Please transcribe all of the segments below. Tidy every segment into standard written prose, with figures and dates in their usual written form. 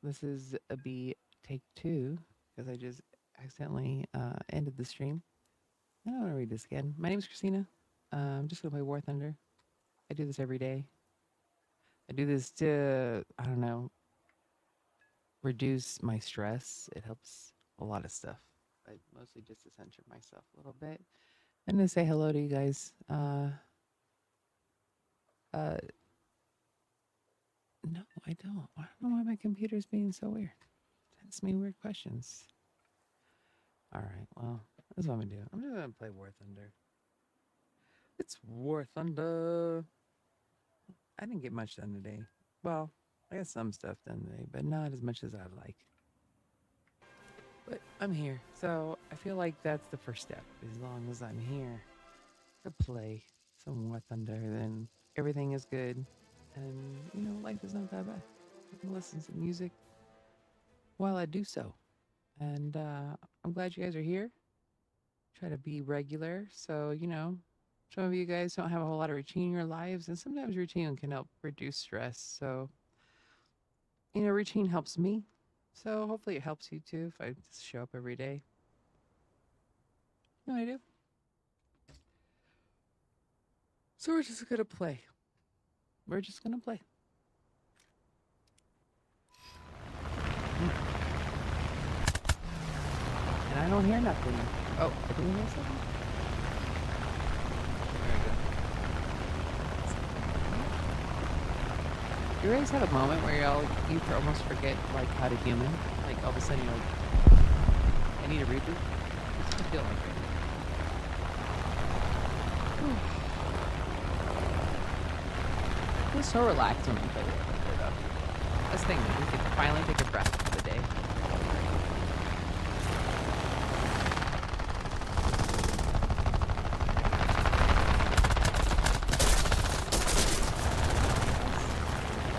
This is a B take two because I just accidentally ended the stream. I don't want to read this again. My name is Christina. I'm just going to play War Thunder. I do this every day. I do this to, I don't know, reduce my stress. It helps a lot of stuff, but mostly just to center myself a little bit. I'm going to say hello to you guys. Uh, no, I don't. I don't know why my computer's being so weird. It asks me weird questions. All right, well, that's what I'm going to do. I'm just going to play War Thunder. It's War Thunder. I didn't get much done today. Well, I got some stuff done today, but not as much as I'd like. But I'm here, so I feel like that's the first step. As long as I'm here to play some War Thunder, then everything is good. And, life is not that bad. I can listen to music while I do so. And I'm glad you guys are here. Try to be regular. So, some of you guys don't have a whole lot of routine in your lives, and sometimes routine can help reduce stress. So, routine helps me. So, hopefully, it helps you too if I just show up every day. You know what I do? So, we're just going to play. We're just going to play. And I don't hear nothing. Oh, I didn't hear something? There we go. You always have a moment where you almost forget like how to human. Like all of a sudden you're like, I need a reboot. What's it feel like right now? It was so relaxed when we played it. Let's think we could finally take a breath for the day.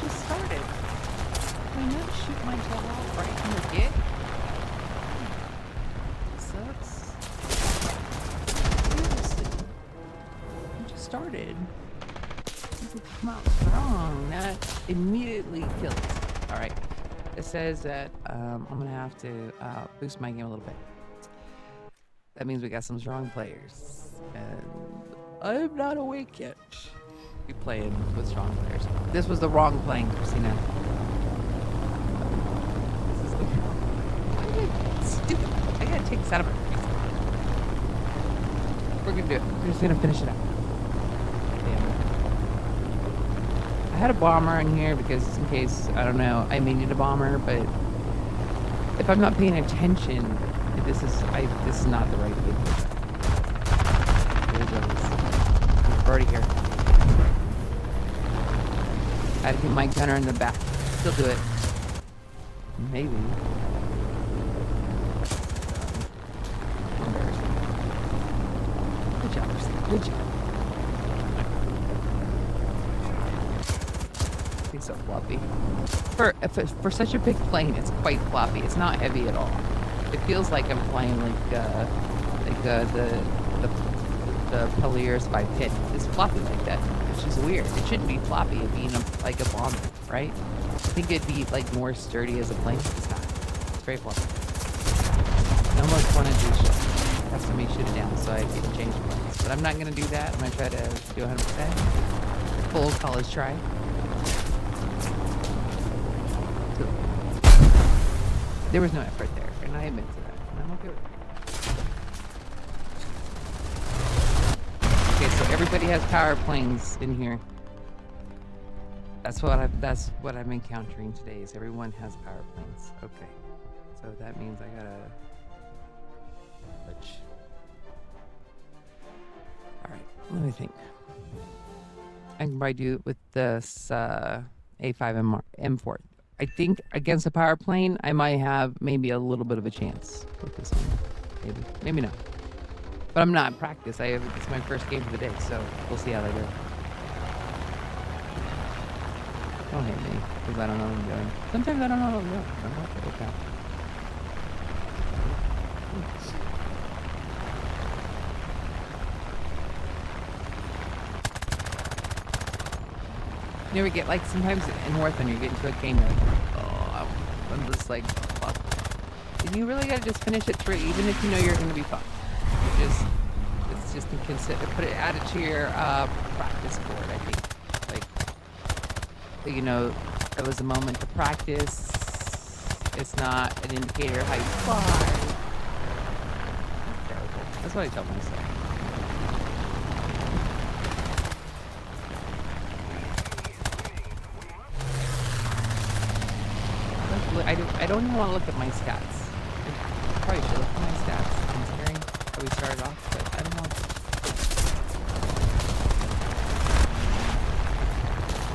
Just started. I never shoot my tail off right from the get. Sucks. Seriously. I just started. People come out strong. That immediately kills. All right. It says that I'm going to have to boost my game a little bit. That means we got some strong players. And I'm not awake yet. Be playing with strong players. This was the wrong playing, Christina. This is the wrong. Stupid. I gotta take this out of my face. We're gonna do it. We're just gonna finish it up. Damn it. I had a bomber in here because in case, I don't know, I may need a bomber, but if I'm not paying attention, this is not the right game. Here goes. I'm already here. I had to get my gunner in the back. Still do it. Maybe. Good job, Christina. Good job. It's so floppy. For such a big plane, it's quite floppy. It's not heavy at all. It feels like I'm flying the Peliers by Pitt. It's floppy like that, which is weird. It shouldn't be floppy. It'd be like a bomber, right? I think it'd be like more sturdy as a plane. It's not. It's very floppy. I almost want to do shit. Have somebody shoot it down so I can change planes. But I'm not going to do that. I'm going to try to do 100%. Full college try. There was no effort there, and I admit to that. And I'm okay with it. Okay, so everybody has power planes in here. That's what I'm encountering today. Is everyone has power planes? Okay, so that means I gotta. All right, let me think. I can probably do it with this A5 M4. I think against a power plane, I might have maybe a little bit of a chance with this one. Maybe not. But I'm not in practice. It's my first game of the day, so we'll see how they go. Don't hate me, because I don't know what I'm doing. Sometimes I don't know what I'm doing. Okay. You ever get like sometimes in War Thunder you get into a game you're like, oh, I'm just like, fuck. And you really gotta just finish it through, even if you know you're gonna be fucked. It's just to consider, add it to your practice board. I think, like, it was a moment to practice. It's not an indicator of how you fly. Terrible. That's what I tell myself. I don't even want to look at my stats. I probably should look at my stats considering how we started off, but I don't want to.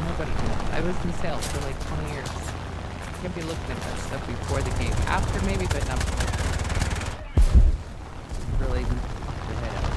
Nobody knows. I was in sales for like 20 years. You can't be looking at that stuff before the game. After maybe, but not before. Really fuck your head up.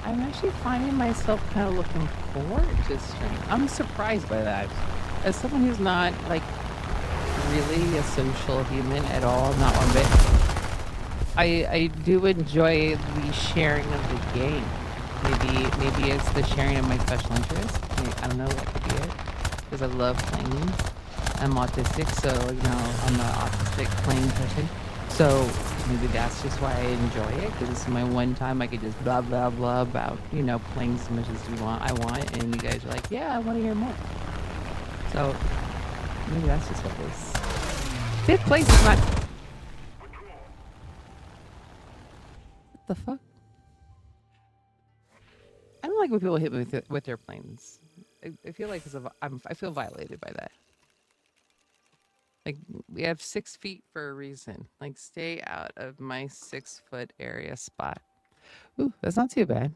I'm actually finding myself kind of looking forward to stream. I'm surprised by that. As someone who's not like really a social human at all, not one bit, I do enjoy the sharing of the game. Maybe it's the sharing of my special interest. I don't know, that could be it. Because I love planes. I'm autistic, so I'm an autistic plane person. So maybe that's just why I enjoy it, because it's my one time I could just blah blah blah about playing as much as I want, and you guys are like, yeah, I want to hear more. So maybe that's just what it is. Fifth place is not. What the fuck? I don't like when people hit me with their planes. I feel like I feel violated by that. Like, we have 6 feet for a reason. Like, stay out of my 6-foot area spot. Ooh, that's not too bad.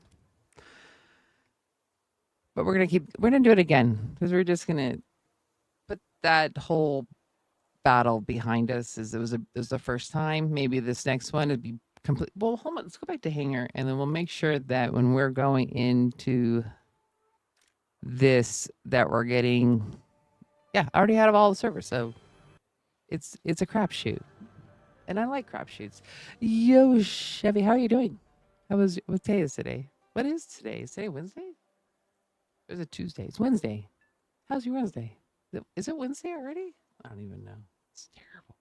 But we're gonna do it again, because we're just gonna put that whole battle behind us. As it was the first time. Maybe this next one would be complete. Well, hold on. Let's go back to Hangar, and then we'll make sure that when we're going into this, that we're getting. Yeah, I already had all the servers, so. It's a crapshoot, and I like crapshoots. Yo, Chevy, how are you doing? What day is today? What is today? Is today Wednesday? Or is it Tuesday? It's Wednesday. How's your Wednesday? Is it Wednesday already? I don't even know. It's terrible.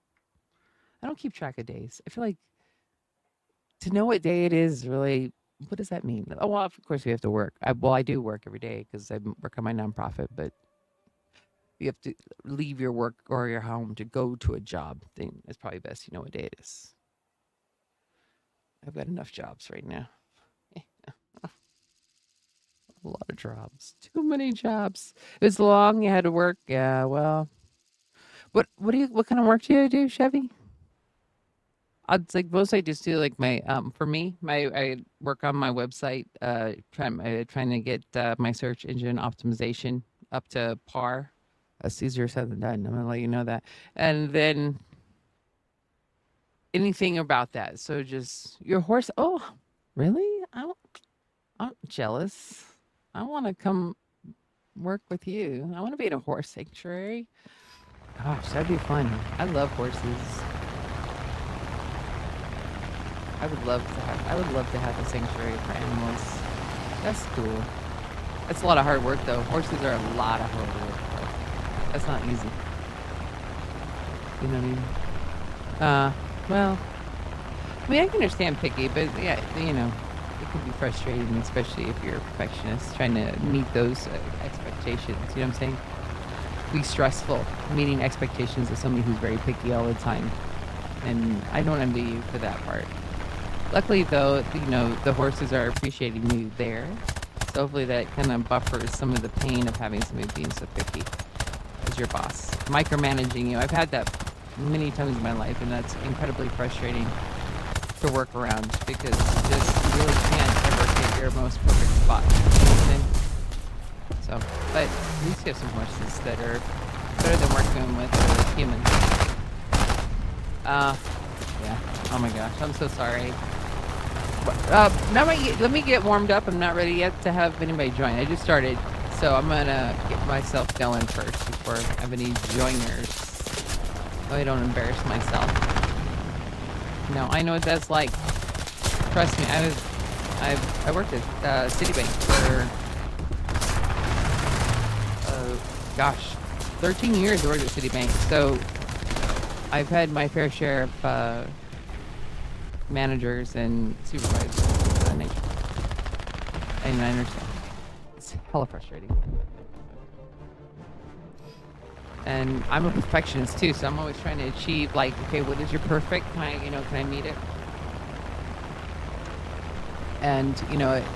I don't keep track of days. I feel like to know what day it is really. What does that mean? Oh, well, of course we have to work. I do work every day because I work on my nonprofit, but. You have to leave your work or your home to go to a job thing. It's probably best you know what day it is. I've got enough jobs right now. A lot of jobs. Too many jobs. It's long. You had to work. Yeah, well. What kind of work do you do, Chevy? It's like most I just do like my for me, I work on my website, trying to get my search engine optimization up to par. That's easier said than done. I'm gonna let you know that. And then anything about that. So just your horse. Oh, really? I'm jealous. I want to come work with you. I want to be in a horse sanctuary. Gosh, that'd be fun. I love horses. I would love to have a sanctuary for animals. That's cool. That's a lot of hard work, though. Horses are a lot of hard work. That's not easy. You know what I mean? Well, I mean, I can understand picky, but yeah, it can be frustrating, especially if you're a perfectionist trying to meet those expectations. You know what I'm saying? Be stressful meeting expectations of somebody who's very picky all the time, and I don't envy you for that part. Luckily, though, the horses are appreciating you there, so hopefully that kind of buffers some of the pain of having somebody being so picky. As your boss, micromanaging you. I've had that many times in my life, and that's incredibly frustrating to work around because you really can't ever get your most perfect spot. So, but at least you have some horses that are better than working with humans. Yeah. Oh my gosh, I'm so sorry. Let me get warmed up. I'm not ready yet to have anybody join. I just started. So I'm gonna get myself going first before I have any joiners. So I don't embarrass myself. No, I know what that's like. Trust me, I worked at Citibank for gosh, 13 years. I worked at Citibank, so I've had my fair share of managers and supervisors of that nature, and I understand. It's hella frustrating. And I'm a perfectionist too, so I'm always trying to achieve, like, okay, what is your perfect? Can I meet it? And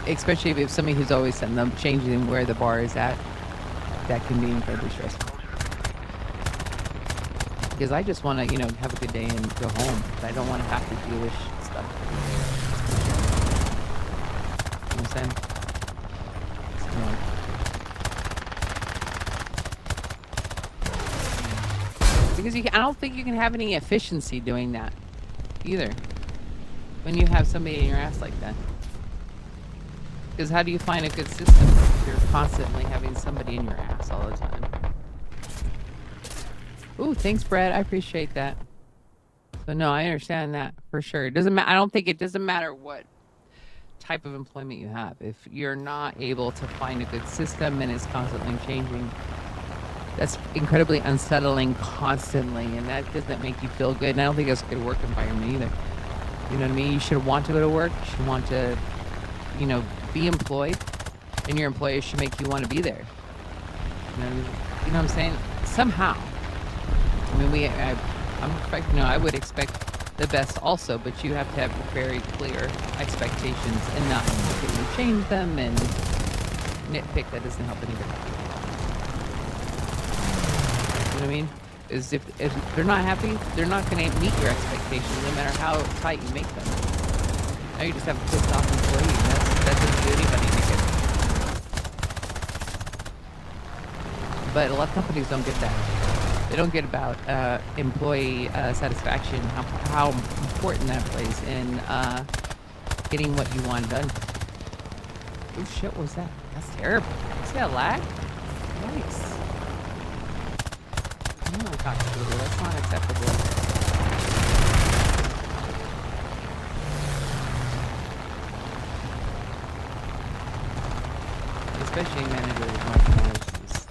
especially if somebody who's always setting them, changing where the bar is at, that can be incredibly stressful. Because I just want to, have a good day and go home. I don't want to have to deal with stuff. You know what I'm saying? Because I don't think you can have any efficiency doing that either. When you have somebody in your ass like that. Because how do you find a good system if you're constantly having somebody in your ass all the time? Ooh, thanks, Brad. I appreciate that. So no, I understand that for sure. It doesn't matter. I don't think it doesn't matter what type of employment you have. If you're not able to find a good system and it's constantly changing, that's incredibly unsettling constantly, and that doesn't make you feel good. And I don't think that's a good work environment either. You know what I mean? You should want to go to work. You should want to, be employed, and your employer should make you want to be there. You know what I'm saying? Somehow. I mean, I would expect the best also, but you have to have very clear expectations and not completely change them and nitpick. That doesn't help anybody. You know what I mean? Is if they're not happy, they're not going to meet your expectations, no matter how tight you make them. Now you just have a pissed off employee, and that doesn't do anybody any good. But a lot of companies don't get that. They don't get about employee satisfaction, how important that plays in getting what you want done. Oh shit, what was that? That's terrible. See that lag? Nice. Oh my gosh, that's not acceptable. Especially managers, managers.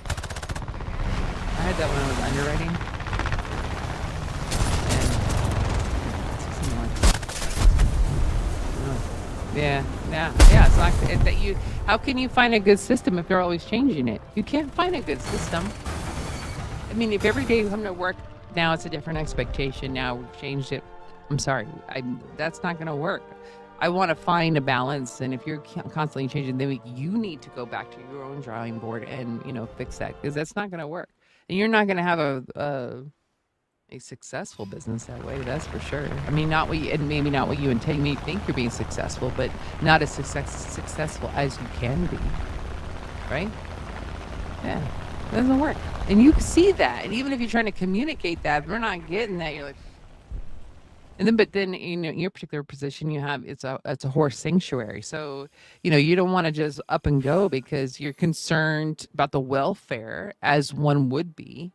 I had that when I was underwriting. Yeah. It's like that. How can you find a good system if they're always changing it? You can't find a good system. I mean, if every day you come to work, now it's a different expectation. Now we've changed it. I'm sorry, that's not going to work. I want to find a balance, and if you're constantly changing, then you need to go back to your own drawing board and fix that, because that's not going to work, and you're not going to have a successful business that way. That's for sure. I mean, not what you, and maybe not what you intend. You may think you're being successful, but not as successful as you can be. Right? Yeah, it doesn't work, and you see that. And even if you're trying to communicate that, they're not getting that. You're like, but then in your particular position, you have it's a horse sanctuary, so you don't want to just up and go because you're concerned about the welfare, as one would be,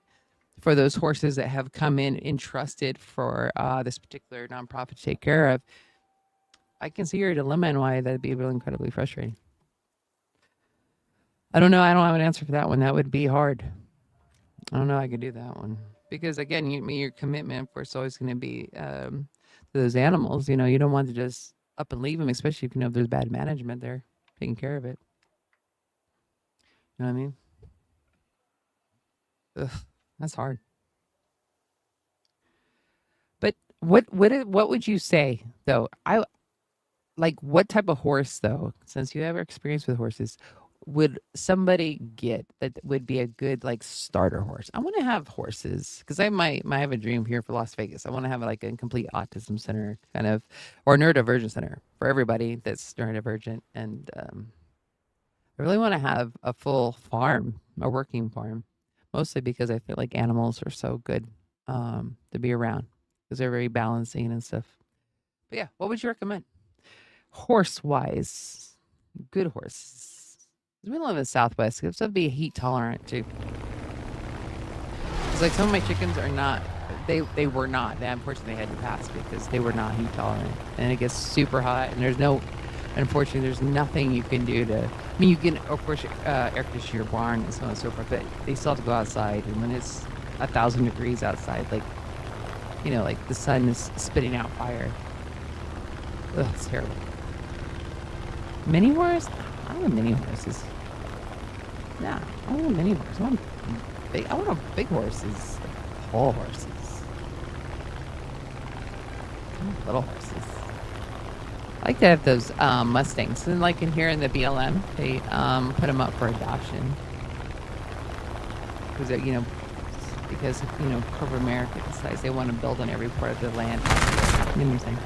for those horses that have come in entrusted for this particular nonprofit to take care of. I can see your dilemma and why that'd be really incredibly frustrating. I don't know. I don't have an answer for that one. That would be hard. I don't know. I could do that one because again, your commitment, of course, is always going to be to those animals. You don't want to just up and leave them, especially if there's bad management there taking care of it. You know what I mean? Ugh, that's hard. But what would you say though? What type of horse though? Since you have experience with horses, would somebody get that would be a good starter horse? I want to have horses because I might have a dream here for Las Vegas. I want to have like a complete autism center kind of, or neurodivergent center for everybody that's neurodivergent, and I really want to have a full farm, a working farm, mostly because I feel like animals are so good to be around because they're very balancing and stuff. But yeah, what would you recommend? Horse wise, good horses. We live in the Southwest. It's to be heat tolerant too. It's like some of my chickens are not. They were not. They unfortunately had to pass because they were not heat tolerant, and it gets super hot. And there's no. Unfortunately, there's nothing you can do to. I mean, you can of course air condition your barn and so on and so forth, but they still have to go outside. And when it's 1,000 degrees outside, like like the sun is spitting out fire. Ugh, it's terrible. Mini horse? I don't want mini horses. Nah, I don't want mini horses. I want big horses, like tall horses. I want little horses. I like to have those Mustangs. And like in here in the BLM, they put them up for adoption. Because corporate America decides they want to build on every part of the land. Interesting.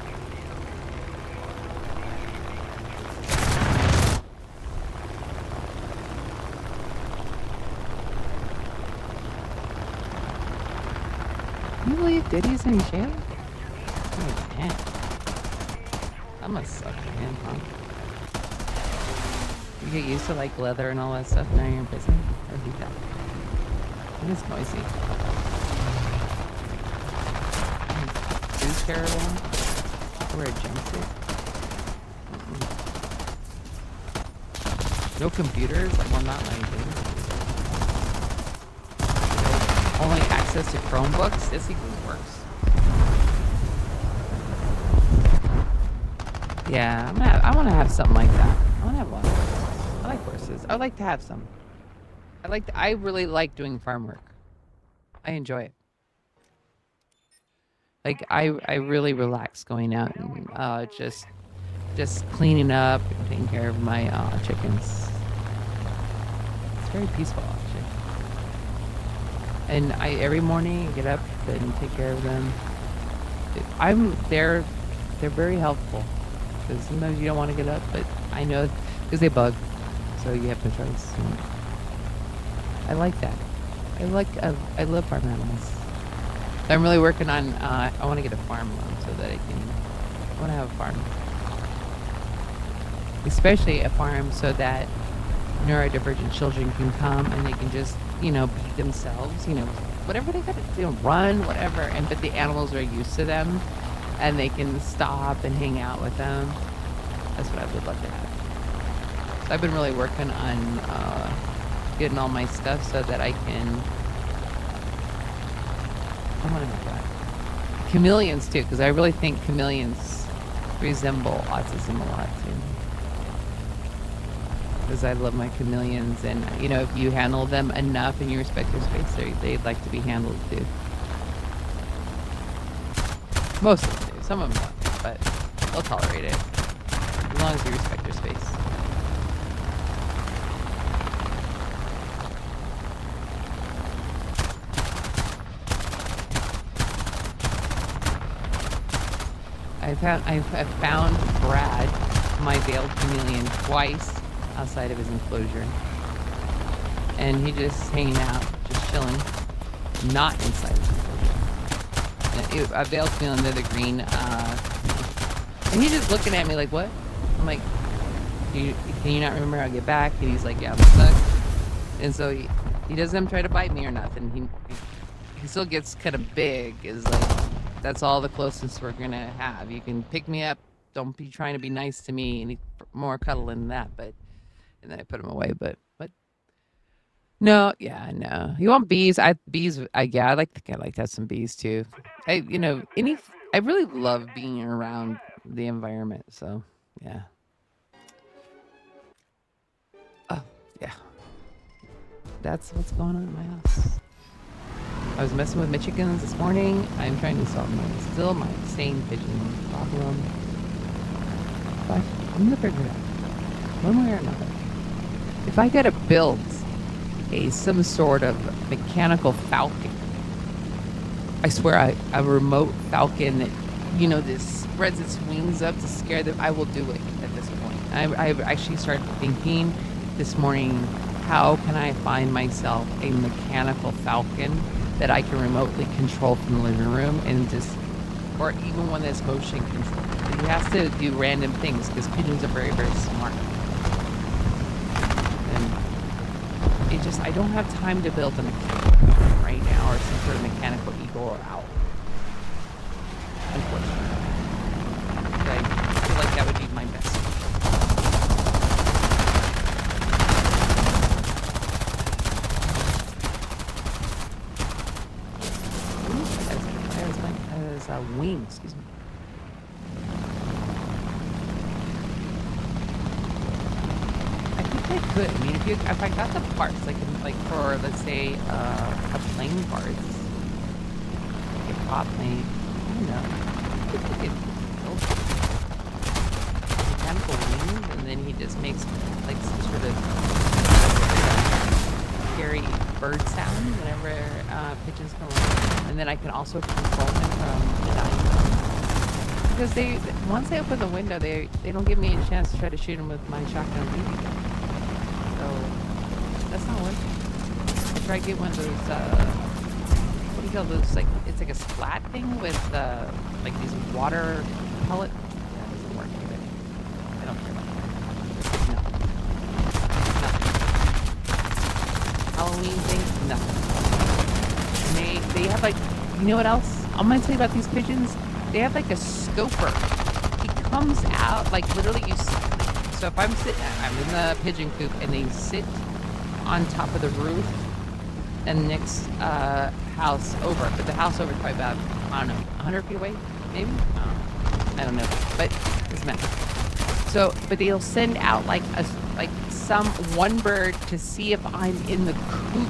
Can you believe Diddy's in jail? Oh, man. That must suck, man, huh? You get used to like leather and all that stuff now you're in prison? I hate that. It is noisy. Is terrible. Wear a jumpsuit. No computers? Well, not like this. Only access to Chromebooks? This even works. Yeah, I want to have something like that. I want to have one. I like horses. I would like to have some. I really like doing farm work. I enjoy it. Like I really relax going out and just cleaning up and taking care of my chickens. It's very peaceful actually. And every morning get up and take care of them. They're very helpful because sometimes you don't want to get up, but I know because they bug, so you have no choice. And I like that. I love farm animals. I'm really working on. I want to get a farm loan so that I want to have a farm, especially a farm so that neurodivergent children can come and they can just be themselves. Whatever they got to do, run, whatever. But the animals are used to them, and they can stop and hang out with them. That's what I would love to have. So I've been really working on getting all my stuff so that I want to make that. Chameleons too, because I really think chameleons resemble autism a lot too. Because I love my chameleons, and if you handle them enough and you respect their space, they'd like to be handled too. Most of them do. Some of them don't, but they'll tolerate it as long as you respect their space. I've found Brad, my veiled chameleon, twice outside of his enclosure, and he just hanging out, just chilling, not inside his enclosure. A veiled chameleon, they're the green, and he's just looking at me like, what? I'm like, can you not remember how to get back? And he's like, yeah, I'm stuck. And so he doesn't try to bite me or nothing. He still gets kind of big, is like, that's all the closest we're gonna have. You can pick me up. Don't be trying to be nice to me. Any more cuddling than that. And then I put him away. But no, yeah, no. You want bees? I like to have some bees too. I really love being around the environment. So yeah. Oh yeah. That's what's going on in my house. I was messing with my chickens this morning. I'm trying to solve my same pigeon problem. But I'm gonna figure it out one way or another. If I gotta build some sort of mechanical falcon, I swear a remote falcon that that spreads its wings up to scare them, I will do it at this point. I've actually started thinking this morning, how can I find myself a mechanical falcon that I can remotely control from the living room, or even one that's motion controlled. He has to do random things because pigeons are very, very smart. And I don't have time to build a mechanical one right now or some sort of mechanical eagle or owl. Unfortunately. I feel like that would be my best. That is wing, excuse me. I think I could. I mean, if I got the parts, like for let's say a plane parts, it probably, I don't know. I think we could build mechanical wings, and then he just makes like some sort of scary bird sound whenever pigeons come along, and then I can also control them from dying. Because once they open the window, they don't give me a chance to try to shoot them with my shotgun BB gun. So that's not working. I tried to get one of those what do you call those? Like it's like a splat thing with like these water pellet. That doesn't work either. I don't care about that. No. Halloween thing, nothing. And they have like, you know what else? I'm gonna tell you about these pigeons. They have like a scoper. He comes out like literally so if I'm in the pigeon coop and they sit on top of the roof and the next house over, but the house over is probably about, I don't know, 100 feet away, maybe? I don't know, but it doesn't matter. So, but they'll send out like some one bird to see if I'm in the coop.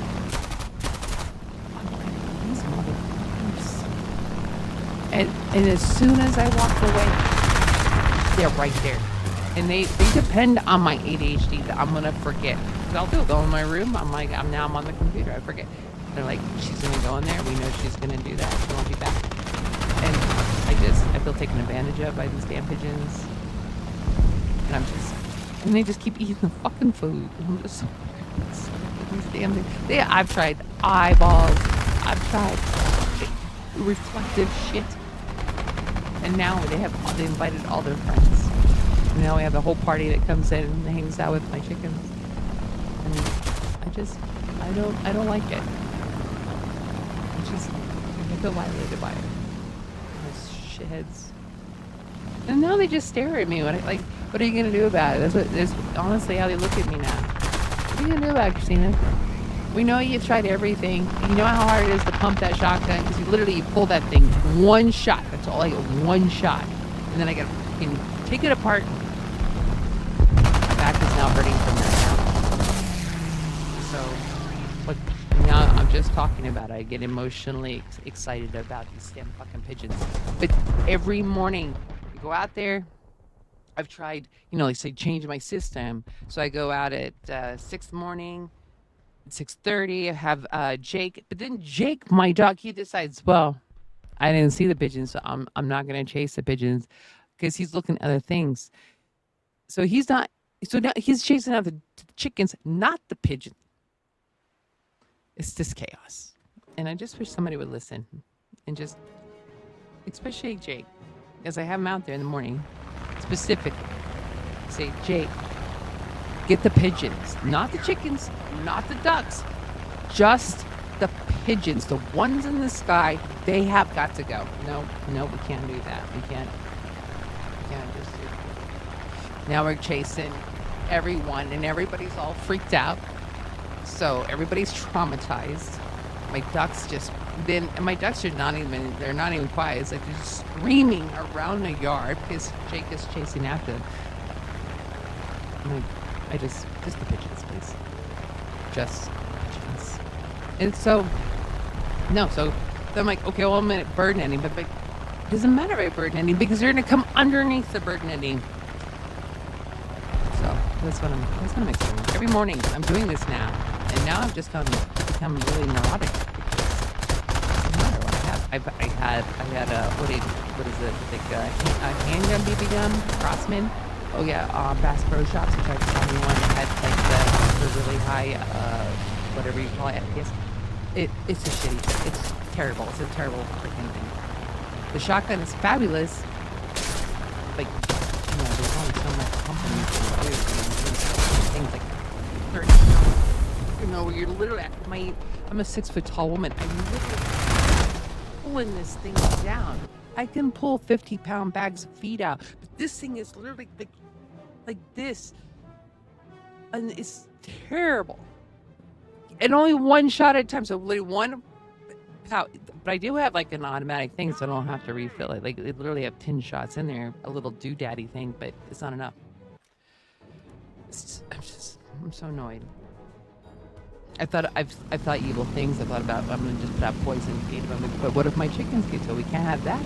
These motherfuckers. And as soon as I walk away, they're right there. And they depend on my ADHD that I'm going to forget. I'll go in my room. I'm on the computer. I forget. They're like, she's going to go in there. We know she's going to do that. She won't be back. And I feel taken advantage of by these damn pigeons. And they just keep eating the fucking food. I'm just so these damn things. I've tried eyeballs. I've tried reflective shit. And now they invited all their friends. And now we have a whole party that comes in and hangs out with my chickens. And I don't like it. I feel violated by it. Those shitheads. And now they just stare at me when what are you gonna do about it? That's honestly how they look at me now. What are you gonna do about it, Christina? We know you've tried everything. You know how hard it is to pump that shotgun because you pull that thing one shot. That's all I get, one shot, and then I gotta fucking take it apart. My back is now hurting from that. So, what? Now I'm just talking about it. I get emotionally excited about these damn fucking pigeons. But every morning, I go out there. I've tried, like say, change my system. So I go out at 6 morning, 6:30. I have Jake, but then Jake, my dog, he decides, well, I didn't see the pigeons, so I'm not gonna chase the pigeons because he's looking at other things. So he's not. So now he's chasing out the chickens, not the pigeons. It's just chaos, and I just wish somebody would listen, and just, especially Jake, because I have him out there in the morning. Specifically, say, Jake, get the pigeons, not the chickens, not the ducks, just the pigeons, the ones in the sky. They have got to go. No, we can't do that. We can't just do that. Now we're chasing everyone, and everybody's all freaked out. So everybody's traumatized. My ducks my ducks are not even quiet. It's like they're just screaming around the yard because Jake is chasing after them. Just the pigeons, please. Just pigeons. And so I'm like, okay, well, I'm at bird netting, but it doesn't matter about bird netting because they're going to come underneath the bird netting. So that's what I'm explaining. Every morning I'm doing this now, and now I've just become really neurotic. I had a what is it, like a handgun BB gun, Crossman. Oh yeah, Bass Pro Shops. I tried to sell me one that had like the really high whatever you call it, FPS. It's a shitty. It's terrible. It's a terrible freaking thing. The shotgun is fabulous. Like, there's only so much companies can do things like 30. you know, you're literally I'm a 6 foot tall woman. I'm literally pulling this thing down. I can pull 50-pound bags of feed out, but this thing is literally like this, and it's terrible. And only one shot at a time, so literally one pout. But I do have like an automatic thing, so I don't have to refill it. Like, they literally have 10 shots in there, a little doodaddy thing, but it's not enough. I'm so annoyed. I've thought evil things. I thought about, I'm gonna just put out poison feed them. But what if my chickens get killed? We can't have that.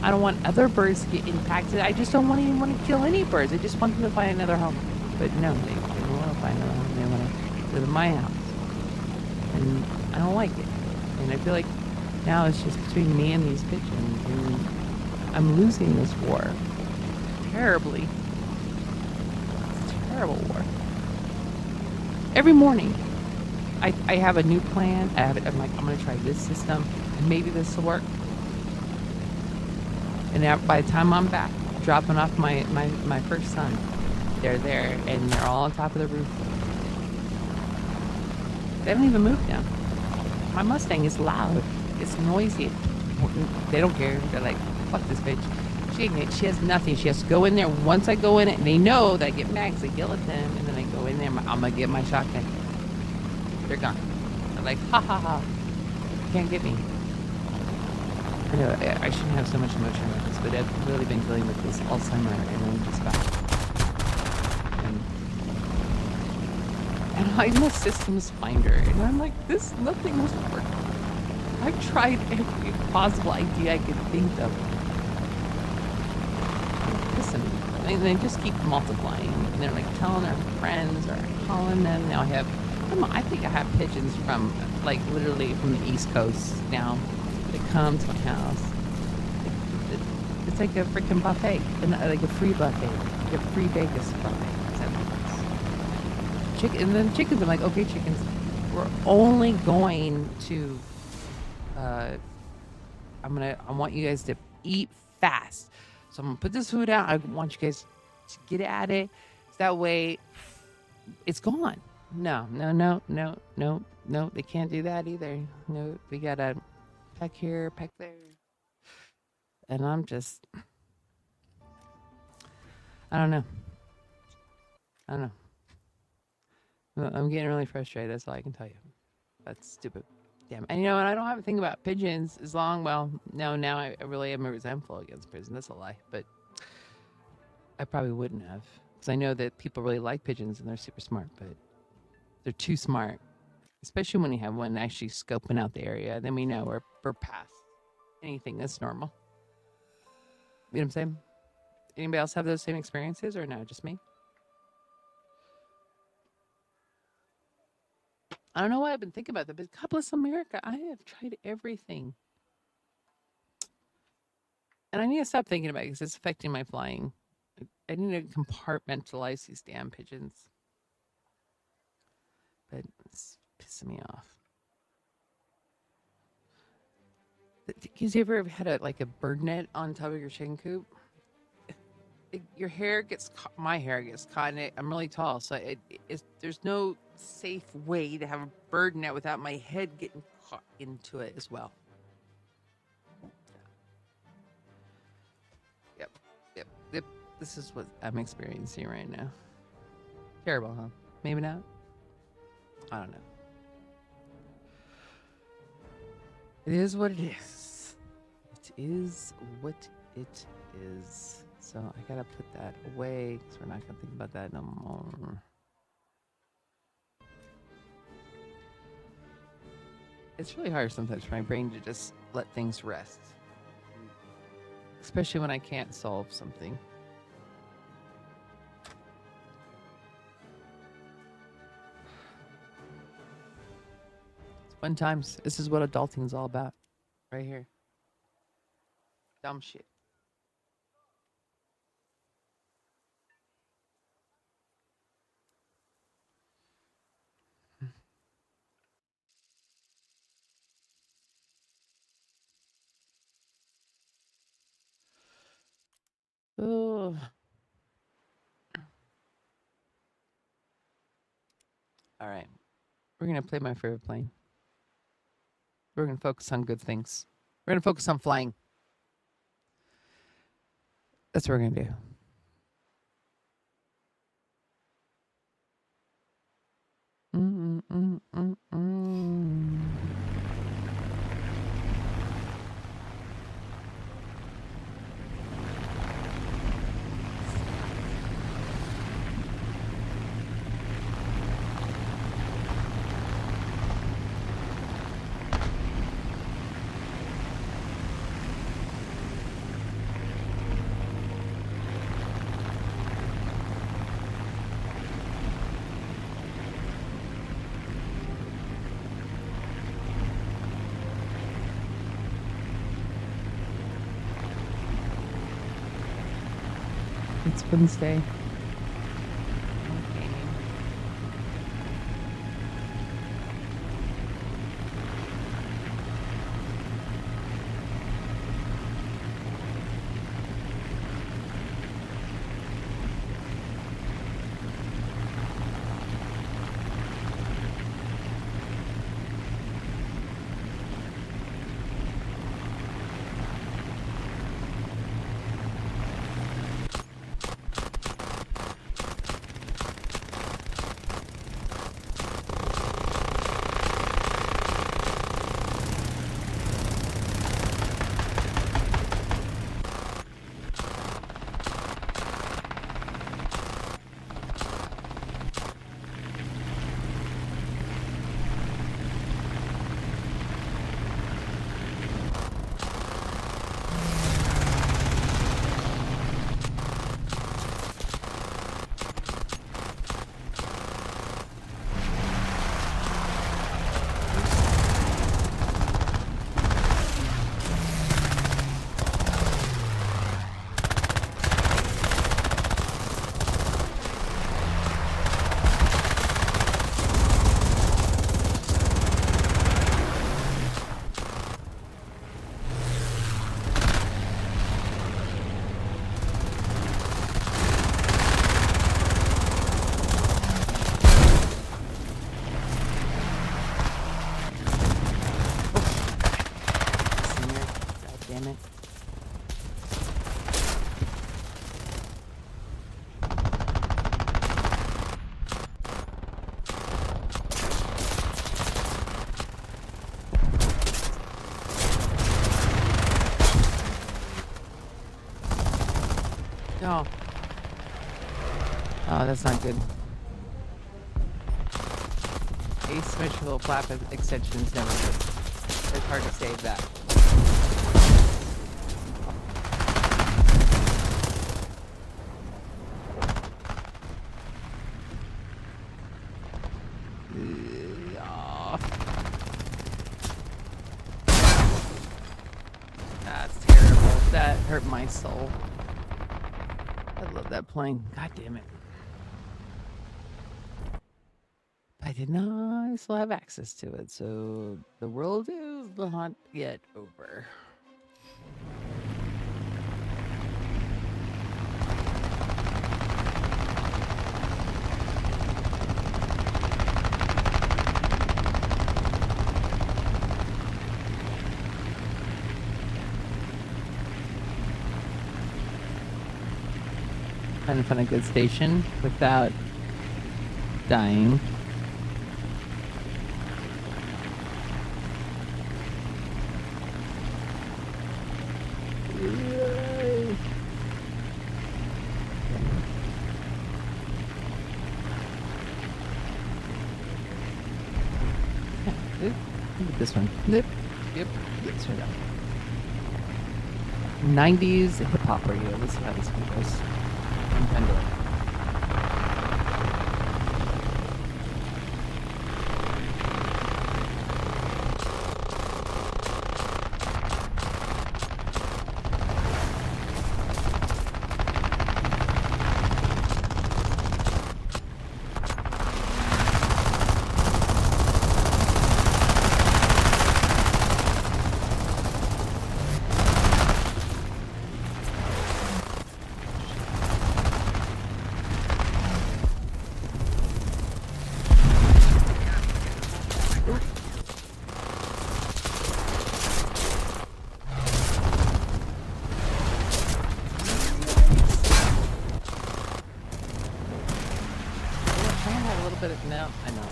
I don't want other birds to get impacted. I just don't want anyone to kill any birds. I just want them to find another home. But no, they don't want to find another home. They want to live in my house, and I don't like it. And I feel like now it's just between me and these pigeons, and I'm losing this war terribly. It's a terrible war. Every morning, I have a new plan. I'm like, I'm going to try this system, and maybe this will work. And now, by the time I'm back, dropping off my first son, they're there, and they're all on top of the roof. They don't even move now. My Mustang is loud. It's noisy. They don't care. They're like, fuck this bitch. She has nothing. She has to go in there. Once I go in it, and they know that I get mad because I yell at them, and then I go in there, I'm going to get my shotgun. They're gone. They're like, ha ha ha. Can't get me. I know, I shouldn't have so much emotion about this, but I've really been dealing with this all summer, and I'm just back. And I'm a systems finder, and I'm like, nothing was working. I've tried every possible idea I could think of. Listen, and they just keep multiplying, and they're like telling their friends or calling them. Now I think I have pigeons from, like, literally from the East Coast now. They come to my house. It's like a freaking buffet, like a free buffet, like a free Vegas buffet. And then chickens, I'm like, okay, chickens, we're only going to, I want you guys to eat fast. So I'm gonna put this food out. I want you guys to get at it. So that way, it's gone. No. They can't do that either. No, we gotta peck here, peck there. And I'm just, I don't know. I'm getting really frustrated. That's all I can tell you. That's stupid. Damn. And and I don't have a thing about pigeons as long, no, now I really am resentful against pigeons. That's a lie. But I probably wouldn't have. Because I know that people really like pigeons and they're super smart, but they're too smart. Especially when you have one actually scoping out the area. Then we know we're past anything that's normal. You know what I'm saying? Anybody else have those same experiences, or no, just me? I don't know why I've been thinking about that, but God bless America, I have tried everything. And I need to stop thinking about it because it's affecting my flying. I need to compartmentalize these damn pigeons. But it's pissing me off. Because you ever had a bird net on top of your chicken coop? Your hair gets caught, my hair gets caught in it. I'm really tall, so there's no safe way to have a bird net without my head getting caught into it as well. Yep. This is what I'm experiencing right now. Terrible, huh? Maybe not. I don't know. It is what it is. It is what it is. So I gotta put that away because we're not gonna think about that no more. It's really hard sometimes for my brain to just let things rest, especially when I can't solve something. It's fun times. This is what adulting's all about, right here. Dumb shit. Oh. All right. We're going to play my favorite plane. We're going to focus on good things. We're going to focus on flying. That's what we're going to do. It's Wednesday. Okay. God damn it. Oh. Oh, that's not good. Asymmetrical flap extensions never good. It's hard to save that. Oh. That's terrible. That hurt my soul. I love that plane. God damn it. I did not still have access to it, so the world is not yet over. Trying to find a good station without dying. This one. Yep. Yep. Let's try that. 90s hip hop radio. Let's see how this one goes. Pendulum. No, I know.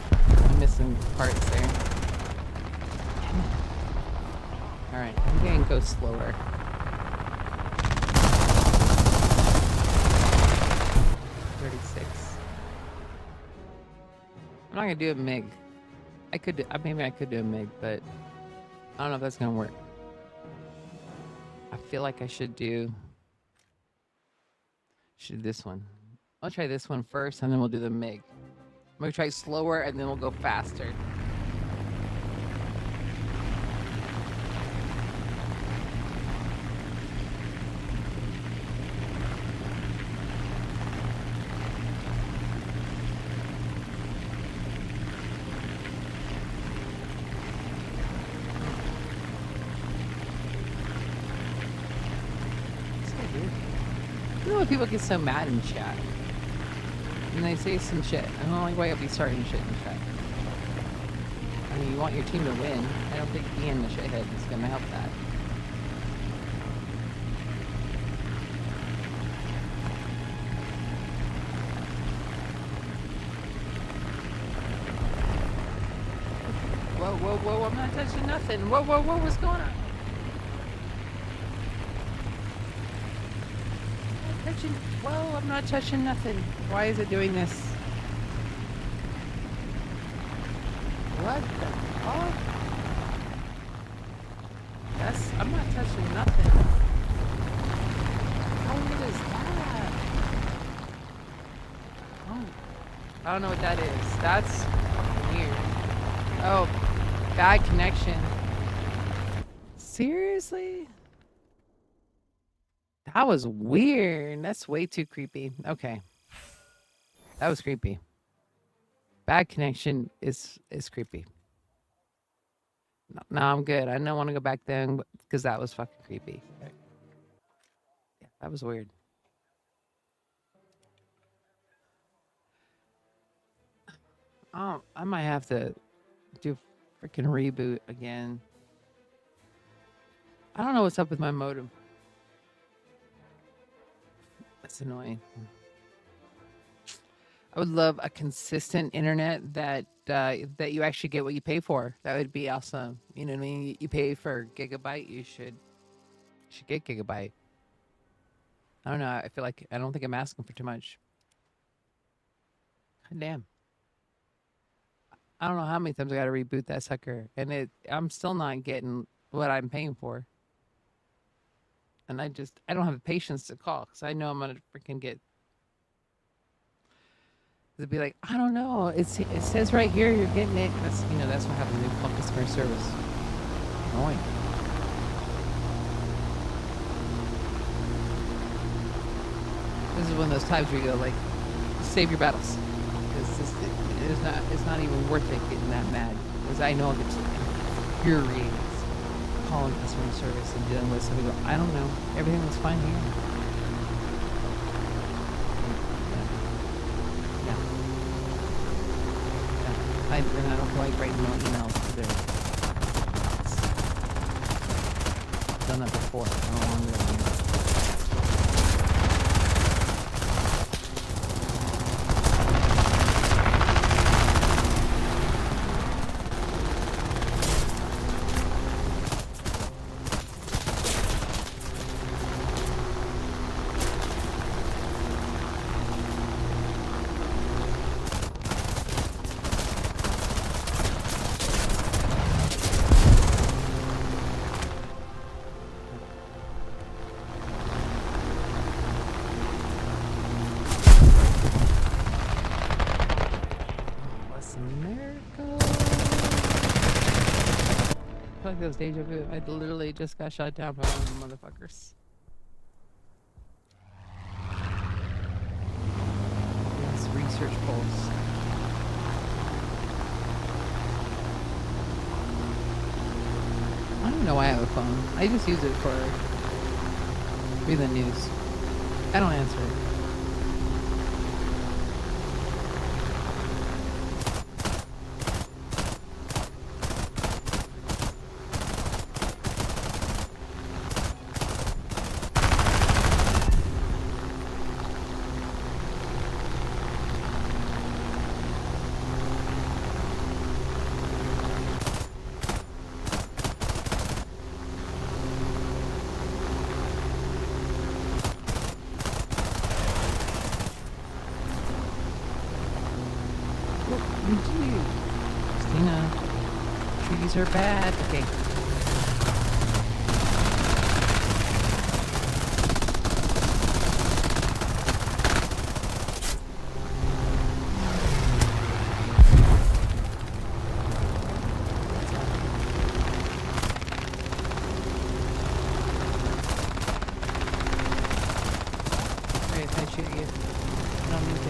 I'm missing parts there. Alright, I'm gonna go slower. 36. I'm not gonna do a MiG. Maybe I could do a MiG, but I don't know if that's gonna work. I feel like I should do this one. I'll try this one first, and then we'll do the MiG. I'm gonna try slower, and then we'll go faster. I don't know why people get so mad in chat. And they say some shit. I don't like why you'll be starting shit in chat. I mean, you want your team to win. I don't think being the shithead is gonna help that. Whoa, whoa, whoa, I'm not touching nothing. Whoa, whoa, whoa, what's going on? Whoa, I'm not touching nothing. Why is it doing this? What the fuck? I'm not touching nothing. How weird is that? Oh, I don't know what that is. That's weird. Oh, bad connection. Seriously? That was weird. That's way too creepy. Okay. That was creepy. Bad connection is creepy. No, I'm good. I don't want to go back there because that was fucking creepy. Yeah, that was weird. Oh, I might have to do a freaking reboot again. I don't know what's up with my modem. That's annoying. I would love a consistent internet that that you actually get what you pay for. That would be awesome. You know what I mean? You pay for gigabyte, you should get gigabyte. I don't know. I feel like I don't think I'm asking for too much. God damn. I don't know how many times I got to reboot that sucker, and I'm still not getting what I'm paying for. And I don't have the patience to call because I know I'm gonna freaking get. It'd be like, I don't know. It says right here you're getting it. That's what happens in customer service. Annoying. This is one of those times where you go like, save your battles. Because it's not even worth it getting that mad. Because I know it gets infuriating calling customer service and dealing with somebody. Go, I don't know. Everything was fine here. I don't feel like writing more emails either. I've done that before. I don't want to do it anymore. Like those deja vu. I literally just got shot down by one of the motherfuckers. Yes, research pulse. I don't know why I have a phone. I just use it for reading the news. I don't answer it. you? Christina, trees are bad. Okay. Okay, if I shoot you, I don't need to.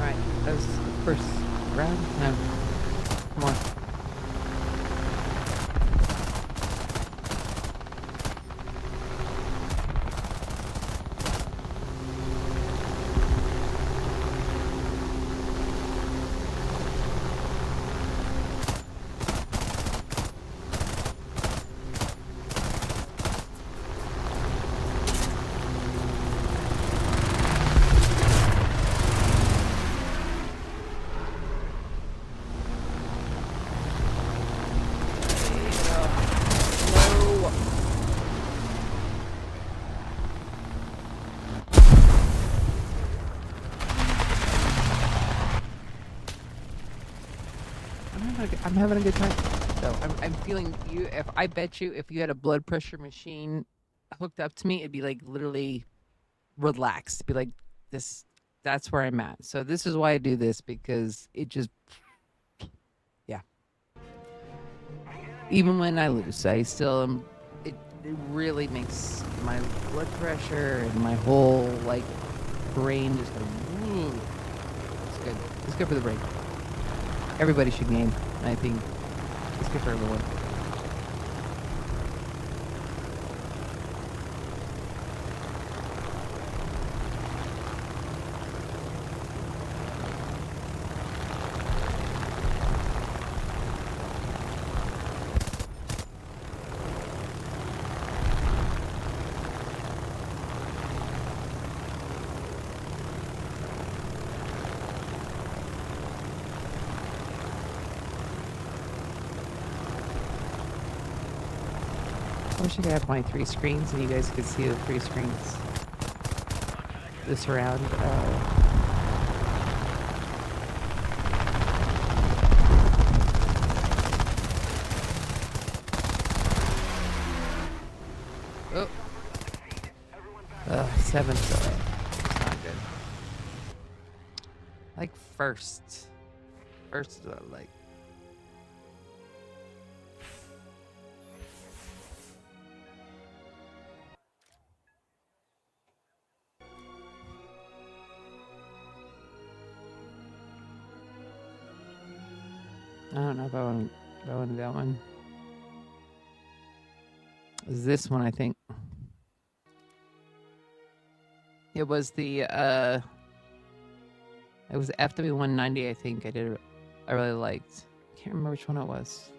Alright, that was the first round? No. Come on. No. I'm having a good time. So I'm feeling you. If I bet you, if you had a blood pressure machine hooked up to me, it'd be like literally relaxed. It'd be like this. That's where I'm at. So this is why I do this, because it just, yeah. Even when I lose, I still am. It really makes my blood pressure and my whole like brain just go. It's good. It's good for the brain. Everybody should game. I think it's good for everyone. I wish I could have my 3 screens and you guys could see the 3 screens. The surround. Oh. 7th. It's not good. Like first. First, like. I don't know if I want to do that one. Is this one, I think. It was the it was FW190, I think I really liked. Can't remember which one it was.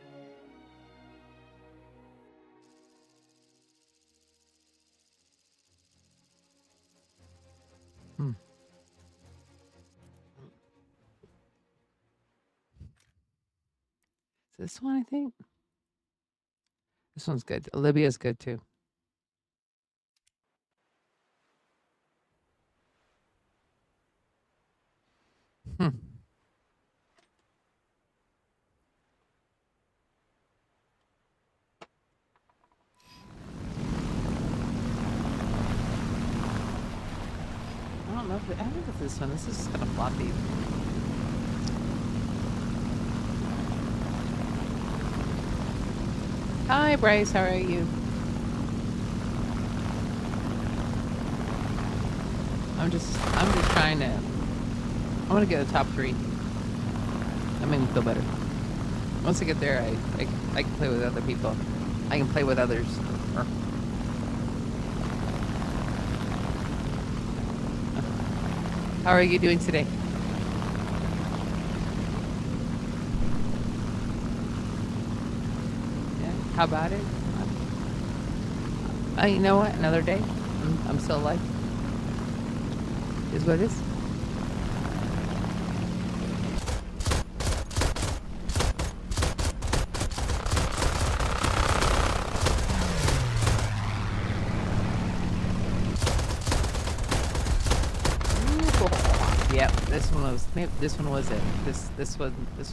This one, I think. This one's good. Olivia's good too. I don't know if I think it's this one. This is kind of floppy. Hi, Bryce. How are you? I'm just trying to. I want to get a top 3. That made me feel better. Once I get there, I can play with other people. I can play with others. How are you doing today? Yeah. How about it? You know what? Another day. I'm still alive. Is what it is. Yep, this one was. Maybe this one was it. This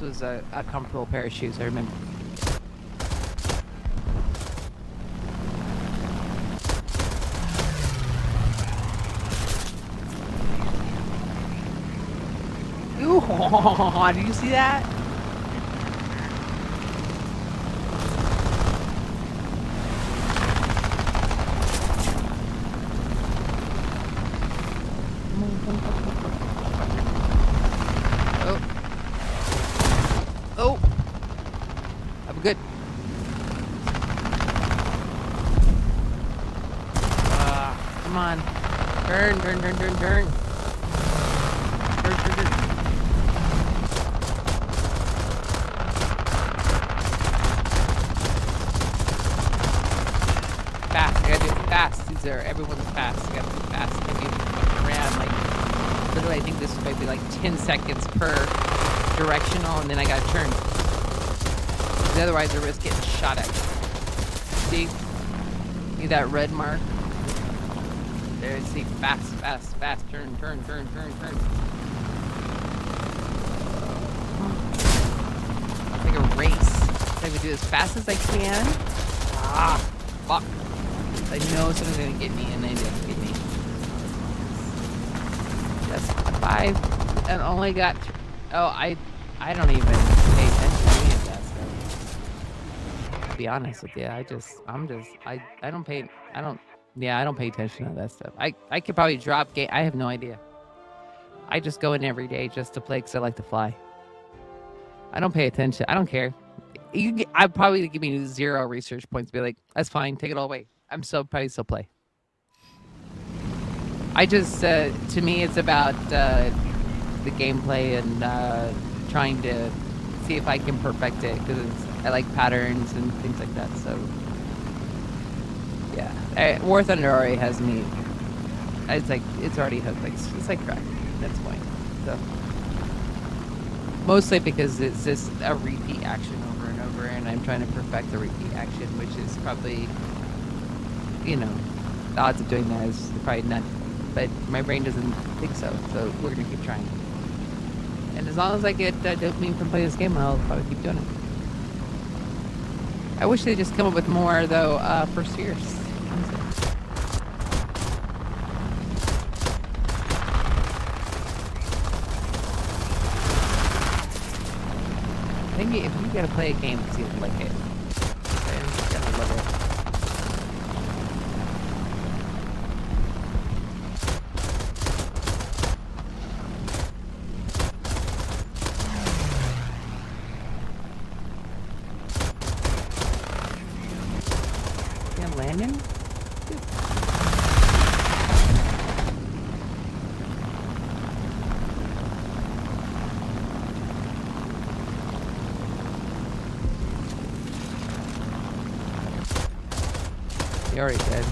was a comfortable pair of shoes. I remember. Ooh, did you see that? Oh, oh, I'm good. Come on, turn, turn, turn, turn, turn, turn, turn, turn. Fast. I gotta do it fast. These are everyone's fast. I gotta do fast. I can't be fucking around. Like literally, I think this might be like 10 seconds per directional, and then I gotta turn. Because otherwise, I risk getting shot at. See that red mark? There. See, fast, fast, fast. Turn, turn, turn, turn, turn. It's like a race. I can do as fast as I can. Ah, fuck. I know someone's gonna get me, and they didn't get me. Just 5, and only got. Oh, I don't even pay attention to any of that stuff. To be honest with you, I don't pay. I don't. Yeah, I don't pay attention to that stuff. I could probably drop game. I have no idea. I just go in every day just to play because I like to fly. I don't pay attention. I don't care. I'd probably give me 0 research points. Be like, that's fine. Take it all away. I'm probably still play. I just to me it's about the gameplay and trying to see if I can perfect it because I like patterns and things like that. So yeah, War Thunder already has me. It's like it's already hooked. Like it's like crack. That's point. So mostly because it's just a repeat action over and over, and I'm trying to perfect the repeat action, which is probably, the odds of doing that is probably none. But my brain doesn't think so, so we're gonna keep trying. And as long as I get dopamine from playing this game, I'll probably keep doing it. I wish they'd just come up with more, though, for Spheres. I think if you gotta play a game to see if you like it, I'm gonna love it. Landing? You're already dead.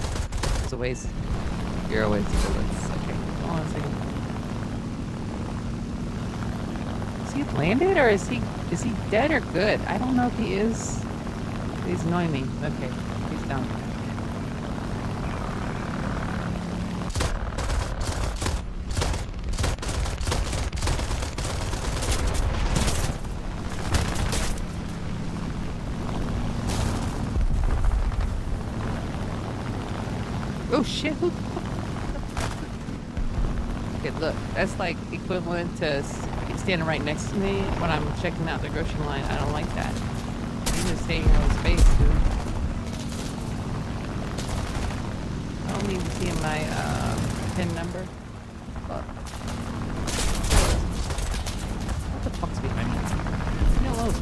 It's a waste. You're a waste of bullets. Okay, hold on a second. Is he landed or is he dead or good? I don't know if he is. He's annoying me. Okay, he's down. Oh shit! Okay, look, that's like equivalent to standing right next to me when I'm checking out the grocery line. I don't like that. You just stay in your own space, dude. I don't need to see my PIN number. Fuck. What the fuck's behind me? Leave me alone.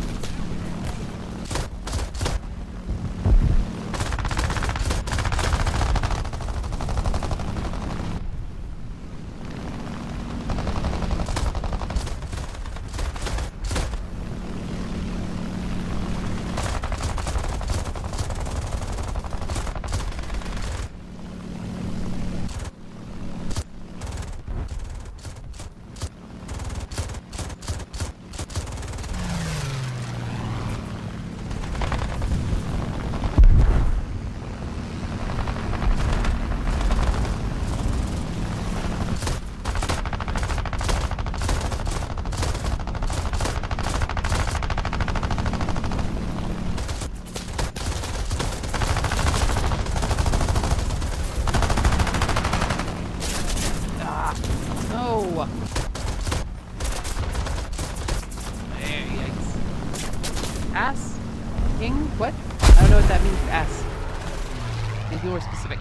King? What? I don't know what that means. Ass. Be more specific.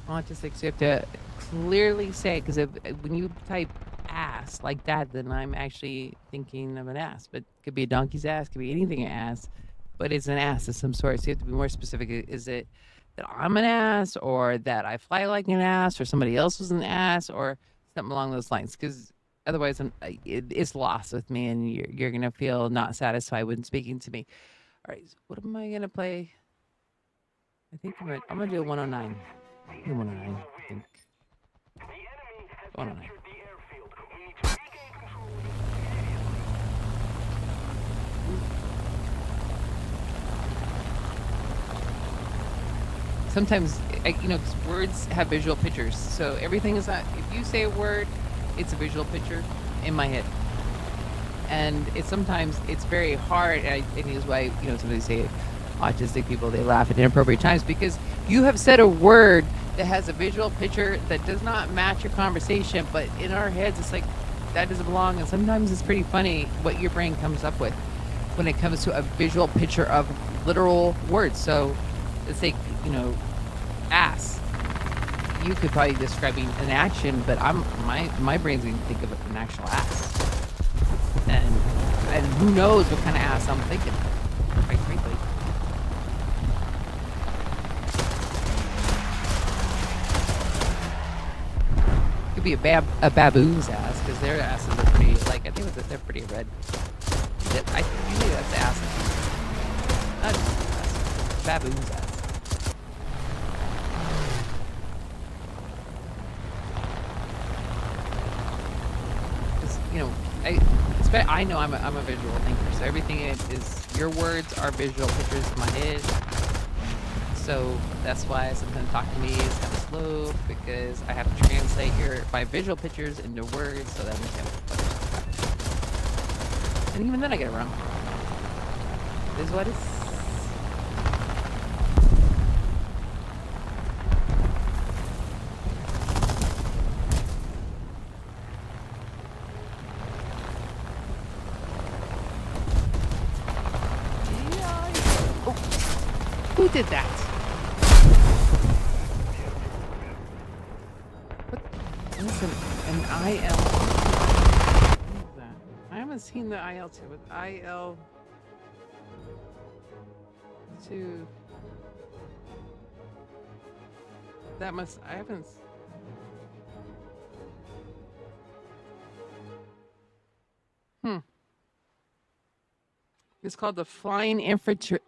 Autistic, so you have to clearly say, because when you type ass like that, then I'm actually thinking of an ass. But it could be a donkey's ass, could be anything ass, but it's an ass of some sort. So you have to be more specific. Is it that I'm an ass, or that I fly like an ass, or somebody else was an ass, or something along those lines? Because otherwise, it's lost with me, and you're gonna feel not satisfied when speaking to me. All right, so what am I gonna play? I think I'm gonna do a 109. Do 109, I think. 109. Sometimes, 'cause words have visual pictures. So everything is not, if you say a word, it's a visual picture in my head. And sometimes it's very hard, and it's why, somebody say autistic people, they laugh at inappropriate times, because you have said a word that has a visual picture that does not match your conversation, but in our heads, it's like, that doesn't belong. And sometimes it's pretty funny what your brain comes up with when it comes to a visual picture of literal words. So let's say, ass. You could probably describing an action, but my brain's going to think of an actual ass. And who knows what kind of ass I'm thinking, quite frankly. Could be a baboon's ass, because their asses are pretty, like, I think they're pretty red. Usually that's the ass. Not just the ass. Baboon's ass. I know I'm a visual thinker, so everything is your words are visual pictures in my head. So that's why sometimes talking to me is kind of slow, because I have to translate my visual pictures into words, so that makes sense. And even then I get it wrong. It is what it is. Who did that? What is an IL? What is that? I haven't seen the IL2 with IL2. I haven't. It's called the Flying Infantry.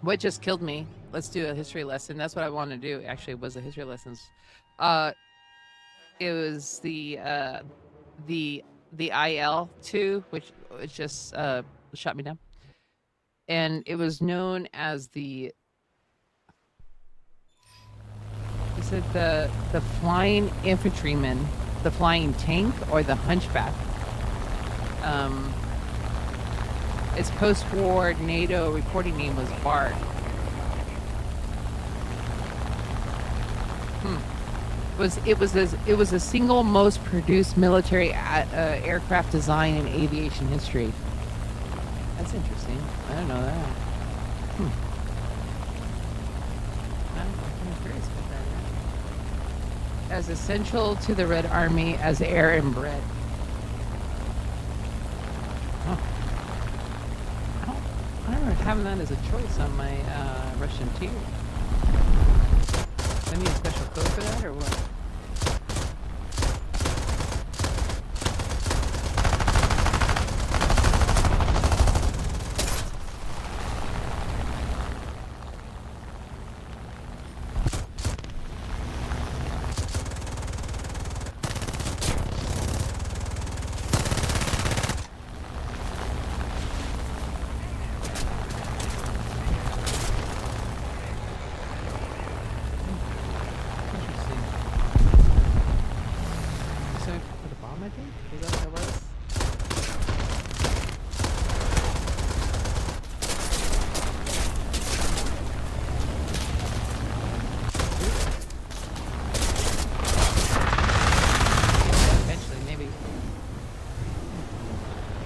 What just killed me? Let's do a history lesson. That's what I want to do. Actually, was a history lessons. It was the IL-2, which just shot me down, and it was known as the. He said the Flying Infantryman, the Flying Tank, or the Hunchback. Its post-war NATO reporting name was BARD. It was the single most produced military aircraft design in aviation history. That's interesting. I don't know that. I'm curious about that. As essential to the Red Army as air and bread. I remember having that as a choice on my Russian tier. Do I need a special code for that, or what? Eventually, maybe.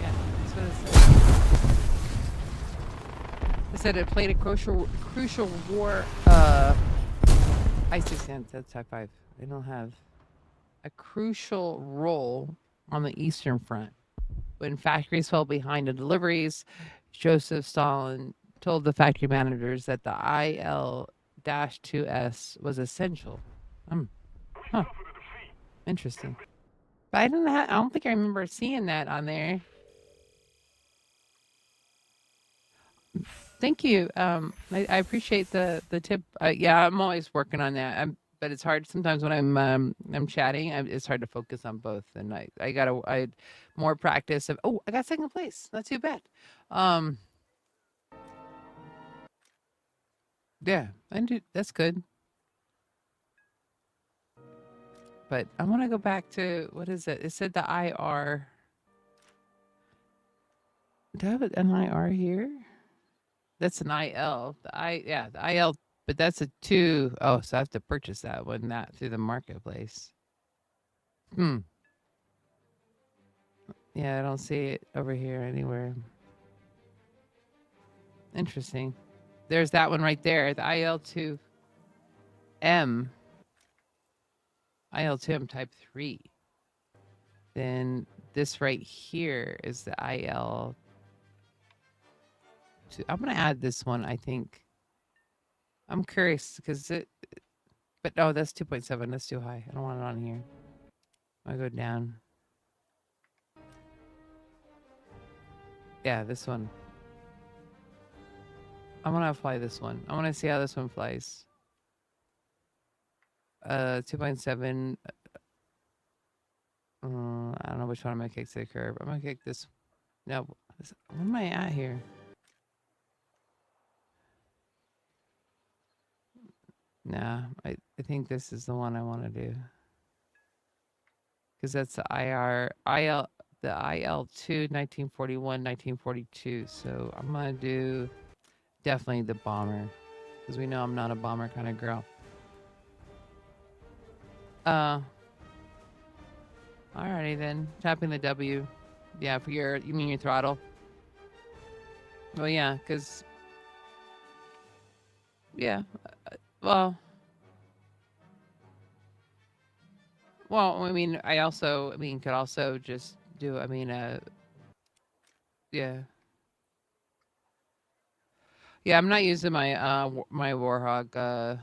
Yeah, that's what it says. said it played a crucial war. I-6 that's type 5. They don't have a crucial role on the Eastern Front. When factories fell behind in deliveries, Joseph Stalin told the factory managers that the IL-2S was essential. Huh. Interesting. But I don't think I remember seeing that on there. Thank you. I appreciate the tip. Yeah, I'm always working on that. But it's hard sometimes when I'm chatting. It's hard to focus on both, and I more practice of. Oh, I got second place. Not too bad. Yeah, that's good. But I want to go back to what is it? It said the IR. Do I have an IR here? That's an IL. The IL, but that's a 2. Oh, so I have to purchase that one, not through the marketplace. Yeah, I don't see it over here anywhere. Interesting. There's that one right there, the IL2M. IL2M type 3. Then this right here is the IL2. I'm going to add this one, I think. I'm curious because but no, that's 2.7. That's too high. I don't want it on here. I go down. Yeah, this one. I'm going to apply this one. I want to see how this one flies. 2.7. I don't know which one I'm going to kick to the curb. I'm going to kick this. No, where am I at here? Nah, I think this is the one I want to do. Because that's the the IL2, 1941, 1942. So I'm going to do definitely the bomber. Because we know I'm not a bomber kind of girl. Alrighty then. Tapping the W. Yeah, for you mean your throttle? Well, yeah, because... Yeah. Well, I mean, could also just do, yeah. Yeah, I'm not using my my Warhawk,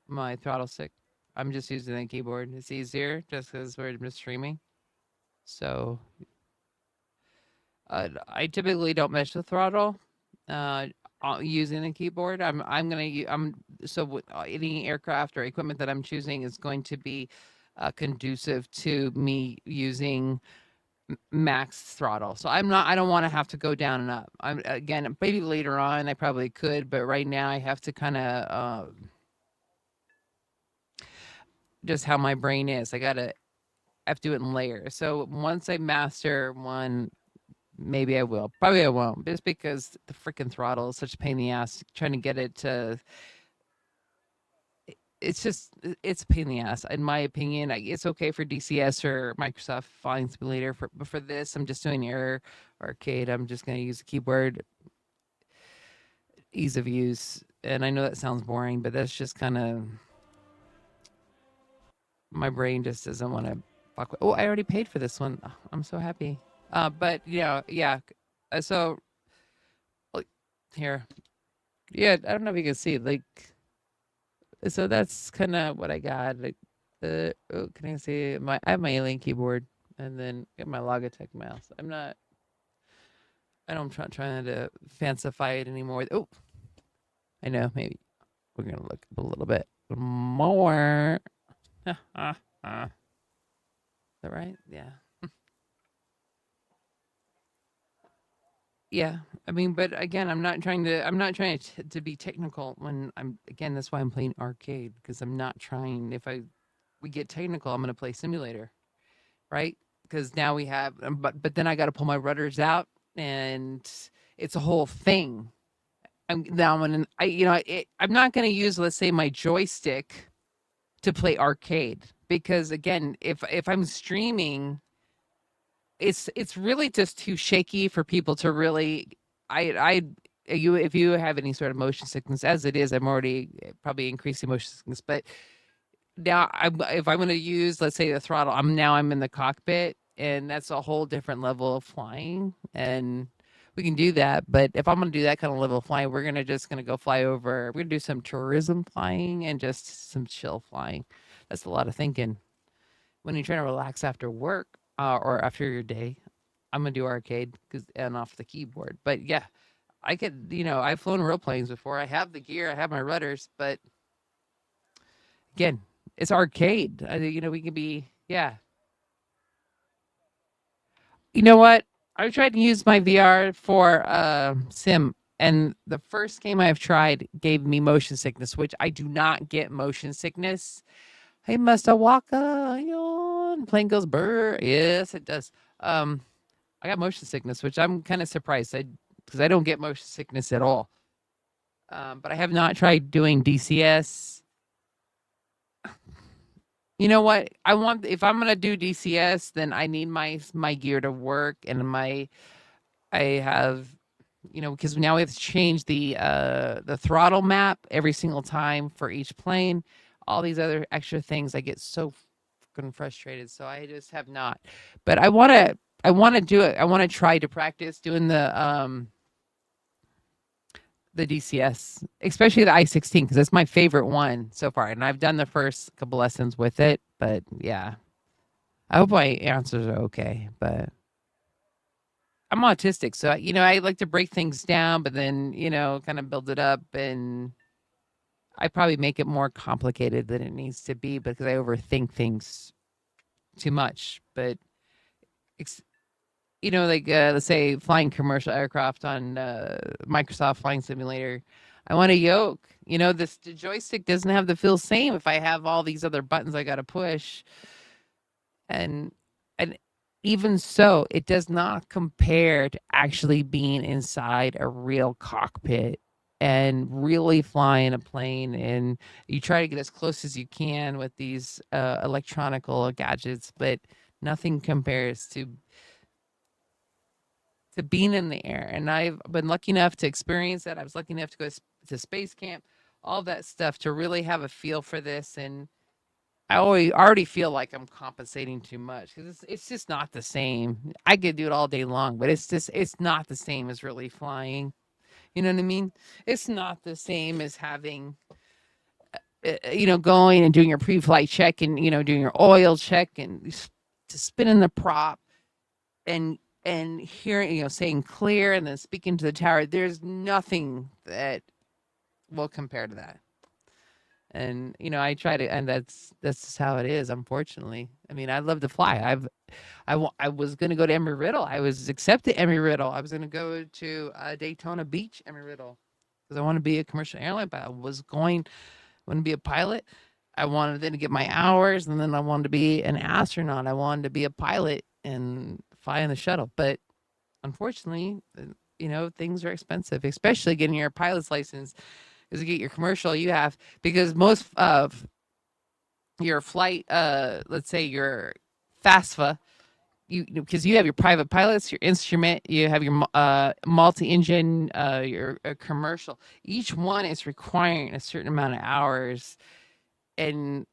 my throttle stick. I'm just using the keyboard. It's easier just because we're just streaming. So I typically don't mesh the throttle using the keyboard. Any aircraft or equipment that I'm choosing is going to be conducive to me using max throttle. So I don't want to have to go down and up. Again, maybe later on I probably could, but right now I have to kind of just how my brain is. I have to do it in layers. So once I master one, maybe I will. Probably I won't, just because the freaking throttle is such a pain in the ass trying to get it to. It's a pain in the ass, in my opinion. It's okay for DCS or Microsoft Flying Simulator, but for this, I'm just doing Air Arcade. I'm just going to use a keyboard, ease of use. And I know that sounds boring, but that's just kind of my brain just doesn't want to fuck with. Oh, I already paid for this one. Oh, I'm so happy. But yeah. So here, yeah. I don't know if you can see so that's kind of what I got. Can I see I have my Alien keyboard and then get my Logitech mouse. I don't trying to fancify it anymore. Oh, I know. Maybe we're gonna look up a little bit more. Is that right? Yeah. Yeah. But again, I'm not trying to be technical when that's why I'm playing arcade, because I'm not trying. If we get technical, I'm going to play simulator, right? Because now we have, but then I got to pull my rudders out, and it's a whole thing. I'm not going to use, let's say, my joystick to play arcade, because again, if I'm streaming, it's really just too shaky for people to really. if you have any sort of motion sickness, as it is, I'm already probably increasing motion sickness. But now, if I'm going to use, let's say, the throttle, I'm in the cockpit, and that's a whole different level of flying, and we can do that. But if I'm going to do that kind of level of flying, we're gonna go fly over. We're gonna do some tourism flying and just some chill flying. That's a lot of thinking when you're trying to relax after work or after your day. I'm gonna do arcade and off the keyboard. But yeah, I could, I've flown real planes before. I have the gear, I have my rudders, but again, it's arcade. We can be, yeah. You know what? I've tried to use my VR for sim, and the first game I've tried gave me motion sickness, which I do not get motion sickness. Hey, Mr. Walker, yawn. Plane goes burr. Yes, it does. Um, I got motion sickness, which I'm kind of surprised. Because I don't get motion sickness at all. But I have not tried doing DCS. You know what? If I'm gonna do DCS, then I need my gear to work, and I have, because now we have to change the throttle map every single time for each plane. All these other extra things, I get so fucking frustrated. So I just have not. But I want to do it. I want to try to practice doing the DCS, especially the I-16, because that's my favorite one so far. And I've done the first couple lessons with it, but yeah, I hope my answers are okay. But I'm autistic, so I like to break things down, but then kind of build it up, and I probably make it more complicated than it needs to be because I overthink things too much. But like let's say flying commercial aircraft on Microsoft Flying Simulator. I want a yoke. The joystick doesn't have the feel same if I have all these other buttons I got to push, and and even so, it does not compare to actually being inside a real cockpit and really flying a plane. And you try to get as close as you can with these electronical gadgets, but nothing compares to being in the air. And I've been lucky enough to experience that. I was lucky enough to go to space camp, all that stuff to really have a feel for this. And I already feel like I'm compensating too much because it's just not the same. I could do it all day long, but it's not the same as really flying. You know what I mean? It's not the same as having going and doing your pre-flight check and doing your oil check and to spinning the prop and hearing, saying clear and then speaking to the tower. There's nothing that will compare to that. And I try to, and that's just how it is. Unfortunately, I mean, I love to fly. I was going to go to Embry Riddle. I was accepted Embry Riddle. I was going to go to Daytona Beach Embry Riddle because I want to be a commercial airline. But I want to be a pilot. I wanted then to get my hours, and then I wanted to be an astronaut. I wanted to be a pilot and fly in the shuttle. But unfortunately, things are expensive, especially getting your pilot's license. Because to get your commercial, you have because most of your flight, let's say your FAFSA, because you have your private pilots, your instrument, you have your multi-engine, your commercial. Each one is requiring a certain amount of hours, and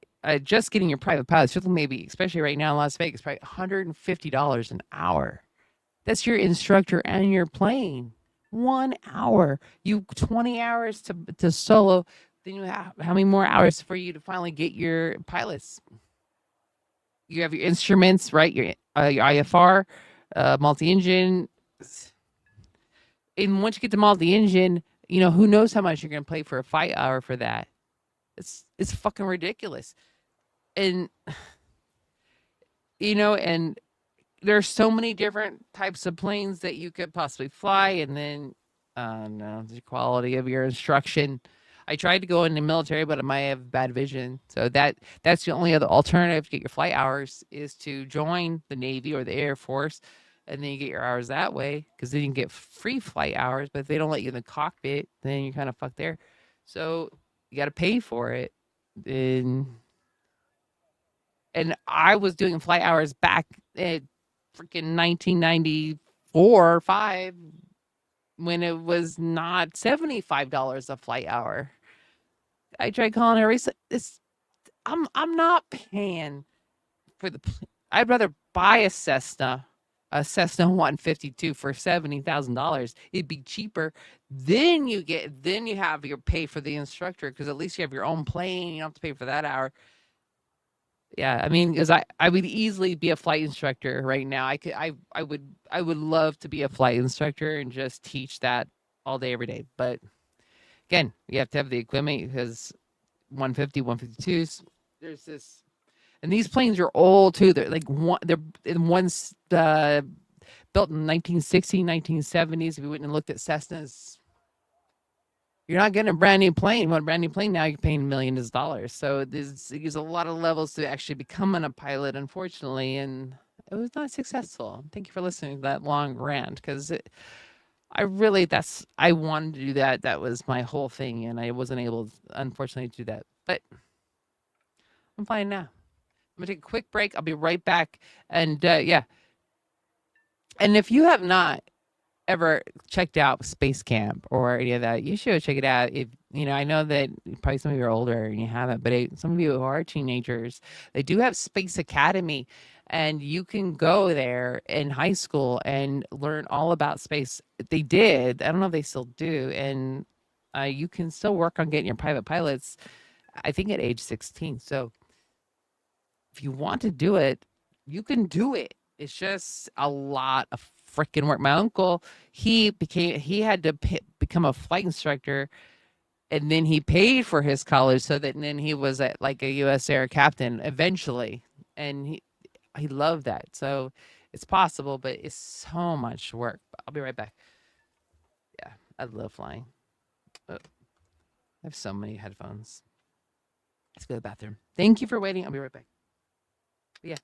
just getting your private pilots, maybe especially right now in Las Vegas, probably $150 an hour. That's your instructor and your plane. 1 hour. You 20 hours to solo. Then you have how many more hours for you to finally get your pilots? You have your instruments, right? Your IFR, multi-engine. And once you get to multi-engine, who knows how much you're going to pay for a flight hour for that? It's fucking ridiculous. And and there's so many different types of planes that you could possibly fly, and then no, the quality of your instruction. I tried to go in the military, but I might have bad vision, so that's the only other alternative to get your flight hours is to join the Navy or the Air Force, and then you get your hours that way because then you can get free flight hours. But if they don't let you in the cockpit, then you're kind of fucked there. So you got to pay for it, and I was doing flight hours back at freaking 1994 or 5 when it was not $75 a flight hour. I tried calling her. It's I'm not paying for the. I'd rather buy a Cessna 152 for $70,000. It'd be cheaper. Then you have your pay for the instructor because at least you have your own plane. You don't have to pay for that hour. Yeah, I mean, because I would easily be a flight instructor right now. I would love to be a flight instructor and just teach that all day every day. But again, you have to have the equipment because 150, 152s. There's this, and these planes are old too. They're like they're one's built in 1960, 1970s. If you went and looked at Cessnas, you're not getting a brand new plane. You want a brand new plane now, you're paying millions of dollars. So there's a lot of levels to actually becoming a pilot, unfortunately, and it was not successful. Thank you for listening to that long rant because I wanted to do that. That was my whole thing, and I wasn't able, unfortunately, to do that. But I'm fine now. I'm gonna take a quick break. I'll be right back. And yeah, and if you have not ever checked out Space Camp or any of that, you should check it out. If you know, I know that probably some of you are older and you haven't, but some of you who are teenagers, they do have Space Academy, and you can go there in high school and learn all about space. They did. I don't know if they still do, and you can still work on getting your private pilots. I think at age 16. So if you want to do it, you can do it. It's just a lot of freaking work. My uncle, he had to become a flight instructor, and then he paid for his college so that and then he was at like a U.S. Air captain eventually, and he loved that. So it's possible, but it's so much work. I'll be right back. Yeah, I love flying. I have so many headphones. Let's go to the bathroom. Thank you for waiting. I'll be right back. Yeah.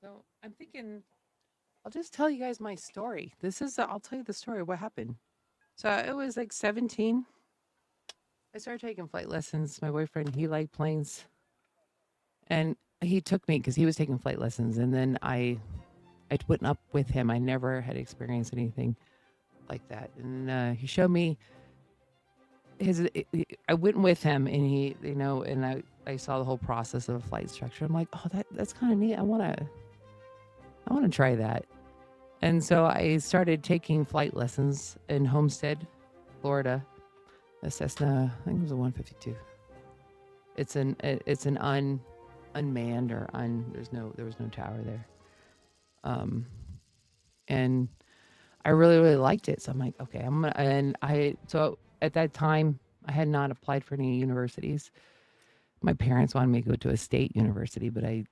So I'm thinking I'll just tell you guys my story. I'll tell you the story of what happened. So it was like 17. I started taking flight lessons. My boyfriend, he liked planes, and he took me because he was taking flight lessons. And then I went up with him. I never had experienced anything like that. And he showed me I went with him, and he, and I saw the whole process of a flight instructor. I'm like, oh, that's kind of neat. I want to try that. And so I started taking flight lessons in Homestead, Florida. A Cessna, I think it was a 152. It's an unmanned or there was no tower there. And I really, really liked it. So I'm like, okay, so at that time I had not applied for any universities. My parents wanted me to go to a state university, but I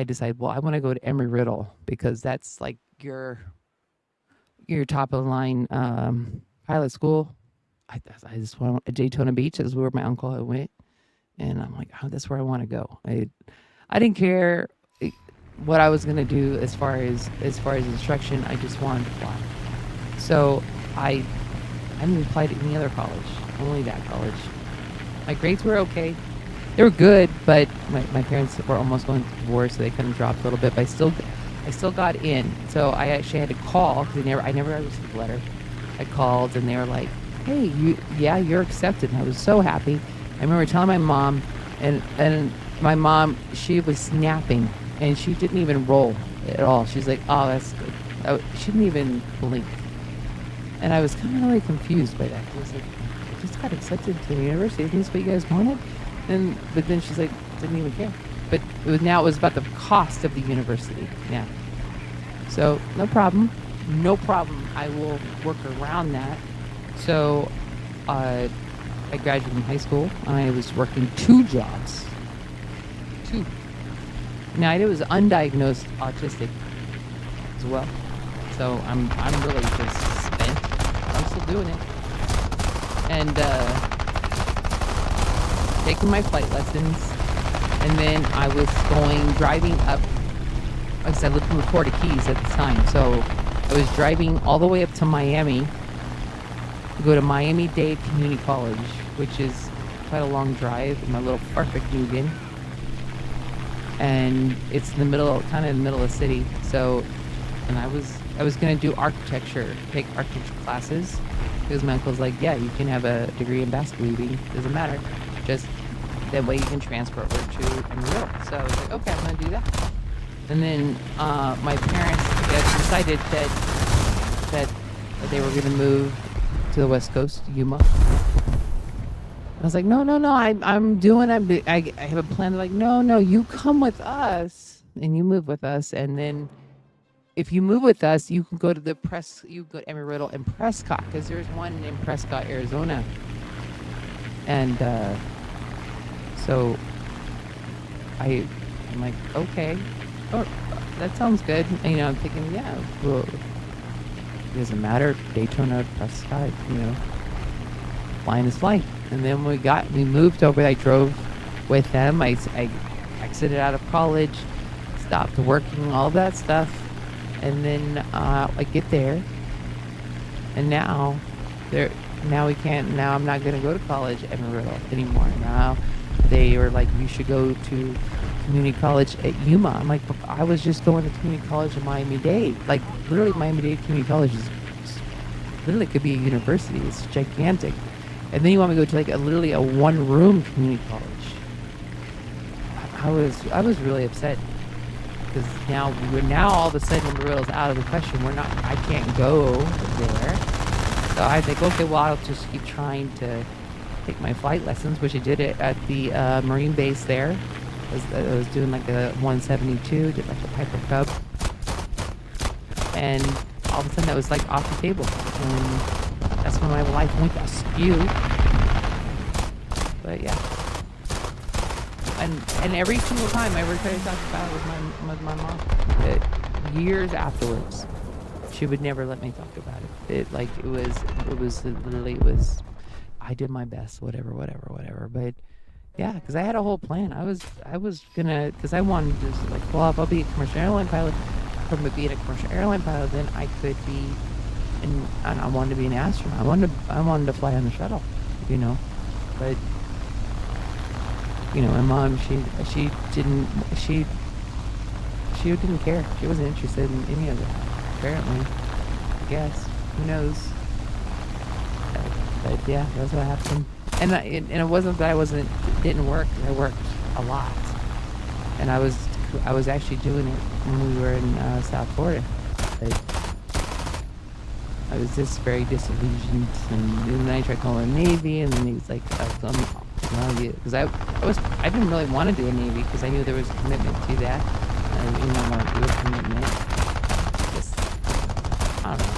decided, well, I want to go to Embry-Riddle because that's like your top of the line pilot school. I just want Daytona Beach is where my uncle had went, and I'm like, oh, that's where I want to go. I didn't care what I was gonna do as far as instruction. I just wanted to fly. So I didn't apply to any other college, only that college. My grades were okay. They were good, but my parents were almost going through divorce, so they kind of dropped a little bit. But I still got in. So I actually had to call because I never received a letter. I called and they were like, "Hey, you're accepted." And I was so happy. I remember telling my mom, and my mom, she was snapping, and she didn't even roll at all. She's like, "Oh, that's good." She didn't even blink. And I was kind of really confused by that. I was like, I just got accepted to the university. Isn't this what you guys wanted? But then she's like, didn't even care. But it was about the cost of the university. Yeah. So no problem. I will work around that. So I graduated from high school. I was working 2 jobs. 2. Now I was undiagnosed autistic as well. So I'm really just spent. I'm still doing it. And taking my flight lessons, and then I was driving up. Like I said, I lived in the Florida Keys at the time, so I was driving all the way up to Miami to go to Miami-Dade Community College, which is quite a long drive in my little perfect Mugen, and it's in the middle, kind of in the middle of the city. So, and I was going to do take architecture classes, because my uncle's like, yeah, you can have a degree in basket weaving, doesn't matter. Just that way you can transfer over to Embry-Riddle. So I was like, okay, I'm going to do that. And then my parents decided that they were going to move to the West Coast, Yuma. I was like, no, I have a plan. They're like, no, you come with us and you move with us. And then if you move with us, you can go to you go to Embry-Riddle in Prescott, because there's one in Prescott, Arizona. And so I'm like, okay, oh, that sounds good. And, I'm thinking, yeah, well, it doesn't matter, Daytona, Prescott, flying is flying. And then we moved over. I drove with them. I exited out of college, stopped working, all that stuff. And then I get there, and now we can't. Now I'm not going to go to college at Embry-Riddle anymore. Now they were like, you should go to community college at Yuma. I'm like, but I was just going to community college in Miami-Dade. Like, literally, Miami-Dade Community College literally could be a university. It's gigantic. And then you want me to go to literally a 1-room community college. I was really upset, because now all of a sudden Embry-Riddle's out of the question. I can't go there. So I think, okay, well, I'll just keep trying to take my flight lessons, which I did it at the Marine base there. I was doing like a 172, did like a Piper Cub. And all of a sudden that was like off the table. And that's when my life went askew. But yeah. And every single time I ever tried to talk about it with my mom, years afterwards, she would never let me talk about it. It was literally, I did my best, whatever. But yeah, because I had a whole plan. I was gonna, because I wanted to just well, if I'll be a commercial airline pilot, from being a commercial airline pilot, then I could be, and I wanted to be an astronaut. I wanted to fly on the shuttle, you know. But you know, my mom, she didn't care. She wasn't interested in any of that. Apparently, I guess. Who knows? But yeah, that's what happened. And it wasn't that it didn't work. I worked a lot, and I was actually doing it when we were in South Florida. But I was just very disillusioned, and then I tried calling the Navy, and then he was like, because I didn't really want to do a Navy because I knew there was a commitment to that. I didn't want to do a commitment. Just, I don't know.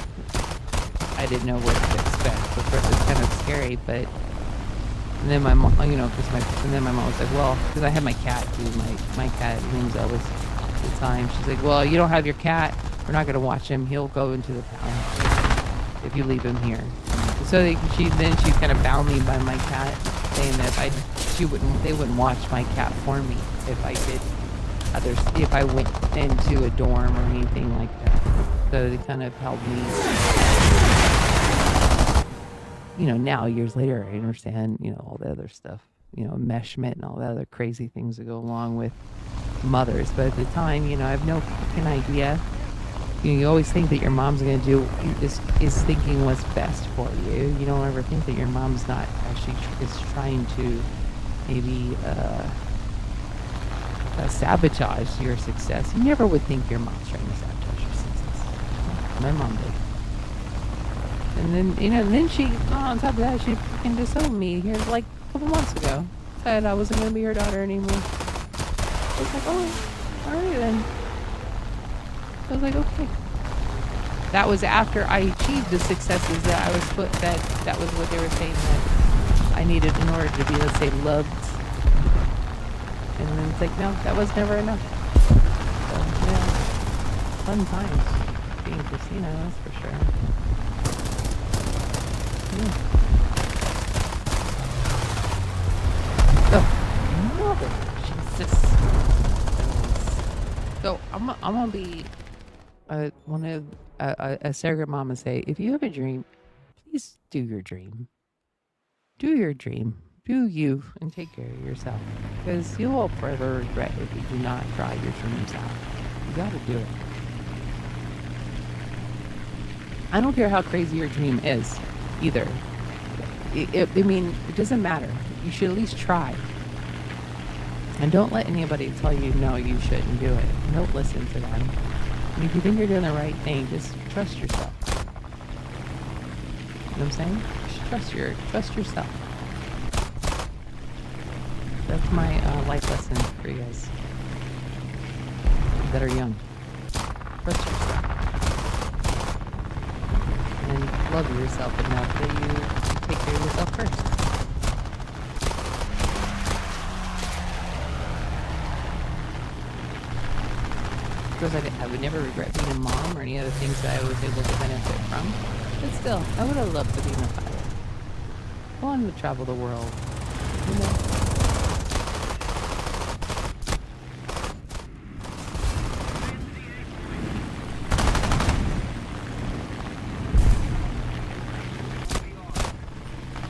I didn't know what to expect. So first it was kind of scary, but and then my mom, you know, and then my mom was like, well, because I had my cat too. My cat Linza was at the time. She's like, well, you don't have your cat. We're not gonna watch him. He'll go into the pound if you leave him here. So she kind of bound me by my cat, saying that they wouldn't watch my cat for me if I went into a dorm or anything like that. So they kind of held me. You know, now years later, I understand, you know, all the other stuff, you know, enmeshment and all the other crazy things that go along with mothers. But at the time, you know, I have no fucking idea. You always think that your mom's going to do is thinking what's best for you. You don't ever think that your mom's not actually is trying to maybe sabotage your success. You never would think your mom's trying to sabotage your success. My mom did. And then, you know, on top of that, she fucking disowned me here like a couple months ago. Said I wasn't going to be her daughter anymore. I was like, oh, alright then. I was like, okay. That was after I achieved the successes that I was that was what they were saying that I needed in order to be, let's say, loved. And then it's like, no, that was never enough. So, yeah. Fun times being Christina, that's for sure. Yeah. Oh, mother, Jesus. So I'm gonna be one of a surrogate mom and say, if you have a dream, please do your dream. Do your dream. Do you and take care of yourself, because you will forever regret if you do not try your dreams out. You gotta do it. I don't care how crazy your dream is, either. I mean, it doesn't matter. You should at least try. And don't let anybody tell you, no, you shouldn't do it. Don't listen to them. And if you think you're doing the right thing, just trust yourself. You know what I'm saying? Just trust yourself. That's my life lesson for you guys that are young. Trust yourself. And love yourself enough that you take care of yourself first. Of course, I would never regret being a mom or any other things that I was able to benefit from. But still, I would have loved to be a pilot. I wanted to travel the world. You know?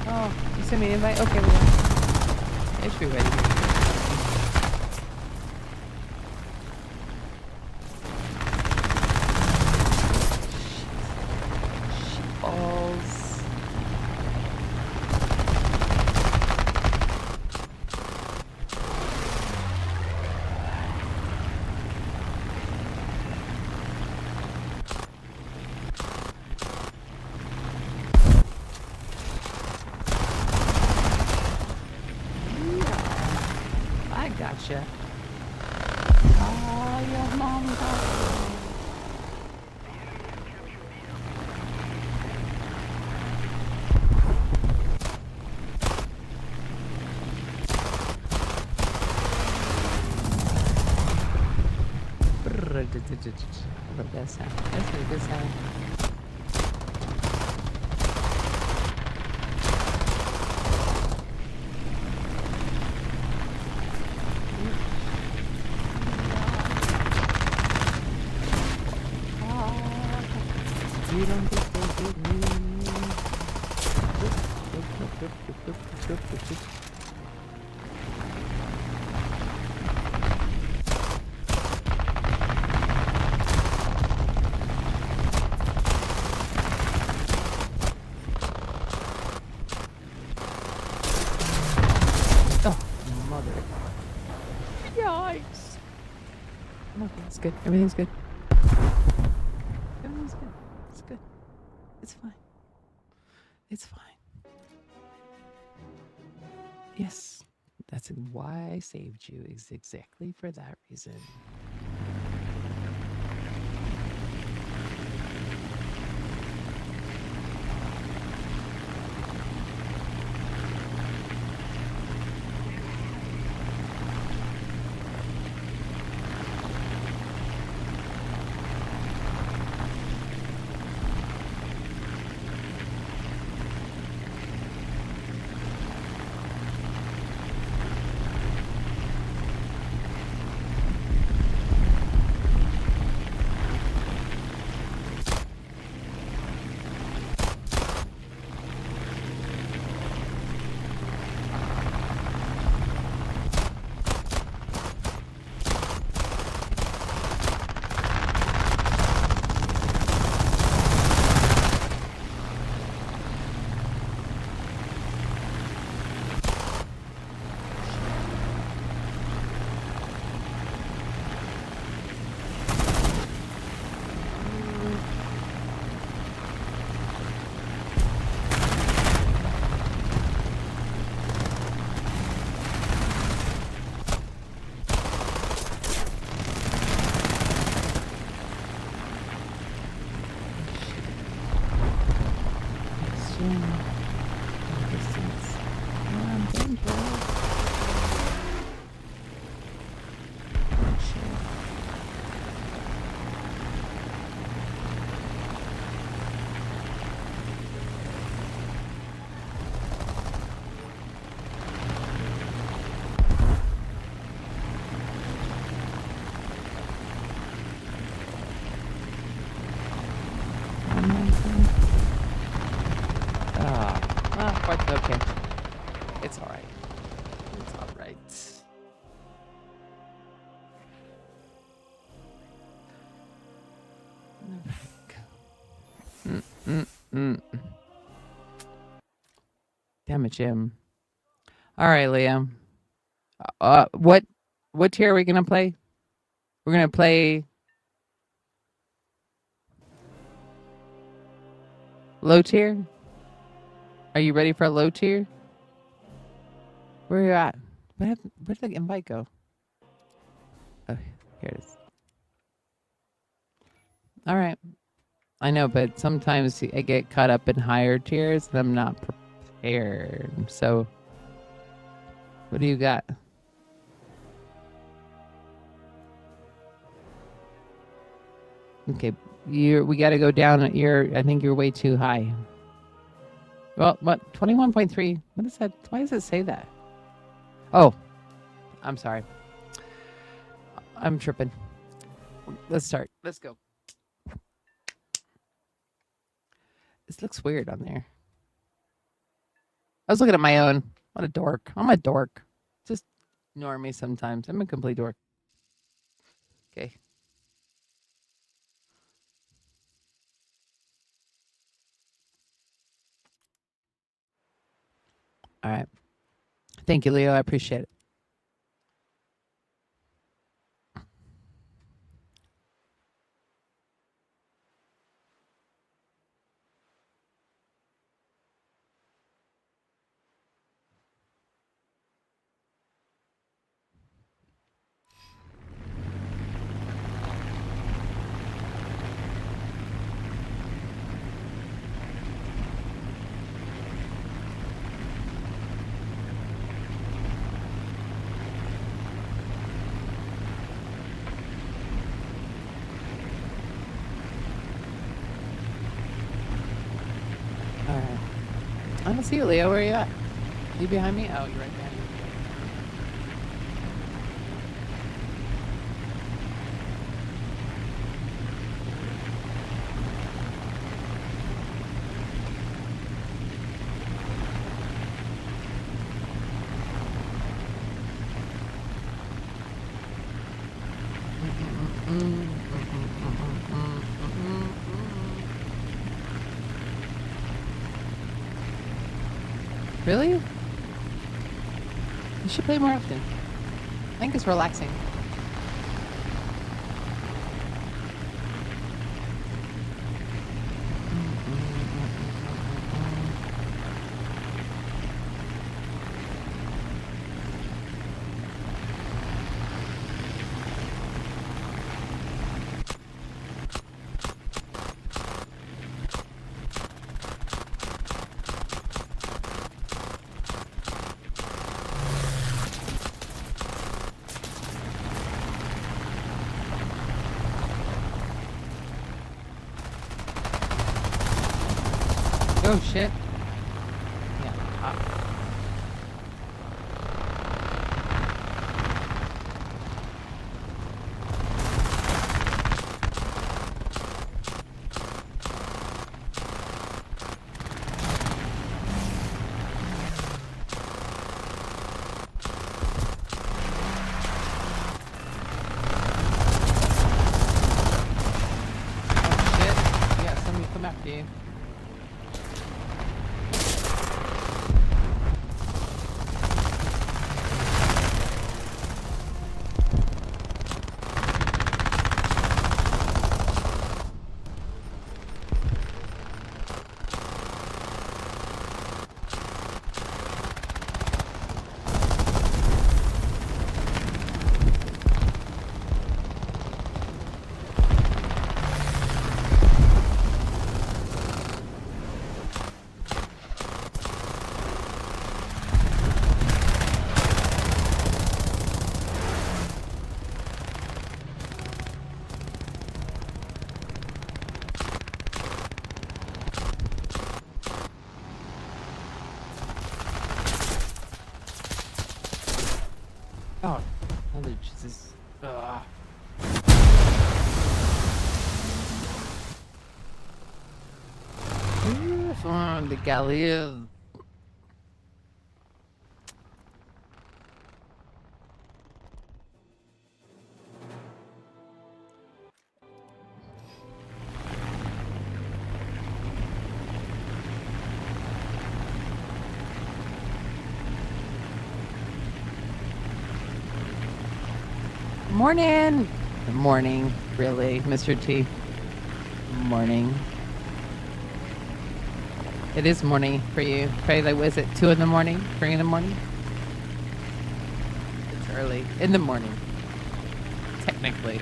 Oh, you sent me an invite? Okay, well, I should be ready. Gotcha. Oh, your mom got you. I love that sound. That's a good sound. You don't get to get me. Oh, mother. Yikes. I'm okay. It's good. Everything's good. Everything's good. It's good. It's fine. It's fine. Yes. That's why I saved you. Is exactly for that reason. But okay. It's all right. It's all right. Damn it, Jim. All right, Liam. What tier are we gonna play? We're gonna play low tier. Are you ready for a low tier? Where are you at? Where did the invite go? Oh, here it is. All right. I know, but sometimes I get caught up in higher tiers and I'm not prepared. So, what do you got? Okay, we got to go down. I think you're way too high. Well, what 21.3? What is that? Why does it say that? Oh, I'm sorry. I'm tripping. Let's start. Let's go. This looks weird on there. I was looking at my own. What a dork. I'm a dork. Just ignore me sometimes. I'm a complete dork. Okay. All right. Thank you, Leo. I appreciate it. All right. I don't see you, Leo. Where are you at? You behind me? Oh, you're right behind me. Really? You should play more often. I think it's relaxing. Oh shit. Yeah. Oh shit. Yeah, somebody come after you. Oh, holy Jesus. Ugh. From the Galileo. Morning. Morning, really, Mr. T. Morning. It is morning for you. Probably like, was it 2 in the morning? 3 in the morning? It's early in the morning, technically.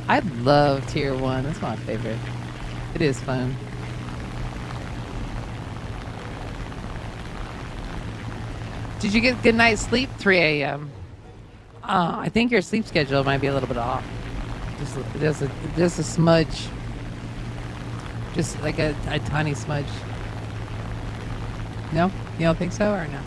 I love Tier 1. That's my favorite. It is fun. Did you get good night's sleep? 3 a.m. I think your sleep schedule might be a little bit off. Just a smudge. Just like a tiny smudge. No? You don't think so or no?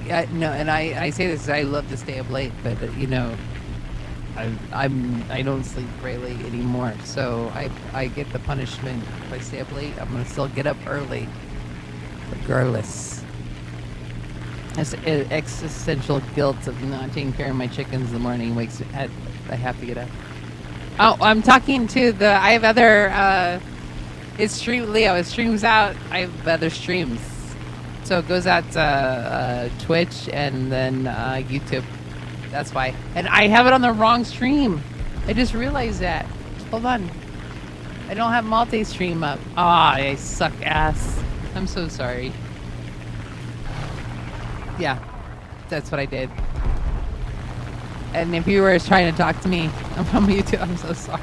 Yeah, no, and I say this 'cause I love to stay up late, but you know, I don't sleep greatly anymore, so I get the punishment if I stay up late. I'm gonna still get up early, regardless. It's existential guilt of not taking care of my chickens in the morning. I have to get up. Oh, I'm talking to the. I have other. It's stream Leo. It streams out. I have other streams, so it goes out to Twitch and then YouTube. That's why. And I have it on the wrong stream. I just realized that. Hold on. I don't have multi-stream up. Ah, I suck ass. I'm so sorry. Yeah, that's what I did. And if you were trying to talk to me, I'm from YouTube. I'm so sorry.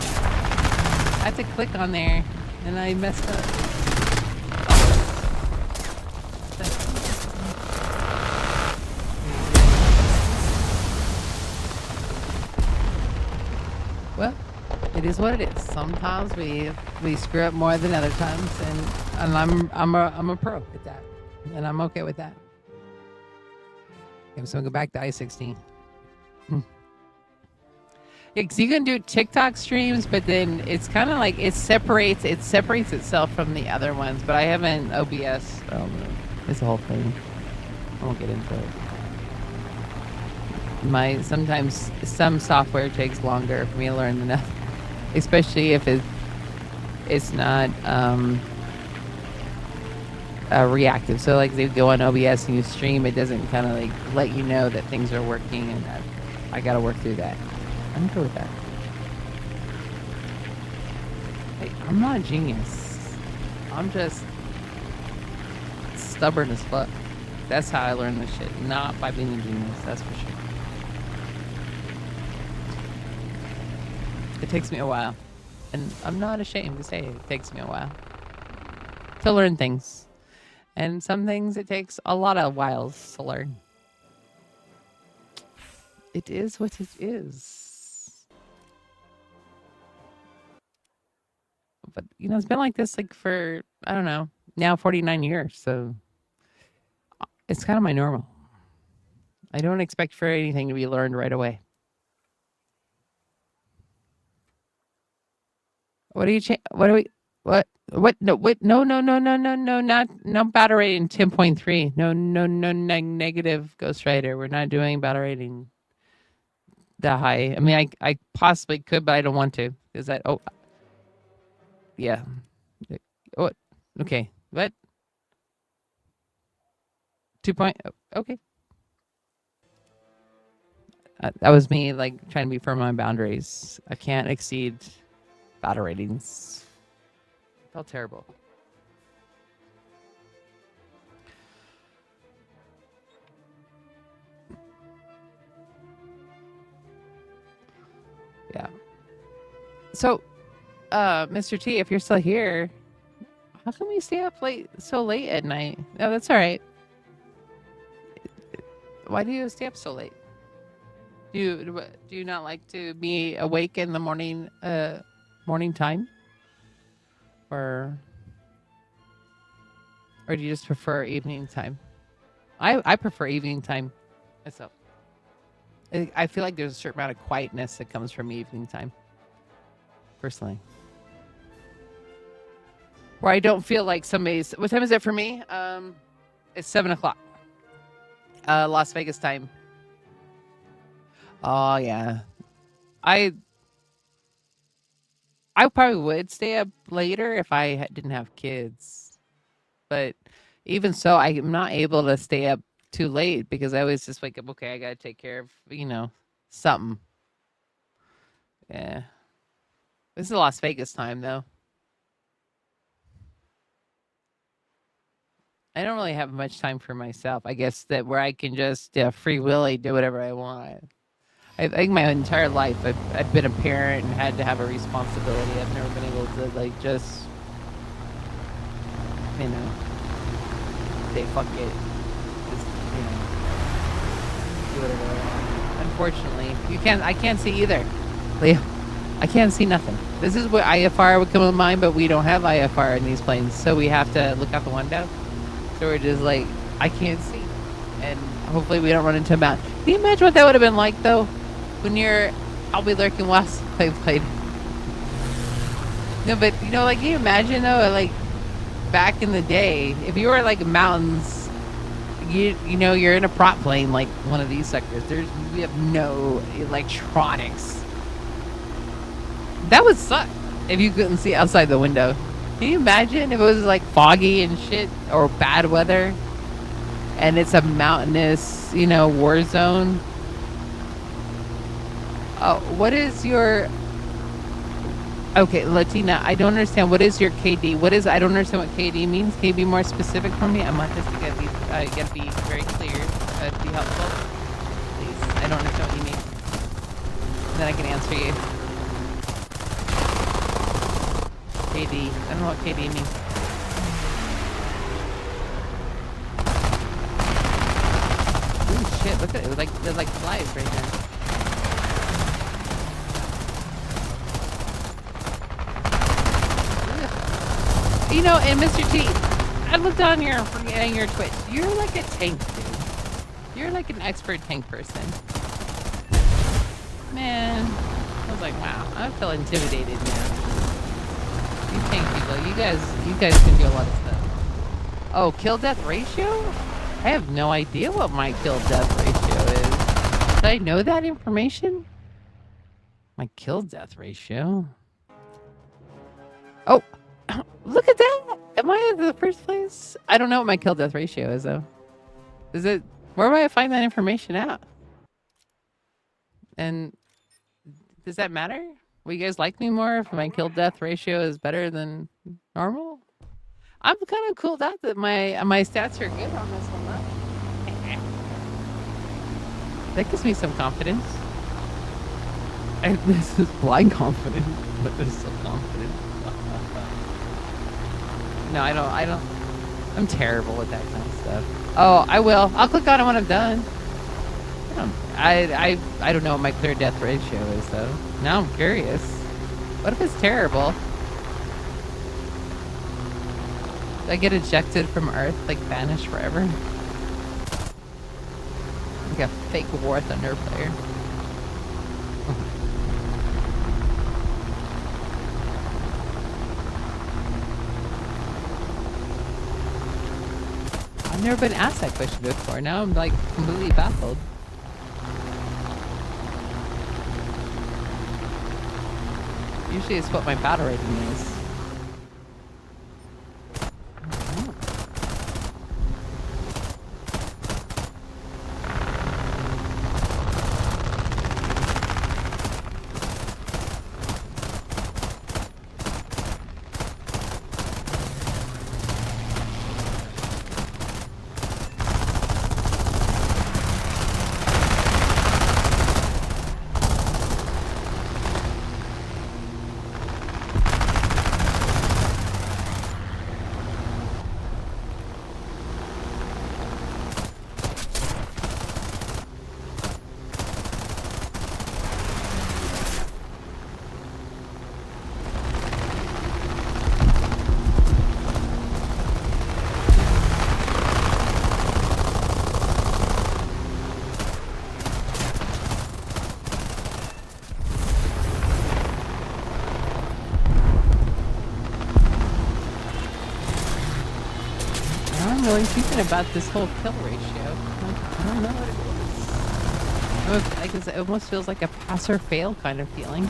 I had to click on there, and I messed up. Well, it is what it is. Sometimes we screw up more than other times, and I'm a pro at that, and I'm okay with that. Okay, so go back to I-16. Because you can do TikTok streams, but then it's kind of like it separates itself from the other ones. But I haven't OBS. It's a whole thing. I won't get into it. Sometimes some software takes longer for me to learn than others, especially if it's not reactive. So like if you go on OBS and you stream, it doesn't kind of like let you know that things are working, and I got to work through that. I'm good with that. Hey, I'm not a genius. I'm just stubborn as fuck. That's how I learn this shit. Not by being a genius, that's for sure. It takes me a while. And I'm not ashamed to say it takes me a while to learn things. And some things it takes a lot of whiles to learn. It is what it is. But, you know, it's been like this like for, I don't know, now 49 years. So it's kind of my normal. I don't expect for anything to be learned right away. What do you change? What do we? What? No, wait, no, not battle rating 10.3. No, negative Ghost Rider. We're not doing battle rating that high. I mean, I possibly could, but I don't want to. Is that, oh, yeah. What? Okay. What? 2 point, okay. That was me, like, trying to be firm on my boundaries. I can't exceed battle ratings. Felt terrible. Yeah. So, Mr. T, if you're still here, how come you stay up so late at night? No, that's all right. Why do you stay up so late? Do you not like to be awake in the morning time? Or do you just prefer evening time? I prefer evening time myself. I feel like there's a certain amount of quietness that comes from evening time, personally. Where I don't feel like somebody's... What time is it for me? It's 7 o'clock. Las Vegas time. Oh, yeah. I probably would stay up later if I didn't have kids. But even so, I'm not able to stay up too late because I always just wake up, okay, I got to take care of, something. Yeah. This is Las Vegas time, though. I don't really have much time for myself. I guess that where I can just free willy do whatever I want. I think my entire life I've been a parent and had to have a responsibility. I've never been able to just say fuck it. Just do whatever I want. Unfortunately, I can't see either. Leo, I can't see nothing. This is what IFR would come to mind, but we don't have IFR in these planes, so we have to look out the window. So we're just like, I can't see. And hopefully we don't run into a mountain. Can you imagine what that would have been like, though? When I'll be lurking whilst I played. No, but, can you imagine, though, like, back in the day, if you were, like, mountains, you're in a prop plane, like one of these suckers. We have no electronics. That would suck if you couldn't see outside the window. Can you imagine if it was like foggy and shit or bad weather and it's a mountainous, war zone? Oh, what is your... Okay, Latina, I don't understand. What is your KD? I don't understand what KD means. Can you be more specific for me? I might just gotta be very clear. Be helpful. Please. I don't understand what you mean. And then I can answer you. KD. I don't know what KD means. Ooh, shit. Look at it. There's like flies right there. And Mr. T, I looked on your Twitch. You're like a tank dude. You're like an expert tank person. Man, I was like, wow, I feel intimidated now. You tank people, you guys can do a lot of stuff. Oh, kill death ratio? I have no idea what my kill death ratio is. Did I know that information? My kill death ratio. Oh, look at that! Am I in the first place? I don't know what my kill death ratio is though. Is it? Where do I find that information out? And does that matter? Will you guys like me more if my kill death ratio is better than normal? I'm kind of cooled out that my stats are good on this one. Though. That gives me some confidence. This is blind confidence, but this is so confident. No, I don't. I'm terrible with that kind of stuff. Oh, I will. I'll click on it when I'm done. I don't know what my clear death ratio is though. Now I'm curious. What if it's terrible? Do I get ejected from Earth, like banished forever? Like a fake War Thunder player. I've never been asked that question before. Now I'm like completely baffled. Usually it's what my battle rating is. I'm really thinking about this whole kill ratio. I don't know what it is. I guess it almost feels like a pass or fail kind of feeling.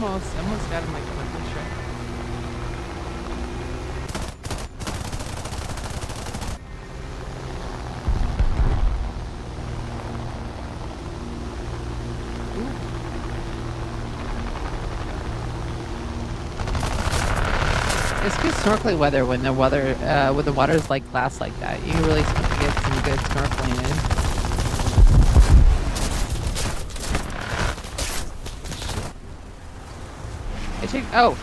Almost got him like a fish right. It's good snorkeling weather when the water's like glass like that. You really get some good snorkeling in. Oh,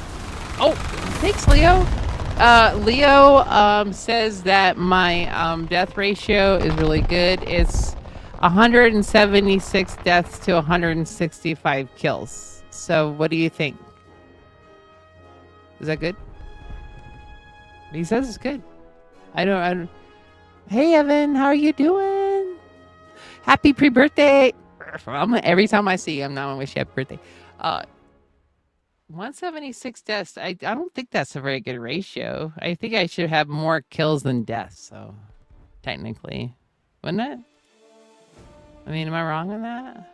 thanks, Leo. Leo says that my death ratio is really good. It's 176 deaths to 165 kills. So, what do you think? Is that good? He says it's good. I don't. Hey, Evan, how are you doing? Happy pre-birthday! Every time I see you, I'm not gonna wish you happy birthday. 176 deaths. I don't think that's a very good ratio. I think I should have more kills than deaths. So, technically, wouldn't it? I mean, am I wrong on that?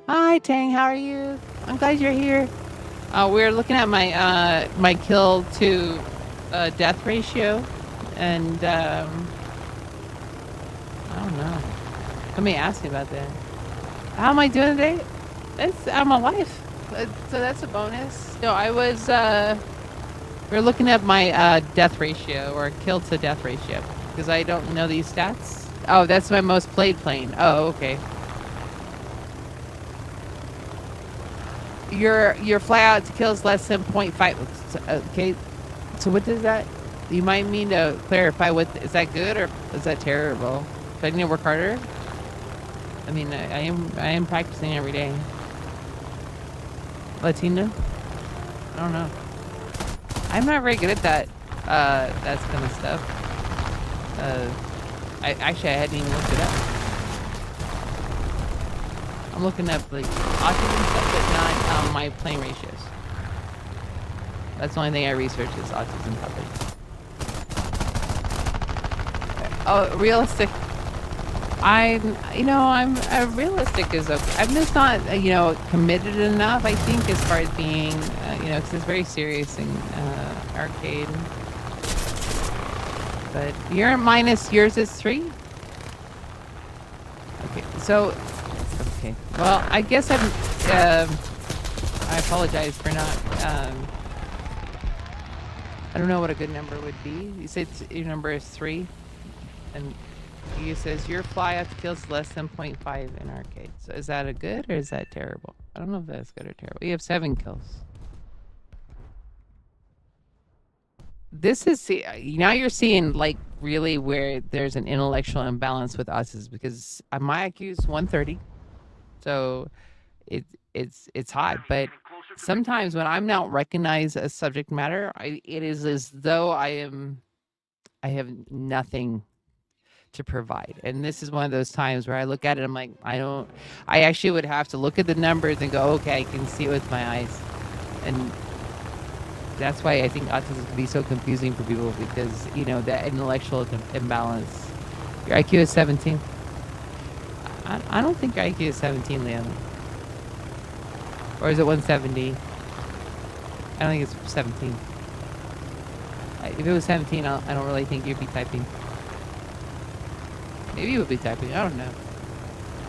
Hi, Tang. How are you? I'm glad you're here. We're looking at my my kill to death ratio, and I don't know. Somebody asked me about that. How am I doing today? I'm alive. So that's a bonus. No, I was, we're looking at my death ratio, or kill to death ratio, because I don't know these stats. Oh, that's my most played plane. Oh, okay. Your fly out to kills less than 0.5. Okay, so what does that? You might mean to clarify what is that good or is that terrible? Do I need to work harder? I mean, I am practicing every day. Latina? I don't know. I'm not very good at that kind of stuff. I hadn't even looked it up. I'm looking up like autism stuff, but not my playing ratios. That's the only thing I research is autism probably. Oh, realistic. I'm realistic is okay. I'm just not, committed enough, I think, as far as being, because it's very serious in arcade. But your minus yours is 3? Okay, so, okay. Well, I guess I apologize for not, I don't know what a good number would be. You said your number is 3? And you says your fly out kills less than 0.5 in arcade. So is that a good or is that terrible? I don't know if that's good or terrible. You have 7 kills. This is now you're seeing like really where there's an intellectual imbalance with us is because my IQ is 130, so it's high. But sometimes when I'm not recognized as subject matter, it is as though I have nothing to provide. And this is one of those times where I look at it, I'm like, I actually would have to look at the numbers and go, okay, I can see it with my eyes. And that's why I think autism can be so confusing for people because, that intellectual imbalance. Your IQ is 17. I don't think your IQ is 17, Leon. Or is it 170? I don't think it's 17. If it was 17, I don't really think you'd be typing. Maybe you would be typing. I don't know.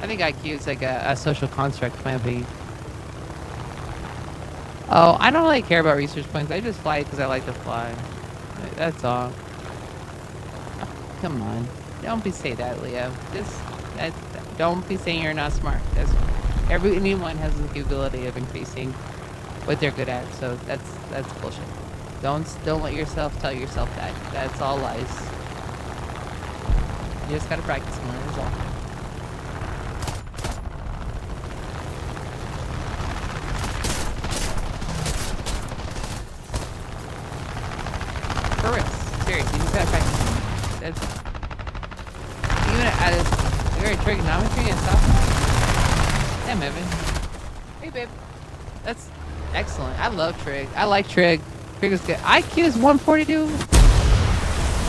I think IQ is like a social construct, in my opinion. Oh, I don't really care about research points. I just fly because I like to fly. That's all. Oh, come on. Don't be saying that, Leo. Don't be saying you're not smart. Anyone has the ability of increasing what they're good at. So that's bullshit. Don't let yourself tell yourself that. That's all lies. You just gotta practice more, that's all. For real. Seriously, you just gotta practice. That's even you're at trigonometry and stuff. Damn, Evan. Hey, babe. That's excellent. I love trig. I like trig. Trig is good. IQ is 142.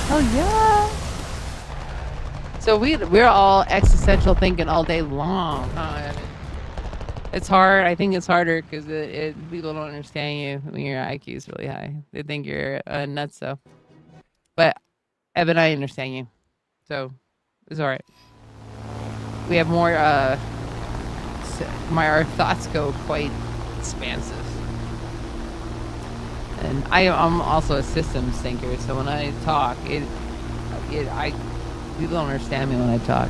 Hell yeah. So we're all existential thinking all day long. It's hard. I think it's harder because people don't understand you when your IQ is really high. They think you're nuts, though. But Evan, I understand you, so it's all right. We have more. Our thoughts go quite expansive, and I'm also a systems thinker. So when I talk, people don't understand me when I talk.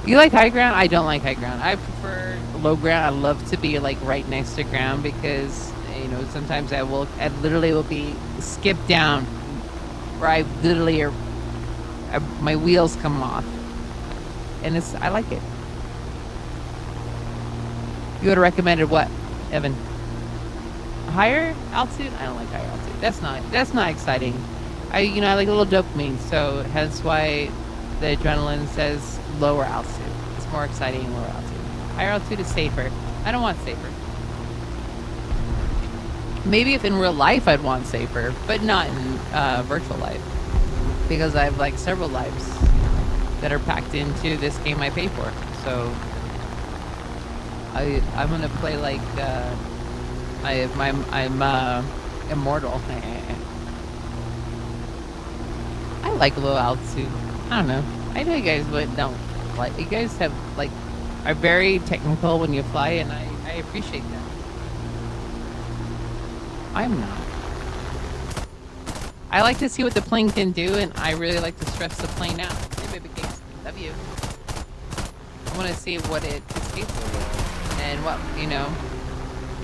You like high ground? I don't like high ground. I prefer low ground. I love to be like right next to ground because sometimes I literally will be skipped down, where I literally my wheels come off, and I like it. You would have recommended what, Evan? Higher altitude? I don't like higher altitude. That's not exciting. I like a little dopamine, so hence why the adrenaline says lower altitude. It's more exciting in lower altitude. Higher altitude is safer. I don't want safer. Maybe if in real life I'd want safer, but not in virtual life. Because I have like several lives that are packed into this game I pay for. So I'm gonna play like I'm immortal. I like low altitude. I don't know. I know you guys don't like. You guys are very technical when you fly, and I appreciate that. I'm not. I like to see what the plane can do, and I really like to stress the plane out. Hey, baby cakes. Love you. I want to see what it is capable of. and what,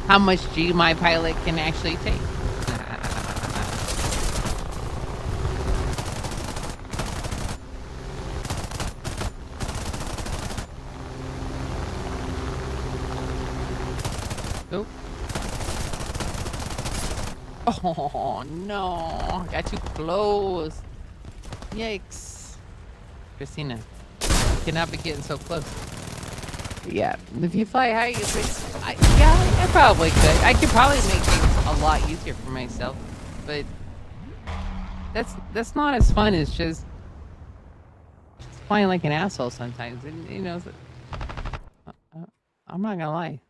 how much G my pilot can actually take. Oh. Oh no, got too close. Yikes. Christina, you cannot be getting so close. Yeah, if you fly high, I probably could. I could probably make things a lot easier for myself, but that's not as fun as just flying like an asshole sometimes. And I'm not gonna lie.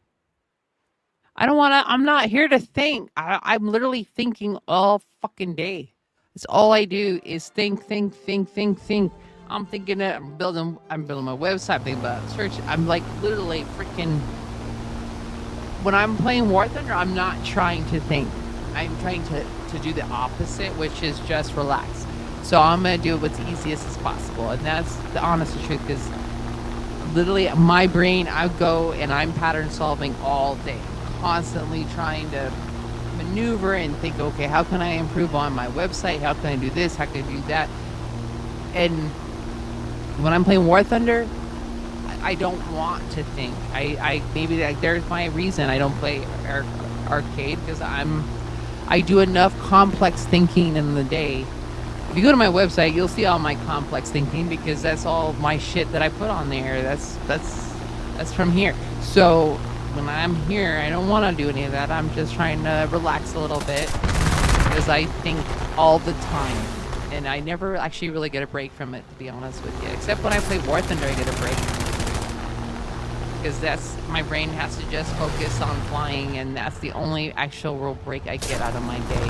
I don't want to. I'm not here to think. I'm literally thinking all fucking day. That's all I do is think, think, think, think, think. I'm thinking that I'm building my website, thinking about search. I'm like literally freaking. When I'm playing War Thunder, I'm not trying to think. I'm trying to do the opposite, which is just relax. So I'm gonna do what's easiest as possible, and that's the honest truth. Because literally, my brain, I go and I'm pattern solving all day, constantly trying to maneuver and think, okay, how can I improve on my website? How can I do this? How can I do that? And when I'm playing War Thunder, I don't want to think. I maybe there's my reason I don't play arcade, because I do enough complex thinking in the day. If you go to my website, you'll see all my complex thinking, because that's all my shit that I put on there. That's from here. So when I'm here, I don't want to do any of that. I'm just trying to relax a little bit, because I think all the time. And I never actually really get a break from it, to be honest with you. Except when I play War Thunder, I get a break. Because that's, my brain has to just focus on flying, and that's the only actual real break I get out of my day.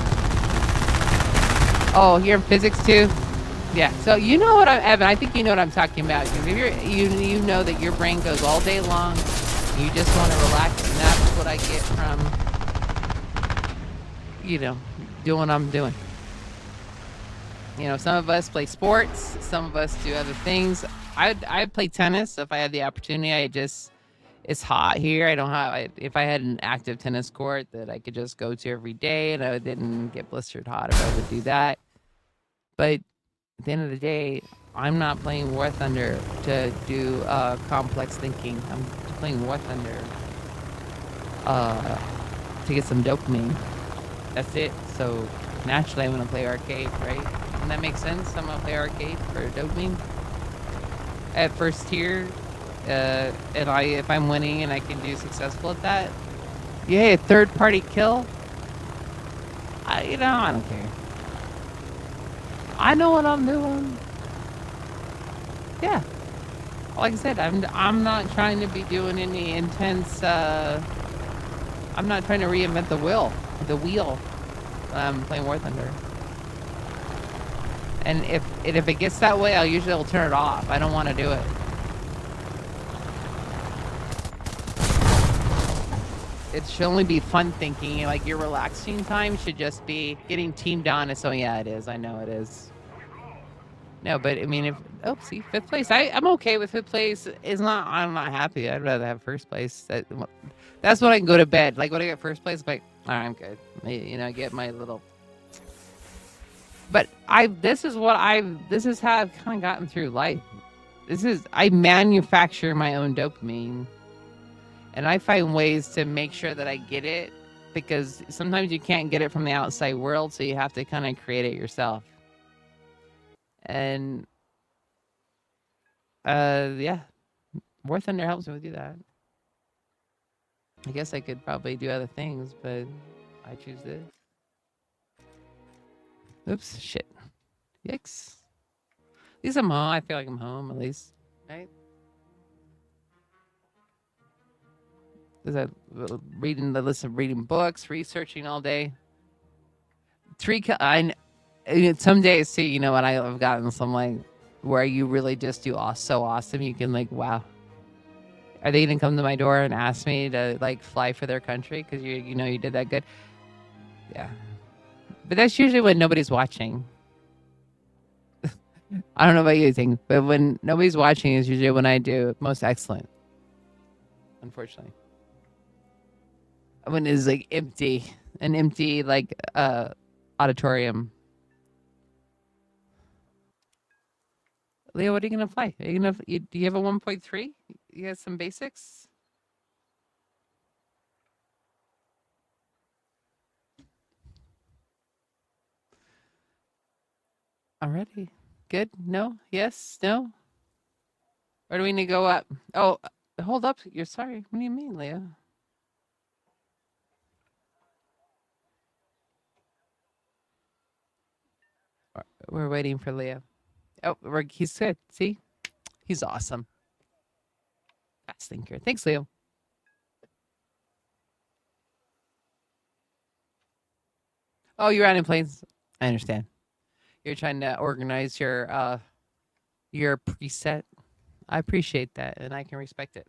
Oh, you're in physics too? Yeah. So you know what Evan, I think you know what I'm talking about. You know that your brain goes all day long. You just want to relax, and that's what I get from, doing what I'm doing. Some of us play sports, some of us do other things. I play tennis if I had the opportunity. It's hot here. I don't have. If I had an active tennis court that I could just go to every day, and I didn't get blistered hot, if I would do that. But at the end of the day, I'm not playing War Thunder to do complex thinking. I'm playing War Thunder to get some dopamine. That's it. So naturally, I'm gonna play arcade, right? Doesn't that make sense? I'm gonna play arcade for dopamine at first tier. And if I'm winning and I can do successful at that, yay, a third party kill. I don't care. I know what I'm doing. Yeah. Like I said, I'm not trying to be doing any intense. I'm not trying to reinvent the wheel. I'm playing War Thunder. And if it gets that way, I'll usually turn it off. I don't want to do it. It should only be fun thinking. Like your relaxing time should just be getting teamed on. So yeah, it is. I know it is. No, but I mean, see, fifth place. I'm okay with fifth place. I'm not happy. I'd rather have first place. That's when I can go to bed. Like when I get first place, I'm like, all right, I'm good. I get my little. But this is how I've kind of gotten through life. I manufacture my own dopamine, and I find ways to make sure that I get it, because sometimes you can't get it from the outside world, so you have to kind of create it yourself. And yeah, War Thunder helps me do that. I guess I could probably do other things, but I choose this. Oops, shit. Yikes. At least I'm home. I feel like I'm home, at least. Right? Is that reading books, researching all day? Some days too, what I've gotten some like where you really just do so awesome. You can like, wow. Are they gonna come to my door and ask me to like fly for their country because you did that good? Yeah, but that's usually when nobody's watching. I don't know about you think, but when nobody's watching is usually when I do most excellent. Unfortunately. When it's like empty, an empty like auditorium. Leo, what are you gonna fly? Are you gonna? Do you have a 1.3? You have some basics. Already. Good. No. Yes. No. Or do we need to go up? Oh, hold up. You're sorry. What do you mean, Leo? We're waiting for Leo. Oh, he's good. See, he's awesome. Fast thinker. Thanks, Leo. Oh, you're out in planes. I understand. You're trying to organize your preset. I appreciate that, and I can respect it.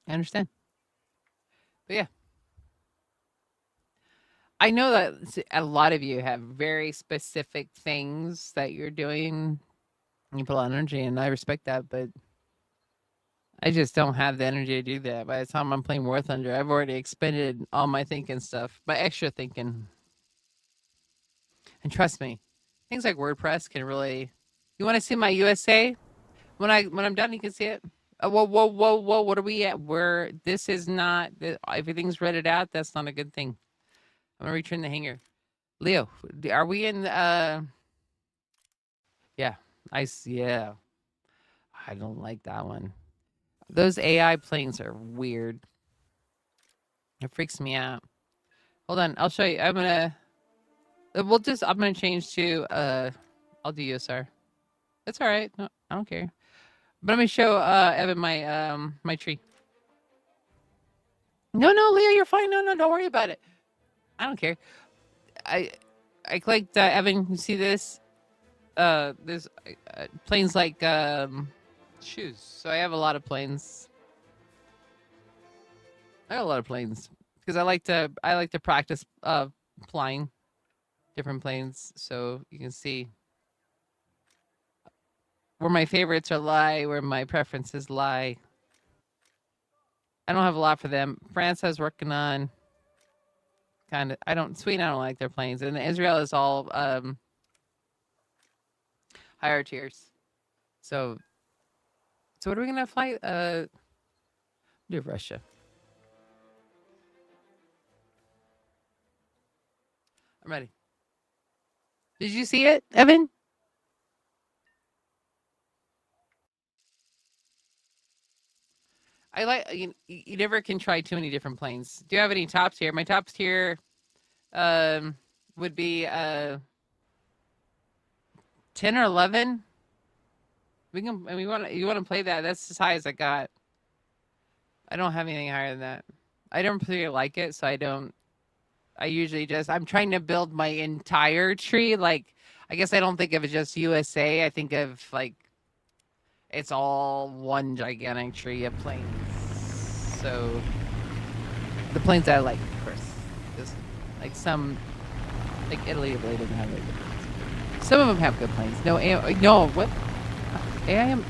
I understand. But yeah, I know that a lot of you have very specific things that you're doing. You put a lot of energy, and I respect that. But I just don't have the energy to do that. By the time I'm playing War Thunder, I've already expended all my thinking stuff, my extra thinking. And trust me, things like WordPress can really. You want to see my USA? When I'm done, you can see it. Whoa, whoa, whoa, whoa! What are we at? Where this is not. Everything's redded out. That's not a good thing. I'm gonna return the hanger. Leo, are we in? Yeah, yeah. I don't like that one. Those AI planes are weird. It freaks me out. Hold on, I'll show you. I'm gonna change to I'll do USR. That's all right. No, I don't care. But let me show Evan my tree. No, Leo, you're fine. No, don't worry about it. I don't care. I clicked Evan. You see this? There's planes like shoes. So I have a lot of planes. I have a lot of planes because I like to practice flying different planes, so you can see where my favorites are lie, where my preferences lie. I don't have a lot for them. France I was working on kind of. Sweden I don't like their planes, and Israel is all higher tiers. So what are we gonna fly? Do Russia. I'm ready. Did you see it, Evan? I like you never can try too many different planes. Do you have any top tier? My top tier would be 10 or 11. We can and you want to play that. That's as high as I got. I don't have anything higher than that. I don't particularly like it, so I usually I'm trying to build my entire tree. Like, I guess I don't think of it just USA. I think of like it's all one gigantic tree of planes. So the planes I like, of course, is like some like Italy really doesn't have really good planes. Some of them have good planes. No, what? AIM.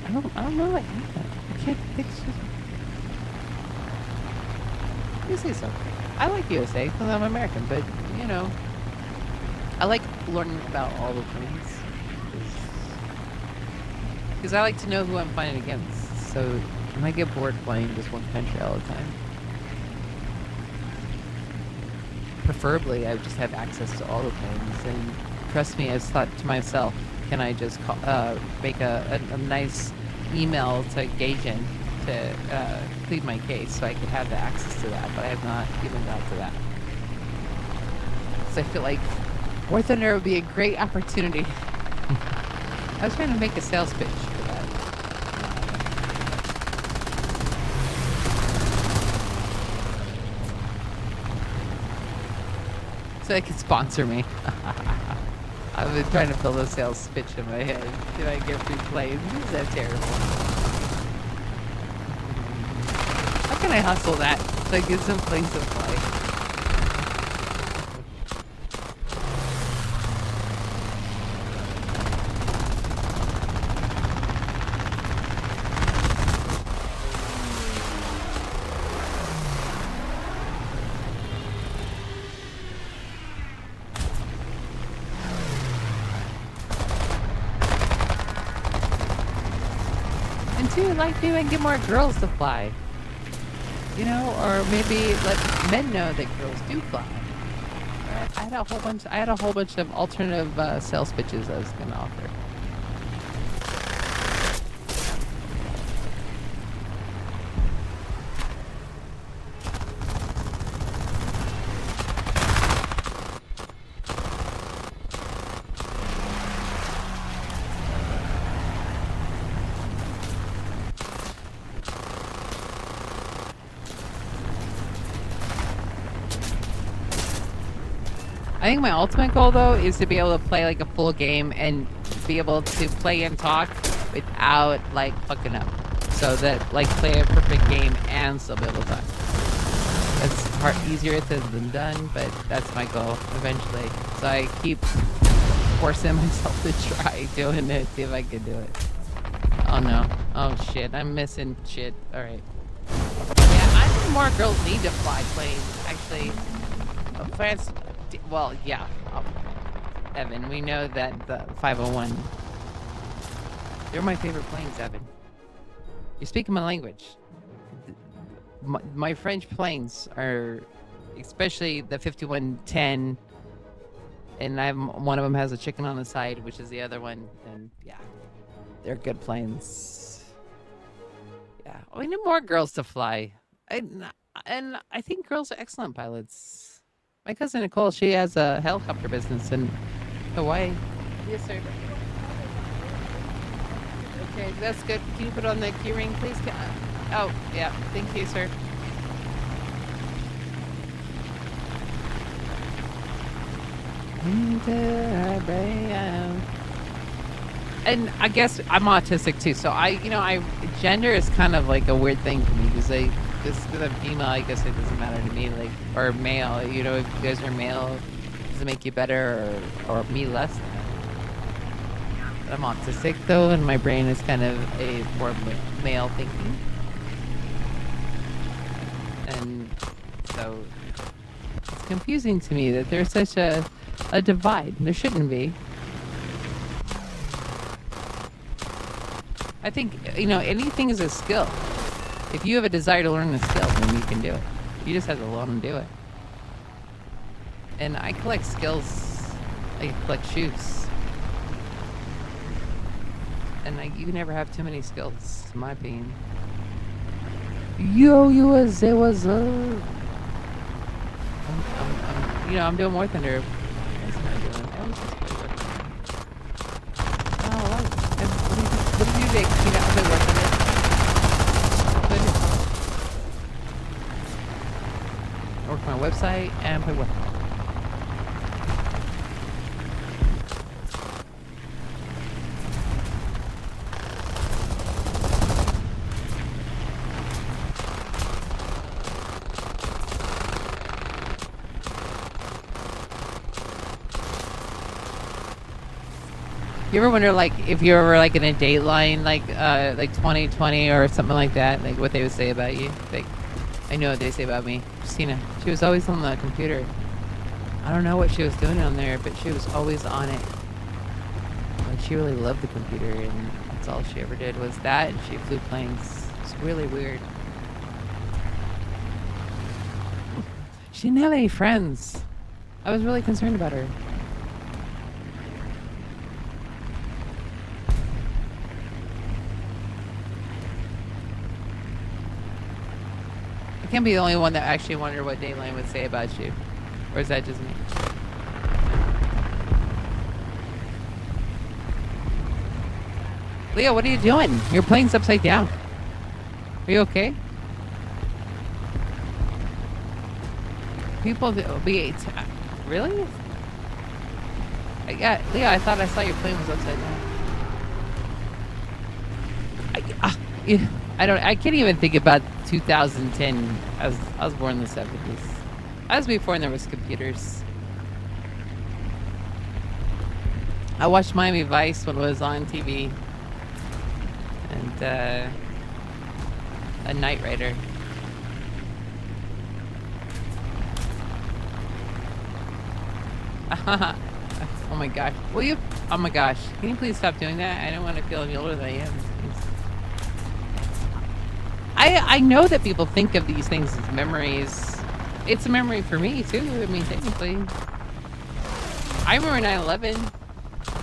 I don't know. I hate that. I can't think. You say so. I like USA because I'm American, but you know, I like learning about all the planes because I like to know who I'm fighting against. So I might get bored playing just one country all the time. Preferably, I just have access to all the planes, and trust me, I've thought to myself, can I just make a nice email to Gaijin to plead my case so I could have the access to that, but I have not given that to that. So I feel like War Thunder would be a great opportunity. I was trying to make a sales pitch for that. So they could sponsor me. I've been trying to build a sales pitch in my head. Did I get free planes? Is that terrible? How can I hustle that so I get some planes to fly? too like to even get more girls to fly. You know, or maybe let men know that girls do fly. I had a whole bunch. I had a whole bunch of alternative sales pitches I was going to offer. I think my ultimate goal, though, is to be able to play like a full game and be able to play and talk without like fucking up, so that like play a perfect game and still be able to talk. It's easier said than done, but that's my goal eventually. So I keep forcing myself to try doing it, see if I can do it. Oh no! Oh shit! I'm missing shit. All right. Yeah, I think more girls need to fly planes. Actually, France. Well, yeah, Evan, we know that the 501, they're my favorite planes, Evan. You're speaking my language. My French planes are, especially the 5110, and one of them has a chicken on the side, which is the other one, and yeah, they're good planes. Yeah, we need more girls to fly, and I think girls are excellent pilots. My cousin Nicole, she has a helicopter business in Hawaii. Yes, sir. Okay, that's good. Can you put on the key ring, please? Oh, yeah. Thank you, sir. And I guess I'm autistic too, so gender is kind of like a weird thing for me because I'm female, I guess it doesn't matter to me, like, or male, if you guys are male, does it make you better or me less? But I'm autistic though, and my brain is kind of a more male thinking. And so it's confusing to me that there's such a divide. There shouldn't be. I think, anything is a skill. If you have a desire to learn a skill, then you can do it. You just have to learn and do it. And I collect skills. I collect shoes. And you never have too many skills, in my opinion. Yo, USA, what's up? I'm doing War Thunder. What's am I doing? What do you think? I'll play War Thunder. Work my website and play War Thunder. You ever wonder, like, if you were like in a Dateline, like 2020 or something like that, like what they would say about you? Like, I know what they say about me. Christina, she was always on the computer. I don't know what she was doing on there, but she was always on it. Like, she really loved the computer, and that's all she ever did was that, and she flew planes. It's really weird. She didn't have any friends. I was really concerned about her. I can't be the only one that actually wondered what Dateline would say about you. Or is that just me? Leo, what are you doing? Your plane's upside down. Are you okay? People be really? Leo, I thought I saw your plane was upside down. I can't even think about 2010. I was born in the 70s. I was before there was computers. I watched Miami Vice when it was on TV. And a Knight Rider. Oh my gosh. Oh my gosh. Can you please stop doing that? I don't want to feel any older than I am. I know that people think of these things as memories. It's a memory for me too. I mean, technically, I remember 9/11.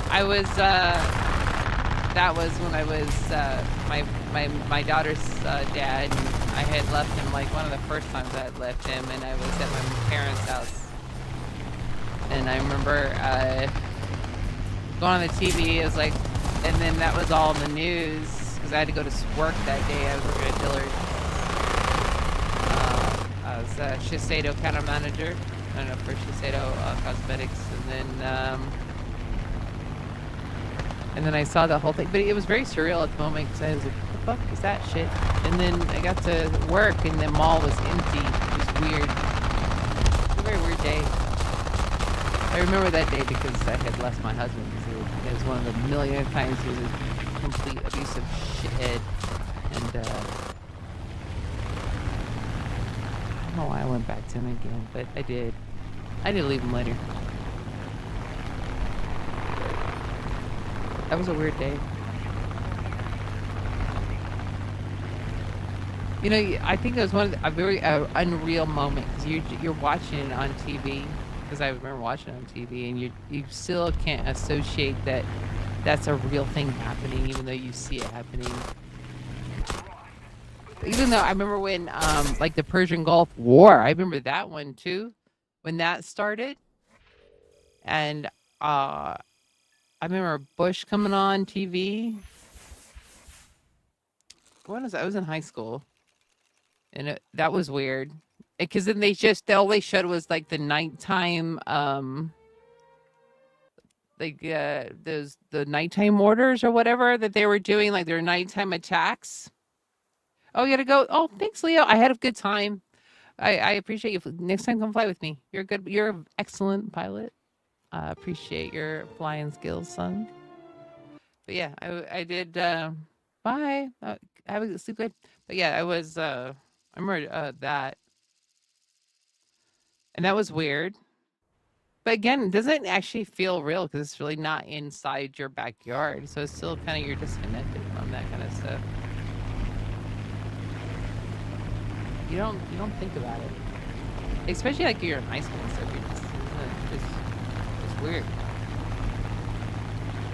I was that was when I was my daughter's dad. And I had left him like one of the first times I had left him, and I was at my parents' house. And I remember going on the TV. It was like, and then that was all in the news because I had to go to work that day. I was working at Dillard's. I was Shiseido counter manager. I don't know, for Shiseido Cosmetics, and then I saw the whole thing, but it was very surreal at the moment because I was like, "What the fuck is that shit?" And then I got to work, and the mall was empty. It was weird. It was a very weird day. I remember that day because I had left my husband. It was one of the million times he was a complete abusive shithead, and I don't know why I went back to him again, but I did. I did leave him later. That was a weird day. You know, I think it was one of a very unreal moment because you're watching it on TV. Because I remember watching it on TV, and you still can't associate that that's a real thing happening, even though you see it happening. Even though I remember when, like the Persian Gulf War, I remember that one too, when that started, and I remember Bush coming on TV. When was that? I was in high school, and that was weird. Because then all they showed was like the nighttime, like those the nighttime orders or whatever that they were doing, like their nighttime attacks. Oh, you gotta go. Oh, thanks, Leo. I had a good time. I appreciate you. Next time, come fly with me. You're good. You're an excellent pilot. Appreciate your flying skills, son. But yeah, I did. Bye. Have a sleep good. But yeah, I was. I remember that, and that was weird. But again, it doesn't actually feel real because it's really not inside your backyard. So it's still kind of you're disconnected from that kind of stuff. You don't think about it, especially like you're in high school and stuff. You're just it's weird.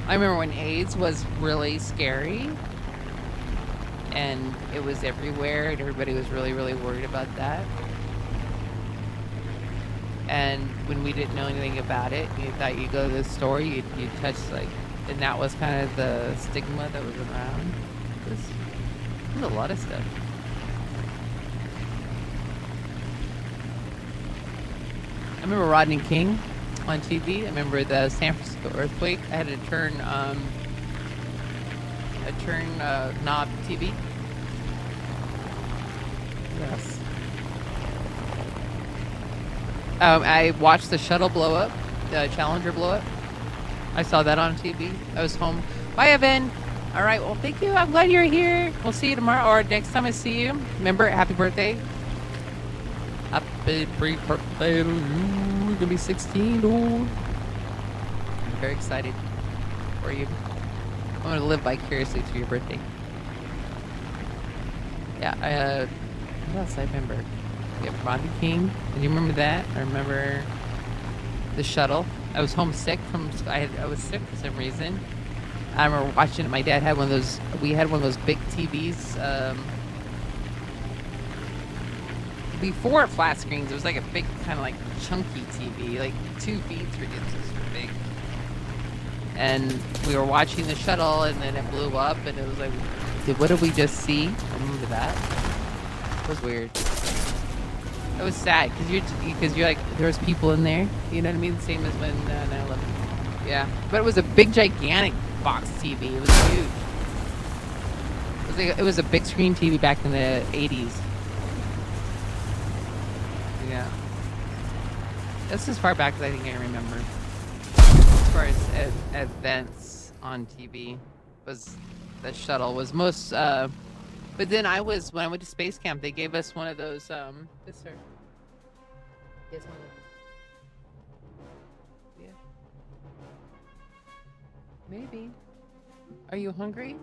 I remember when AIDS was really scary, and it was everywhere, and everybody was really really worried about that. And when we didn't know anything about it, you thought you'd go to the store, you'd touch like, and that was kind of the stigma that was around. There's a lot of stuff. I remember Rodney King on TV. I remember the San Francisco earthquake. I had to turn knob TV. Yes. I watched the shuttle blow up, the Challenger blow up. I saw that on TV. I was home. Bye, Evan. All right. Well, thank you. I'm glad you're here. We'll see you tomorrow or next time I see you. Remember, happy birthday. Happy birthday to you. You're going to be 16, dude. I'm very excited for you. I'm going to live vicariously through your birthday. Yeah, what else I remember? Yeah, Rodney King. Do you remember that? I remember the shuttle. I was homesick from. I was sick for some reason. I remember watching it. My dad had one of those. We had one of those big TVs. Before flat screens, it was like a big kind of like chunky TV, like 2 feet, 3 inches big. And we were watching the shuttle, and then it blew up, and it was like, what did we just see? I remember that. It was weird. It was sad because you're like there was people in there. You know what I mean? Same as when 9/11. Yeah, but it was a big, gigantic box TV. It was huge. It was a big screen TV back in the 80s. Yeah, that's as far back as I think I remember. As far as events on TV, was the shuttle was most. But then when I went to space camp, they gave us one of those. Yes, sir. Yes, one of those. Yeah. Maybe. Are you hungry?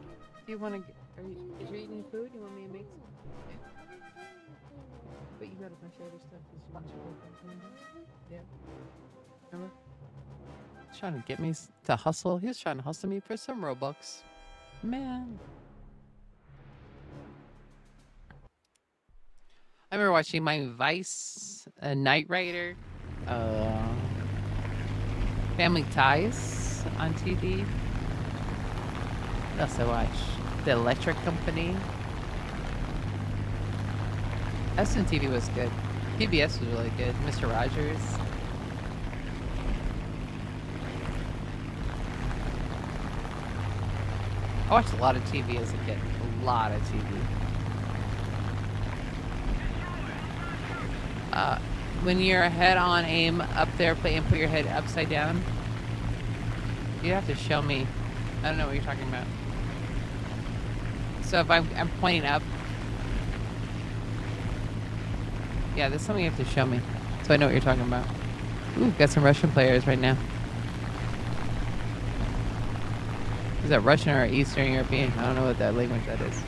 Do you want to? Is you eating food? You want me to make some? But you got a bunch of other stuff that you want to work on. Yeah. Remember? He's trying to get me to hustle. He was trying to hustle me for some Robux. Man. I remember watching my Vice, Knight Rider, uh, Family Ties on TV. What else I watched? The Electric Company. SNTV was good. PBS was really good. Mr. Rogers. I watched a lot of TV as a kid. A lot of TV. When you're head on aim up there, and put your head upside down. You have to show me. I don't know what you're talking about. So if I'm pointing up. Yeah, there's something you have to show me. So I know what you're talking about. Ooh, got some Russian players right now. Is that Russian or Eastern European? I don't know what that language that is.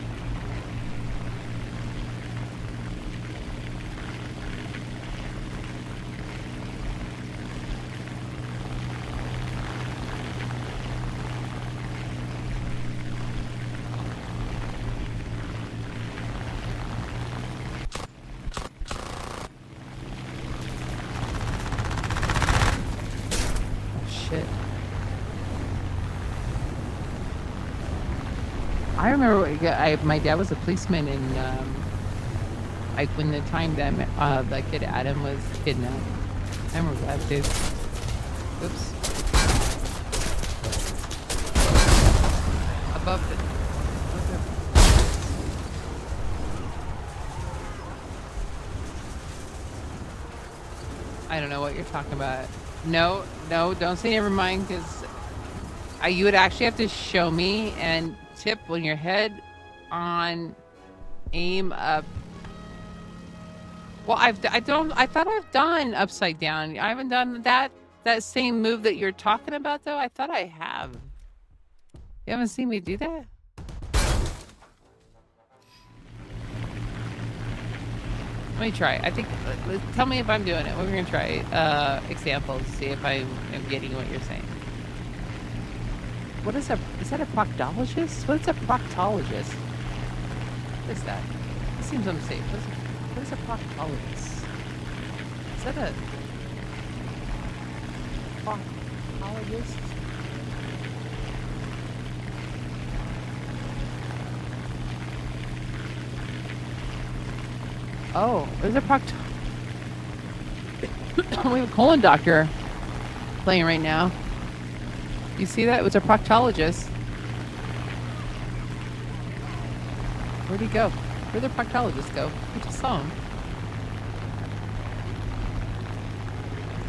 I remember my dad was a policeman in when the time that that kid Adam was kidnapped. I remember that too. Oops. Above it. I don't know what you're talking about. No, don't say never mind, because you would actually have to show me and tip when your head on aim up. Well, I thought I've done upside down. I haven't done that same move that you're talking about, though. I thought I have. You haven't seen me do that? Let me try. I think. Tell me if I'm doing it. We're gonna try examples. See if I am getting what you're saying. What is that? Is that a proctologist? What is a proctologist? What is that? This seems unsafe. What is a proctologist? Is that a proctologist? Oh, there's a we have a colon doctor playing right now. You see that? It was a proctologist. Where'd he go? Where'd the proctologist go? I just saw him.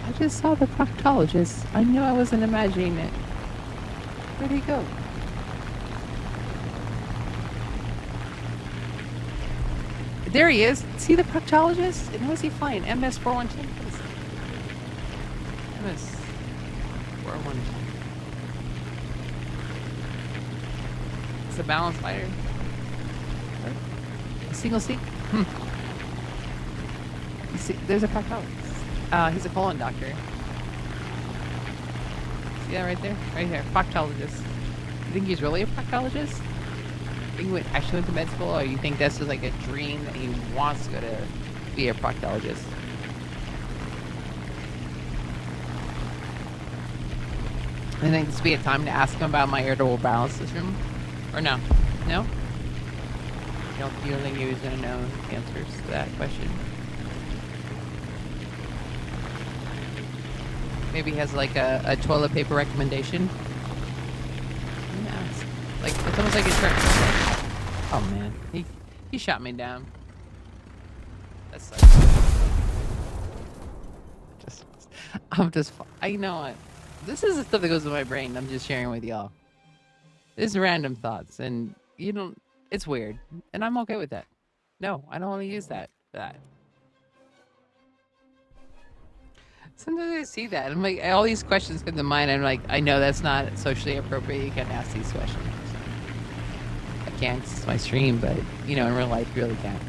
I just saw the proctologist. I knew I wasn't imagining it. Where'd he go? There he is. See the proctologist? And who's he flying? MS-412? What is it? MS-412. It's a balance fighter. A single seat? You see, there's a proctologist. He's a colon doctor. See that right there? Right here. Proctologist. You think he's really a proctologist? You actually went to med school, or you think this is like a dream that he wants to go to be a proctologist? I think this would be a time to ask him about my irritable bowel system, or no? No? You don't think he was going to know the answers to that question? Maybe he has like a toilet paper recommendation? Like, it's almost like it's oh man, he shot me down. That sucks. You know what? This is the stuff that goes in my brain. I'm just sharing with y'all. This is random thoughts, and it's weird, and I'm okay with that. No, I don't want to use that. Sometimes I see that. I'm like, all these questions come to mind. I'm like, I know that's not socially appropriate. You can't ask these questions. I can't. It's my stream, but in real life, you really can't.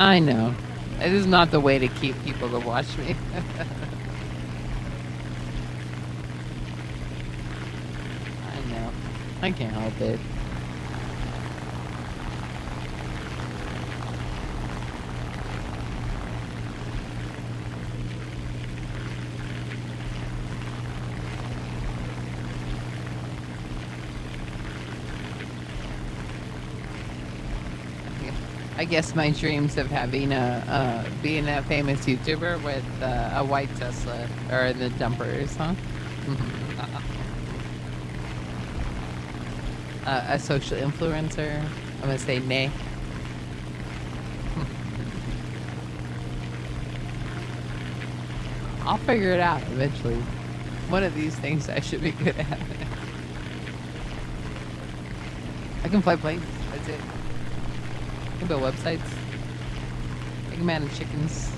I know. It is not the way to keep people to watch me. I know. I can't help it. I guess my dreams of having being a famous YouTuber with a white Tesla or the dumpers, huh? A social influencer. I'm gonna say nay. I'll figure it out eventually. One of these things I should be good at. I can fly planes. That's it. I can build websites. I can manage chickens.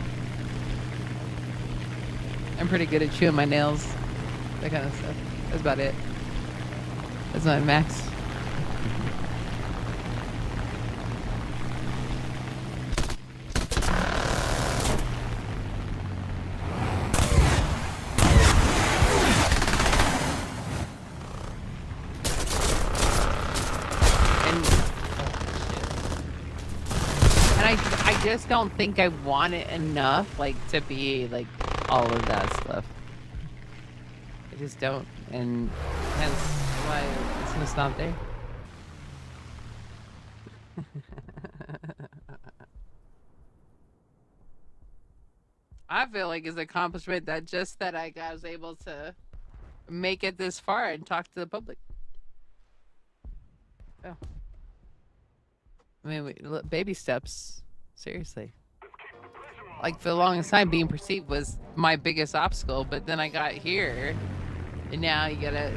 I'm pretty good at chewing my nails. That kind of stuff. That's about it. That's my max. I just don't think I want it enough, like, to be, like, all of that stuff. I just don't, and hence why it's gonna stop there. I feel like it's an accomplishment that just that I was able to make it this far and talk to the public. Oh. I mean, look, baby steps. Seriously. Like, for the longest time, being perceived was my biggest obstacle, but then I got here, and now you gotta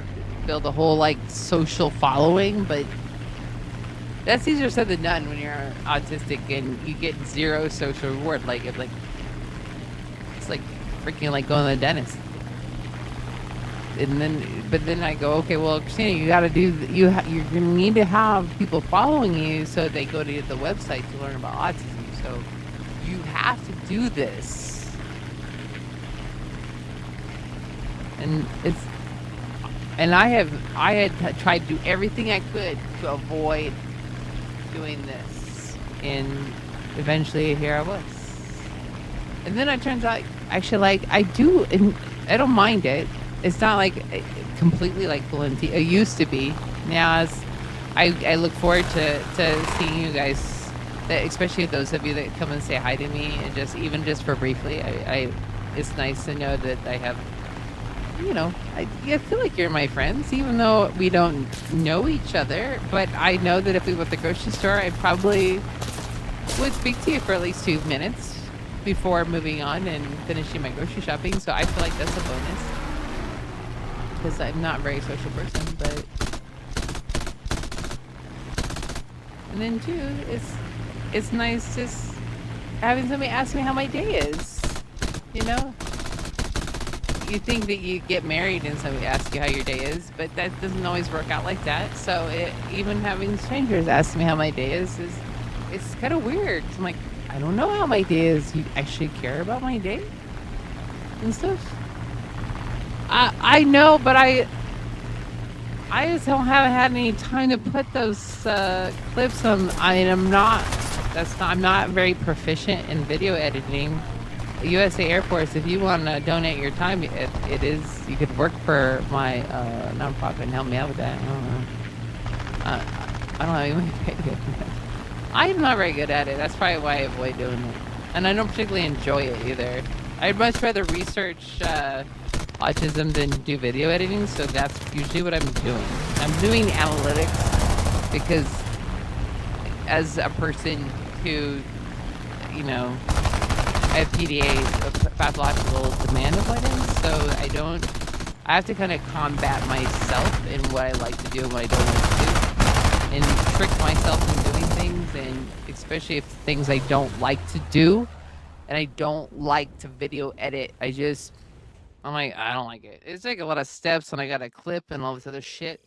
build a whole, like, social following, but that's easier said than done when you're autistic and you get zero social reward. Like, it's like freaking like going to the dentist. And then I go, okay, well, Christina, you got to do, you're gonna need to have people following you so they go to the website to learn about autism. So you have to do this, and I had tried to do everything I could to avoid doing this, and eventually here I was. And then it turns out, actually, like, I do, and I don't mind it. It's not like completely like Valenti. It used to be. Now, as I look forward to seeing you guys, especially those of you that come and say hi to me, and just for briefly. It's nice to know that I have, I feel like you're my friends, even though we don't know each other. But I know that if we were at the grocery store, I probably would speak to you for at least 2 minutes before moving on and finishing my grocery shopping. So I feel like that's a bonus, because I'm not a very social person. But and then too, it's nice just having somebody ask me how my day is. You think that you get married and somebody asks you how your day is, but that doesn't always work out like that. So even having strangers ask me how my day is it's kind of weird. I'm like, I don't know how my day is. You actually care about my day and stuff? I know, but I just don't haven't had any time to put those clips on. I'm not very proficient in video editing. USA Air Force, if you want to donate your time, it is, you could work for my nonprofit and help me out with that. I don't know. I don't know. You might pay good. I'm not very good at it. That's probably why I avoid doing it. And I don't particularly enjoy it either. I'd much rather research autism than do video editing, so that's usually what I'm doing. I'm doing analytics because as a person who, I have PDA, pathological demand avoidance, so I have to kind of combat myself in what I like to do and what I don't like to do, and trick myself into doing things, and especially if things I don't like to do, and I don't like to video edit, I'm like, I don't like it. It's like a lot of steps, and I got a clip and all this other shit.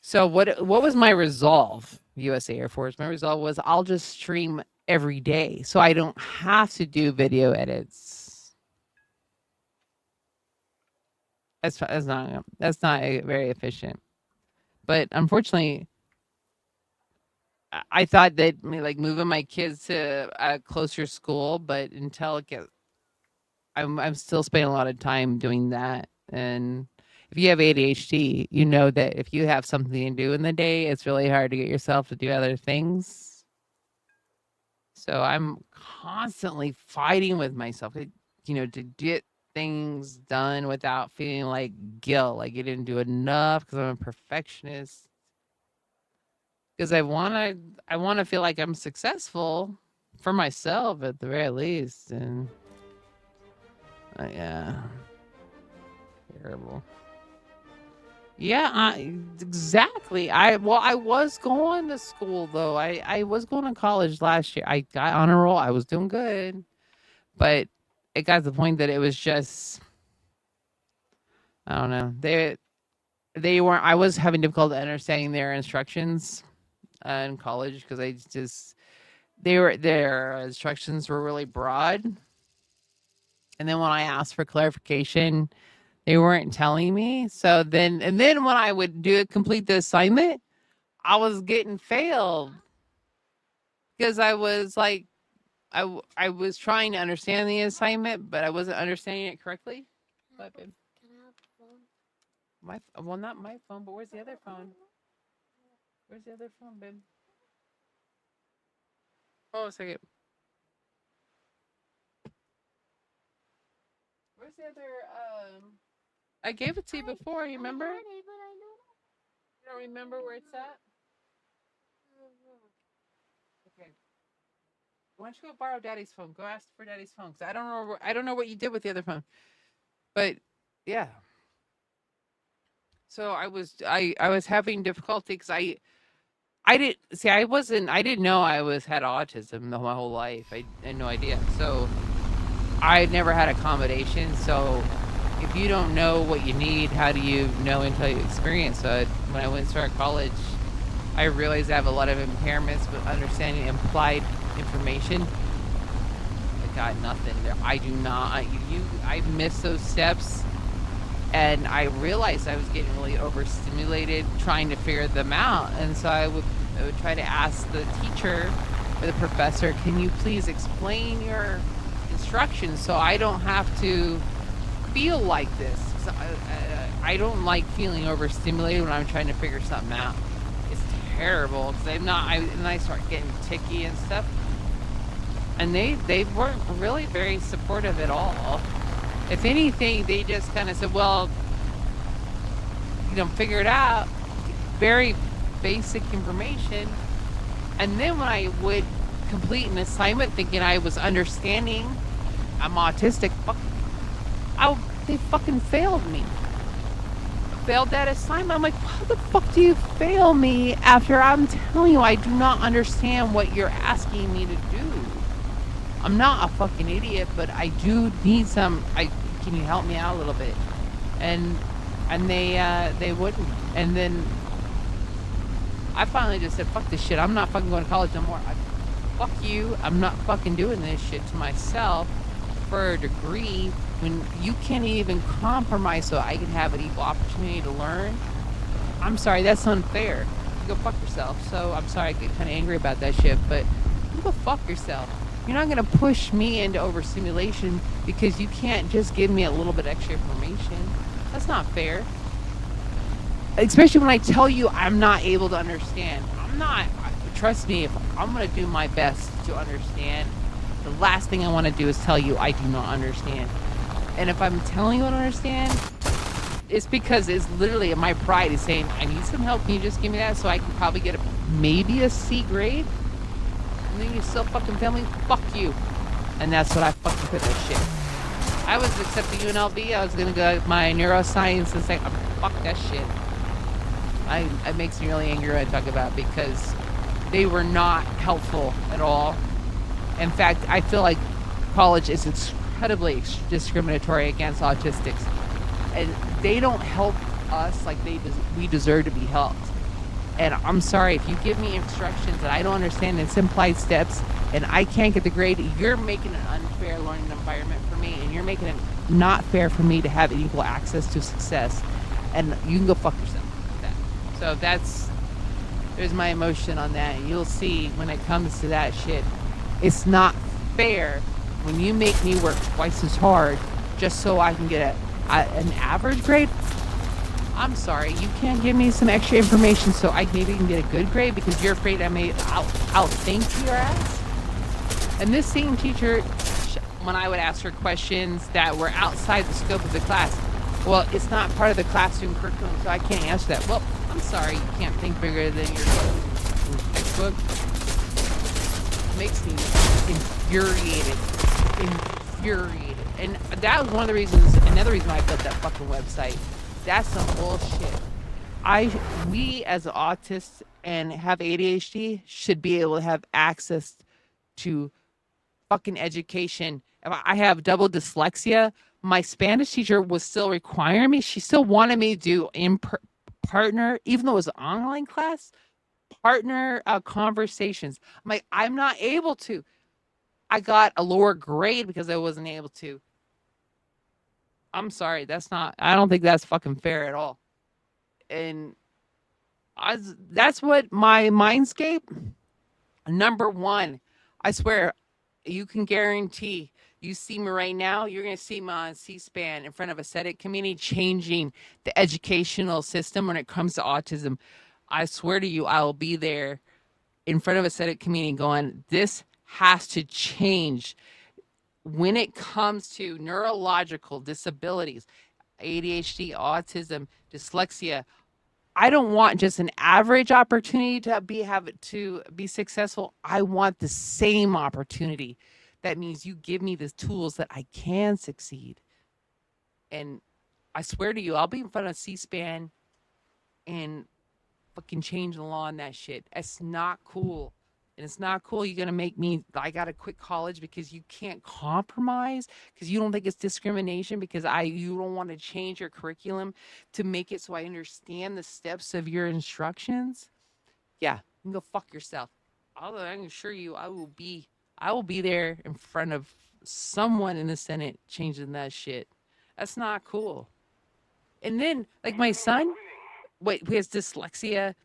So what was my resolve, USA Air Force? My resolve was I'll just stream every day, so I don't have to do video edits. That's not very efficient. But unfortunately, I thought that like moving my kids to a closer school, but until it gets, I'm still spending a lot of time doing that. And if you have ADHD, you know that if you have something to do in the day, it's really hard to get yourself to do other things. So I'm constantly fighting with myself, to get things done without feeling like guilt, like you didn't do enough because I'm a perfectionist. Because I wanna feel like I'm successful for myself at the very least, and yeah, terrible. Yeah, exactly. I was going to school though. I was going to college last year. I got honor roll. I was doing good, but it got to the point that it was just I don't know. They weren't. I was having difficulty understanding their instructions in college because I just their instructions were really broad, and then when I asked for clarification, they weren't telling me. And then when I would complete the assignment, I was getting failed because I was like, I was trying to understand the assignment, but I wasn't understanding it correctly. But babe, well, not my phone, but where's the other phone? Where's the other phone, babe? Oh, a second. Where's the other? I gave it to you before. You remember? You don't remember where it's at? Okay. Why don't you go borrow Daddy's phone? Go ask for Daddy's phone because I don't know. I don't know what you did with the other phone. But yeah. So I was having difficulty because I didn't see I didn't know had autism my whole life. I had no idea. So I never had accommodation. So if you don't know what you need, how do you know until you experience it? When I went to start college, I realized I have a lot of impairments with understanding implied information. I got nothing there. I do not. I missed those steps, and I realized I was getting really overstimulated trying to figure them out. And so I would try to ask the teacher or the professor, "Can you please explain your instructions so I don't have to feel like this?" 'Cause I don't like feeling overstimulated when I'm trying to figure something out. It's terrible because and I start getting ticky and stuff. And they weren't really very supportive at all. If anything, they just kind of said, "Well, figure it out." Very basic information. And then when I would complete an assignment thinking I was understanding, I'm autistic, they fucking failed me. Failed that assignment. I'm like, how the fuck do you fail me after I'm telling you I do not understand what you're asking me to do? I'm not a fucking idiot, but I do need can you help me out a little bit? And they wouldn't. And then I finally just said, fuck this shit. I'm not fucking going to college no more. Fuck you. I'm not fucking doing this shit to myself for a degree when you can't even compromise so I can have an equal opportunity to learn. I'm sorry, that's unfair. You go fuck yourself. So I'm sorry, I get kind of angry about that shit, but you go fuck yourself. You're not going to push me into overstimulation because you can't just give me a little bit extra information. That's not fair. Especially when I tell you I'm not able to understand. Trust me, if I'm going to do my best to understand, the last thing I want to do is tell you I do not understand. And if I'm telling you I don't understand, it's because it's literally my pride is saying, I need some help. Can you just give me that so I can probably get maybe a C grade? And then you still fucking tell me, fuck you. And that's what I fucking put that shit. I was accepting UNLV. I was going to go my neuroscience and say, fuck that shit. It makes me really angry when I talk about it because they were not helpful at all. In fact, I feel like college is incredibly discriminatory against autistics. And they don't help us like we deserve to be helped. And I'm sorry, if you give me instructions that I don't understand and simplified steps and I can't get the grade, you're making an unfair learning environment for me, and you're making it not fair for me to have equal access to success. And you can go fuck yourself with that. So there's my emotion on that. You'll see when it comes to that shit. It's not fair when you make me work twice as hard just so I can get an average grade. I'm sorry, you can't give me some extra information so I maybe can get a good grade because you're afraid I may outthink your ass? And this same teacher, when I would ask her questions that were outside the scope of the class, well, it's not part of the classroom curriculum, so I can't answer that. Well, I'm sorry, you can't think bigger than your textbook. Makes me infuriated. Infuriated. And that was one of the reasons, another reason I built that fucking website. That's some bullshit. We as autists and have ADHD should be able to have access to fucking education. If I have double dyslexia, my Spanish teacher was still requiring me. She still wanted me to do partner, even though it was an online class, partner conversations. I'm like, I'm not able to. I got a lower grade because I wasn't able to. I'm sorry, I don't think that's fucking fair at all. And that's what my mindscape, number one, I swear, you can guarantee you see me right now, you're going to see me on C-SPAN in front of a Senate committee changing the educational system when it comes to autism. I swear to you, I'll be there in front of a Senate committee going, this has to change when it comes to neurological disabilities, ADHD, autism, dyslexia. I don't want just an average opportunity to be successful. I want the same opportunity. That means you give me the tools that I can succeed. And I swear to you, I'll be in front of C-SPAN and fucking change the law on that shit. It's not cool. And it's not cool. You're gonna make me. I gotta quit college because you can't compromise because you don't think it's discrimination because you don't want to change your curriculum to make it so I understand the steps of your instructions. Yeah, you can go fuck yourself. I can assure you, I will be there in front of someone in the Senate changing that shit. That's not cool. And then, like my son, wait, who has dyslexia,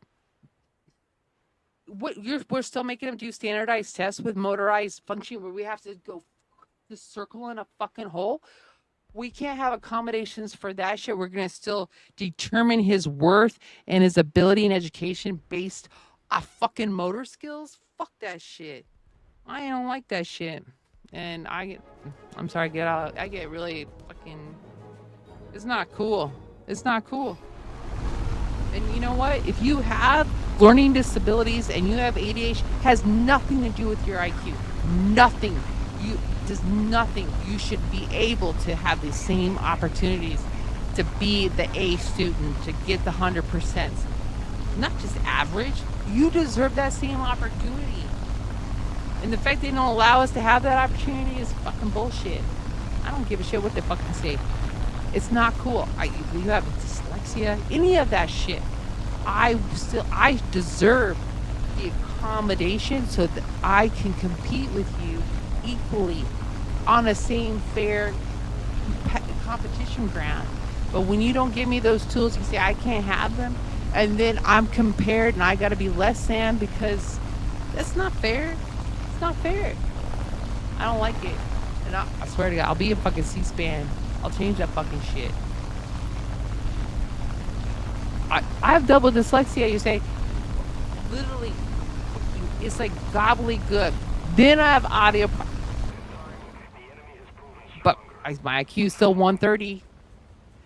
we're still making them do standardized tests with motorized function where we have to go to circle in a fucking hole. We can't have accommodations for that shit. We're gonna still determine his worth and his ability and education based on fucking motor skills. Fuck that shit. I don't like that shit. And I'm sorry, I get really fucking. It's not cool. It's not cool. And you know what? If you have learning disabilities and you have ADHD, has nothing to do with your IQ. Nothing. You does nothing. You should be able to have the same opportunities to be the A student, to get the 100%. Not just average. You deserve that same opportunity. And the fact they don't allow us to have that opportunity is fucking bullshit. I don't give a shit what they fucking say. It's not cool. If you have dyslexia, any of that shit, I deserve the accommodation so that I can compete with you equally on the same fair competition ground. But when you don't give me those tools, you say I can't have them, and then I'm compared and I got to be less than because that's not fair. It's not fair. I don't like it. And I swear to God, I'll be a fucking C-SPAN. I'll change that fucking shit. I have double dyslexia. You say, literally, it's like gobbledygook. Then I have audio, but my IQ is still 130.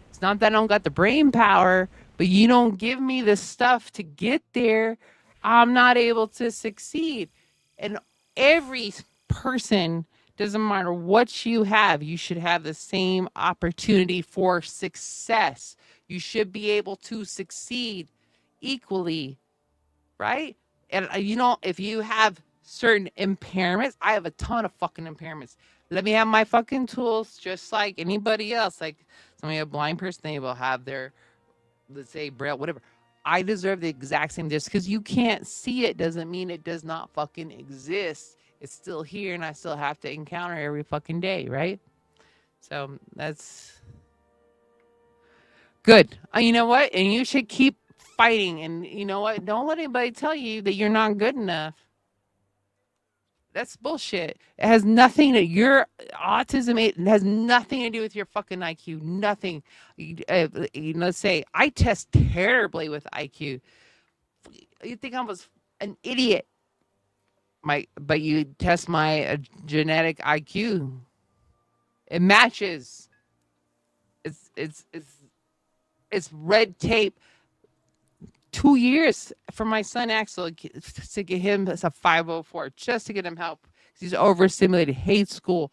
It's not that I don't got the brain power, but you don't give me the stuff to get there. I'm not able to succeed. And every person, doesn't matter what you have, you should have the same opportunity for success. You should be able to succeed equally, right? And if you have certain impairments, I have a ton of fucking impairments. Let me have my fucking tools just like anybody else. Like somebody, a blind person, they will have their, let's say, braille, whatever. I deserve the exact same. Just because you can't see it doesn't mean it does not fucking exist. It's still here, and I still have to encounter every fucking day, right? So that's good. You know what? And you should keep fighting. And you know what? Don't let anybody tell you that you're not good enough. That's bullshit. It has nothing to your autism. It has nothing to do with your fucking IQ. Nothing. Let's say I test terribly with IQ. You think I was an idiot? But you test my genetic IQ. It matches. It's it's it's it's red tape. 2 years for my son Axel to get him as a 504 just to get him help. He's overstimulated, hates school.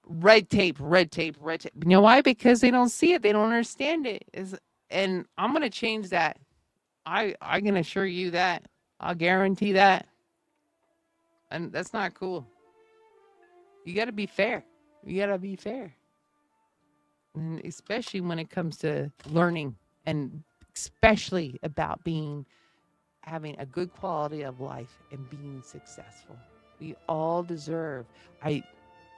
Red tape, red tape, red tape. You know why? Because they don't see it. They don't understand it. And I'm gonna change that. I can assure you that. I'll guarantee that. And that's not cool. You got to be fair. You got to be fair. And especially when it comes to learning and especially about having a good quality of life and being successful. We all deserve. I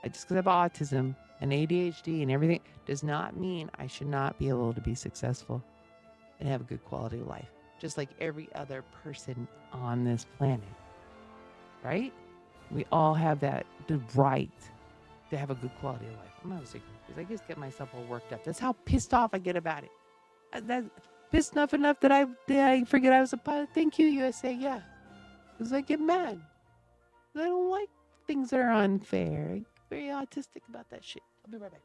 just because I have autism and ADHD and everything does not mean I should not be able to be successful and have a good quality of life, just like every other person on this planet, right? We all have the right to have a good quality of life. I'm not a secret because I just get myself all worked up. That's how pissed off I get about it. That pissed enough that I forget I was a pilot. Thank you, USA. Yeah, because I get mad. I don't like things that are unfair. I'm very autistic about that shit. I'll be right back.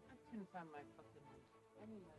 I couldn't find my fucking. I need my.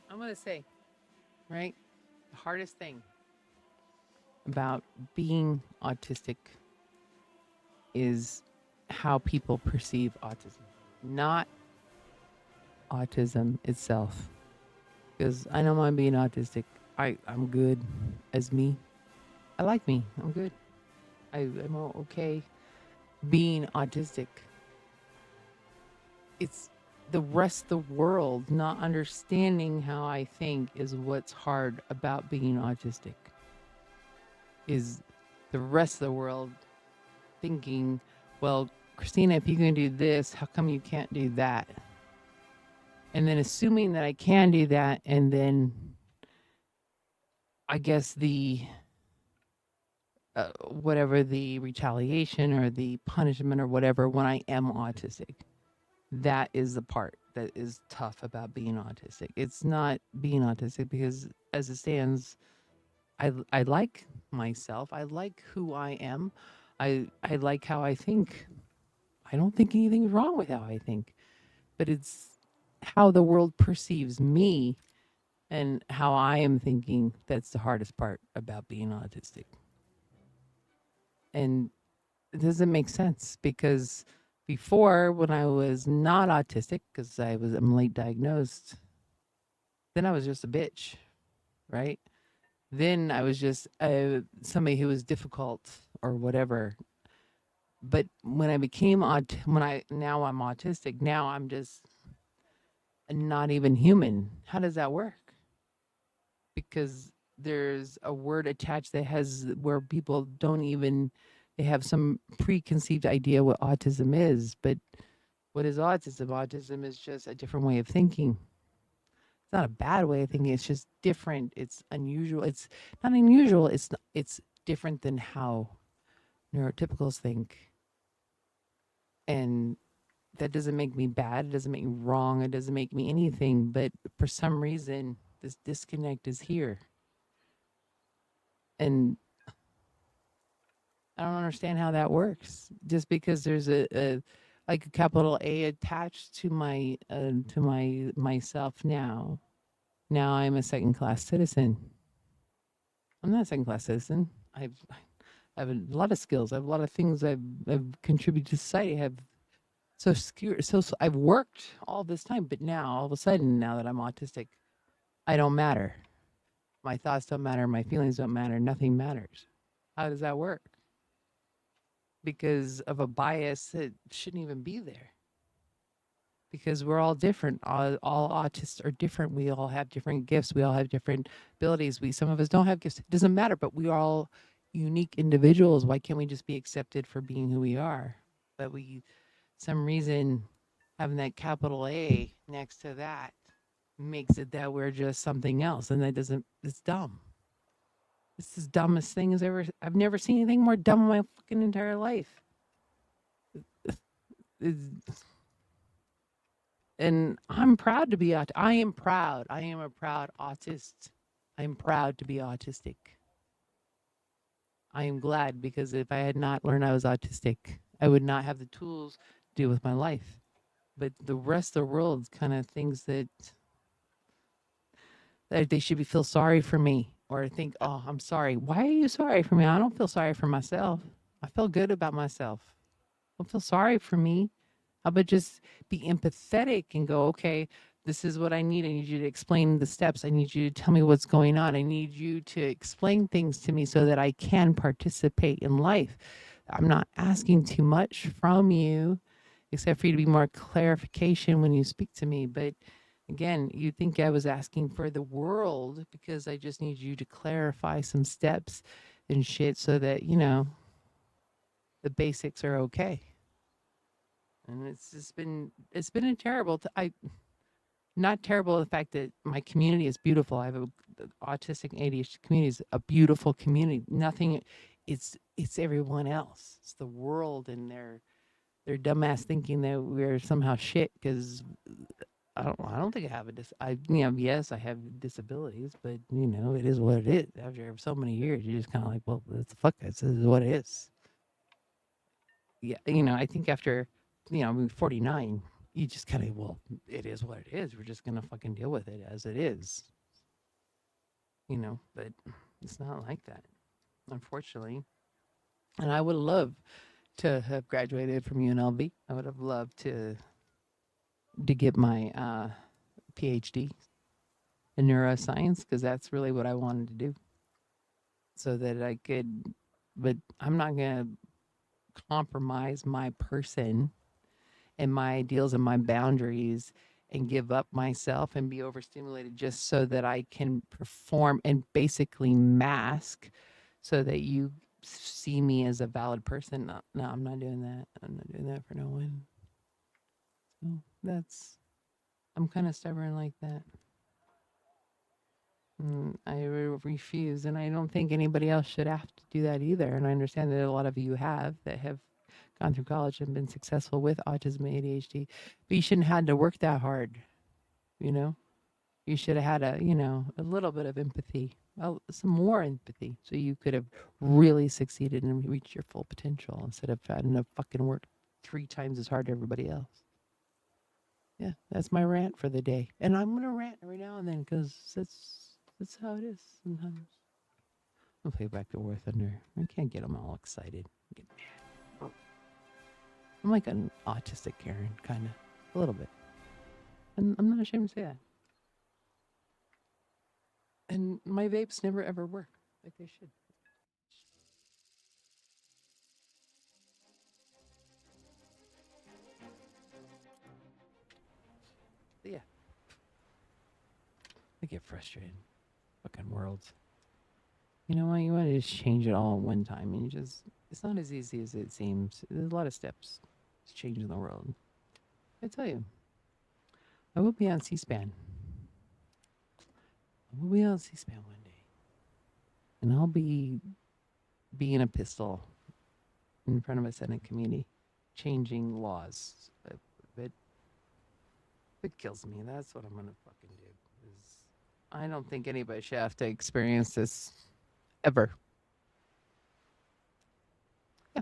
I'm going to say, right? The hardest thing about being autistic is how people perceive autism, not autism itself. Because I don't mind being autistic. I'm good as me. I like me. I'm good. I'm okay being autistic. It's the rest of the world not understanding how I think is what's hard about being autistic. Is the rest of the world thinking, well, Christina, if you can do this, how come you can't do that? And then assuming that I can do that, and then I guess the whatever the retaliation or the punishment or whatever when I am autistic. That is the part that is tough about being autistic. It's not being autistic because as it stands, I like myself. I like who I am. I like how I think. I don't think anything's wrong with how I think, but it's how the world perceives me and how I am thinking that's the hardest part about being autistic. And it doesn't make sense because before when I was not autistic, because I'm late diagnosed, then I was just a bitch, right? Then I was just somebody who was difficult or whatever. But when I became now I'm autistic, now I'm just not even human. How does that work? Because there's a word attached that has where people don't even they have some preconceived idea what autism is, but what is autism? Autism is just a different way of thinking. It's not a bad way of thinking. It's just different. It's unusual. It's not unusual. It's different than how neurotypicals think. And that doesn't make me bad. It doesn't make me wrong. It doesn't make me anything. But for some reason, this disconnect is here. And I don't understand how that works. Just because there's a like a capital A attached to my myself now. Now I'm a second class citizen. I'm not a second class citizen. I have a lot of skills. I have a lot of things I've contributed to society. I have so I've worked all this time, but now all of a sudden, now that I'm autistic, I don't matter. My thoughts don't matter. My feelings don't matter. Nothing matters. How does that work? Because of a bias that shouldn't even be there. Because we're all different. All autists are different. We all have different gifts. We all have different abilities. Some of us don't have gifts. It doesn't matter, but we are all unique individuals. Why can't we just be accepted for being who we are? But some reason, having that capital A next to that makes it that we're just something else. And that doesn't, it's dumb. It's the dumbest thing I've never seen anything more dumb in my fucking entire life. It's, and I'm proud to be I am proud. I am a proud autist. I'm proud to be autistic. I am glad because if I had not learned I was autistic, I would not have the tools to do with my life. But the rest of the world kind of thinks that they should feel sorry for me or think, oh, I'm sorry. Why are you sorry for me? I don't feel sorry for myself. I feel good about myself. Don't feel sorry for me. How about just be empathetic and go, okay, this is what I need. I need you to explain the steps. I need you to tell me what's going on. I need you to explain things to me so that I can participate in life. I'm not asking too much from you, except for you to be more clarification when you speak to me. But again, you think I was asking for the world because I just need you to clarify some steps and shit so that, the basics are okay. And it's been a terrible not terrible the fact that my community is beautiful. I have the autistic ADHD community is a beautiful community. Nothing it's everyone else. It's the world and their dumbass thinking that we're somehow shit because I don't think I have yes, I have disabilities, but it is what it is. After so many years, you're just kind of like, well, what the fuck? This is what it is. Yeah, I think after, I'm 49. you just kind of, well, it is what it is. We're just going to fucking deal with it as it is, but it's not like that, unfortunately. And I would love to have graduated from UNLV. I would have loved to get my PhD in neuroscience because that's really what I wanted to do so that I could, but I'm not going to compromise my person and my ideals and my boundaries and give up myself and be overstimulated just so that I can perform and basically mask so that you see me as a valid person. No, I'm not doing that. I'm not doing that for no one. So I'm kind of stubborn like that. I refuse, and I don't think anybody else should have to do that either. And I understand that a lot of you that have gone through college and been successful with autism and ADHD, but you shouldn't have had to work that hard. You should have had a little bit of empathy, some more empathy, so you could have really succeeded and reached your full potential instead of having to fucking work 3 times as hard as everybody else. Yeah, that's my rant for the day, and I'm gonna rant every now and then because that's how it is sometimes. I'll play back to War Thunder. I can't get them all excited. Get mad. I'm like an autistic Karen, kind of, a little bit. And I'm not ashamed to say that. And my vapes never ever work like they should. But yeah, I get frustrated. Fucking worlds. You know what? You want to just change it all at one time, and it's not as easy as it seems. There's a lot of steps to changing the world. I tell you, I will be on C-SPAN. I will be on C-SPAN one day, and I'll be being a pistol in front of a Senate committee, changing laws. But it kills me. That's what I'm gonna fucking do. I don't think anybody should have to experience this ever. Yeah.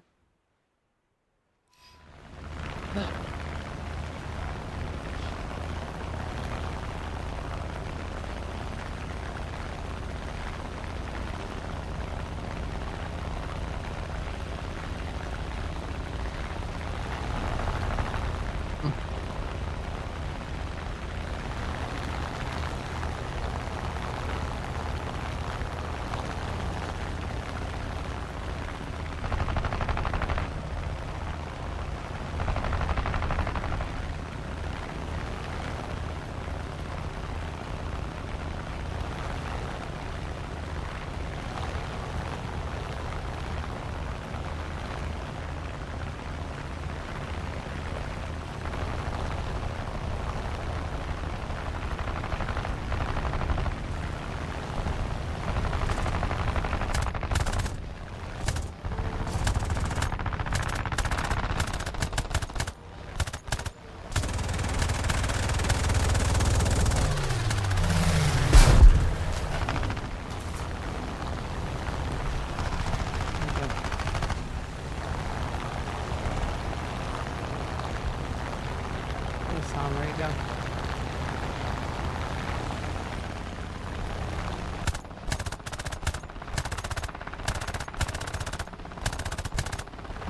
There you go.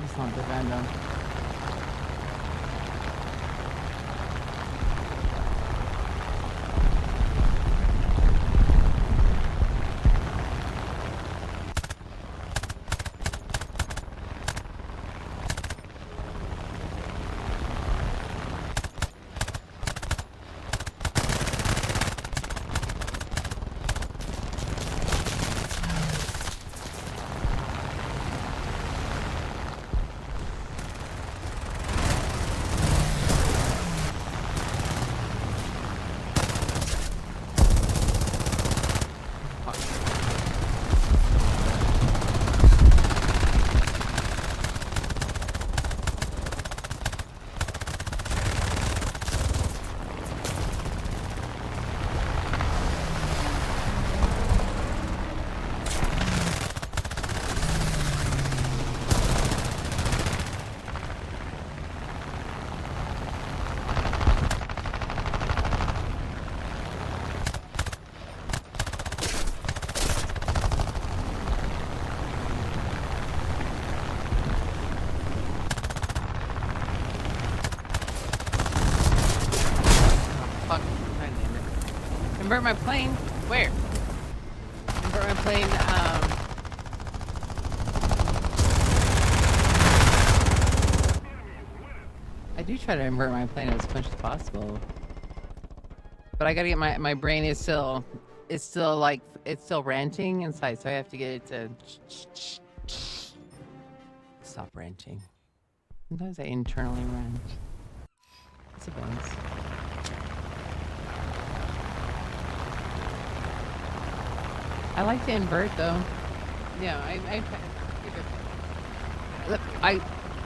It's not the random. Invert my plane? Where? Invert my plane, I do try to invert my plane as much as possible. But I gotta get my brain is still, it's still like, it's still ranting inside, so I have to get it to stop ranting. Sometimes I internally rant. It's a bonus. I like to invert though. Yeah,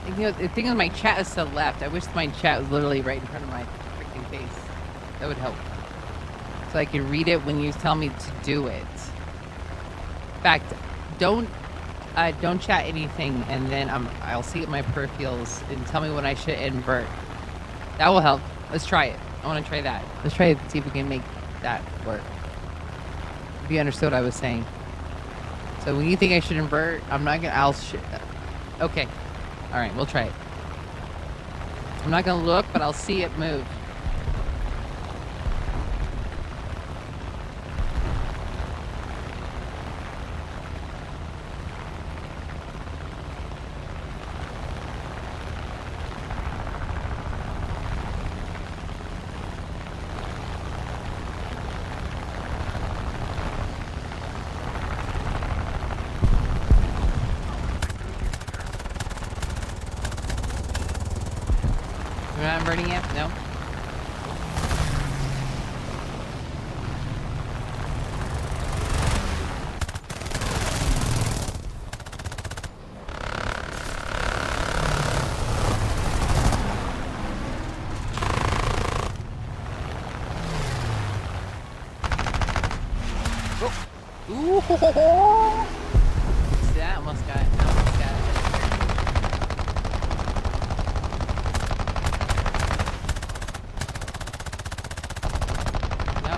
you know, the thing is my chat is to the left. I wish my chat was literally right in front of my freaking face. That would help. So I can read it when you tell me to do it. In fact, don't chat anything, and then I'll see at my peripherals and tell me when I should invert. That will help. Let's try it. I want to try that. Let's try it, see if we can make that work. If you understood what I was saying. So when you think I should invert, I'm not gonna. Okay. All right, we'll try it. I'm not gonna look, but I'll see it move. You're not inverting it? No? Ooh! See, I almost got it.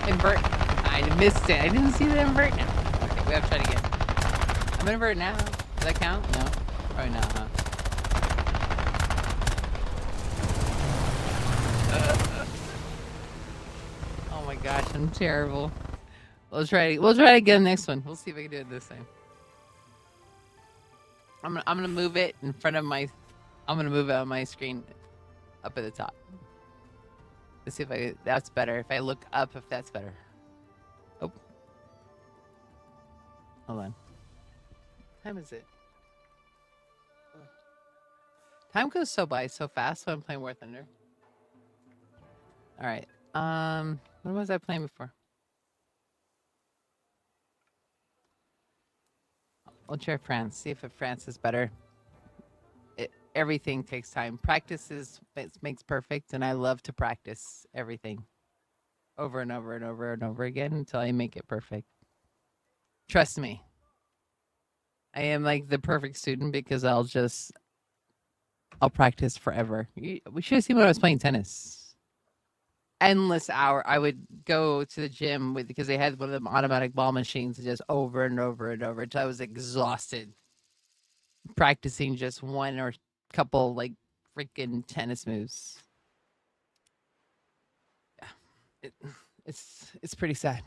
Invert. I missed it. I didn't see the invert now. Okay, we have to try it again. I'm gonna invert now. Does that count? No. Probably not, huh? Oh my gosh, I'm terrible. We'll try it again next one. We'll see if I can do it this time. I'm gonna move it in front of my, I'm gonna move it on my screen up at the top. Let's see if that's better. If I look up, if that's better. Oh. Hold on. What time is it? Time goes by so fast when I'm playing War Thunder. All right. When was I playing before? I'll try France. See if France is better. Everything takes time. Practice makes perfect, and I love to practice everything over and over and over and over again until I make it perfect. Trust me. I am like the perfect student because I'll practice forever. We should have seen when I was playing tennis. Endless hour. I would go to the gym because they had one of them automatic ball machines just over and over and over until I was exhausted. Practicing just one or couple like freaking tennis moves. Yeah, it's pretty sad.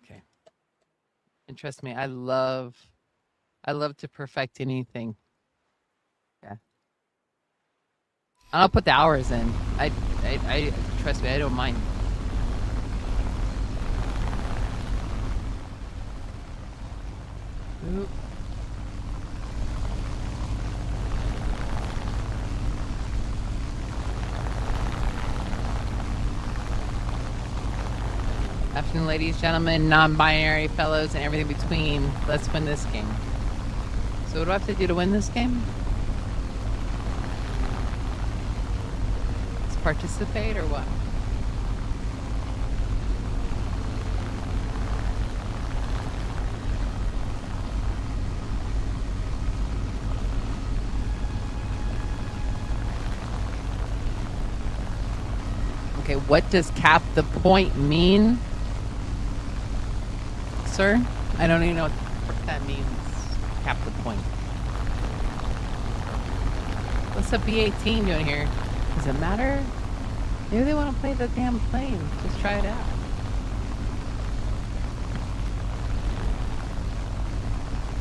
Okay, and trust me, I love to perfect anything. Yeah, I'll put the hours in. I trust me, I don't mind. Oop. Afternoon, ladies, gentlemen, non-binary fellows, and everything between. Let's win this game. So what do I have to do to win this game? Let's participate or what? Okay, what does cap the point mean? Sir? I don't even know what that means. Cap the point. What's a B-18 doing here? Does it matter? Maybe they want to play the damn plane. Just try it out.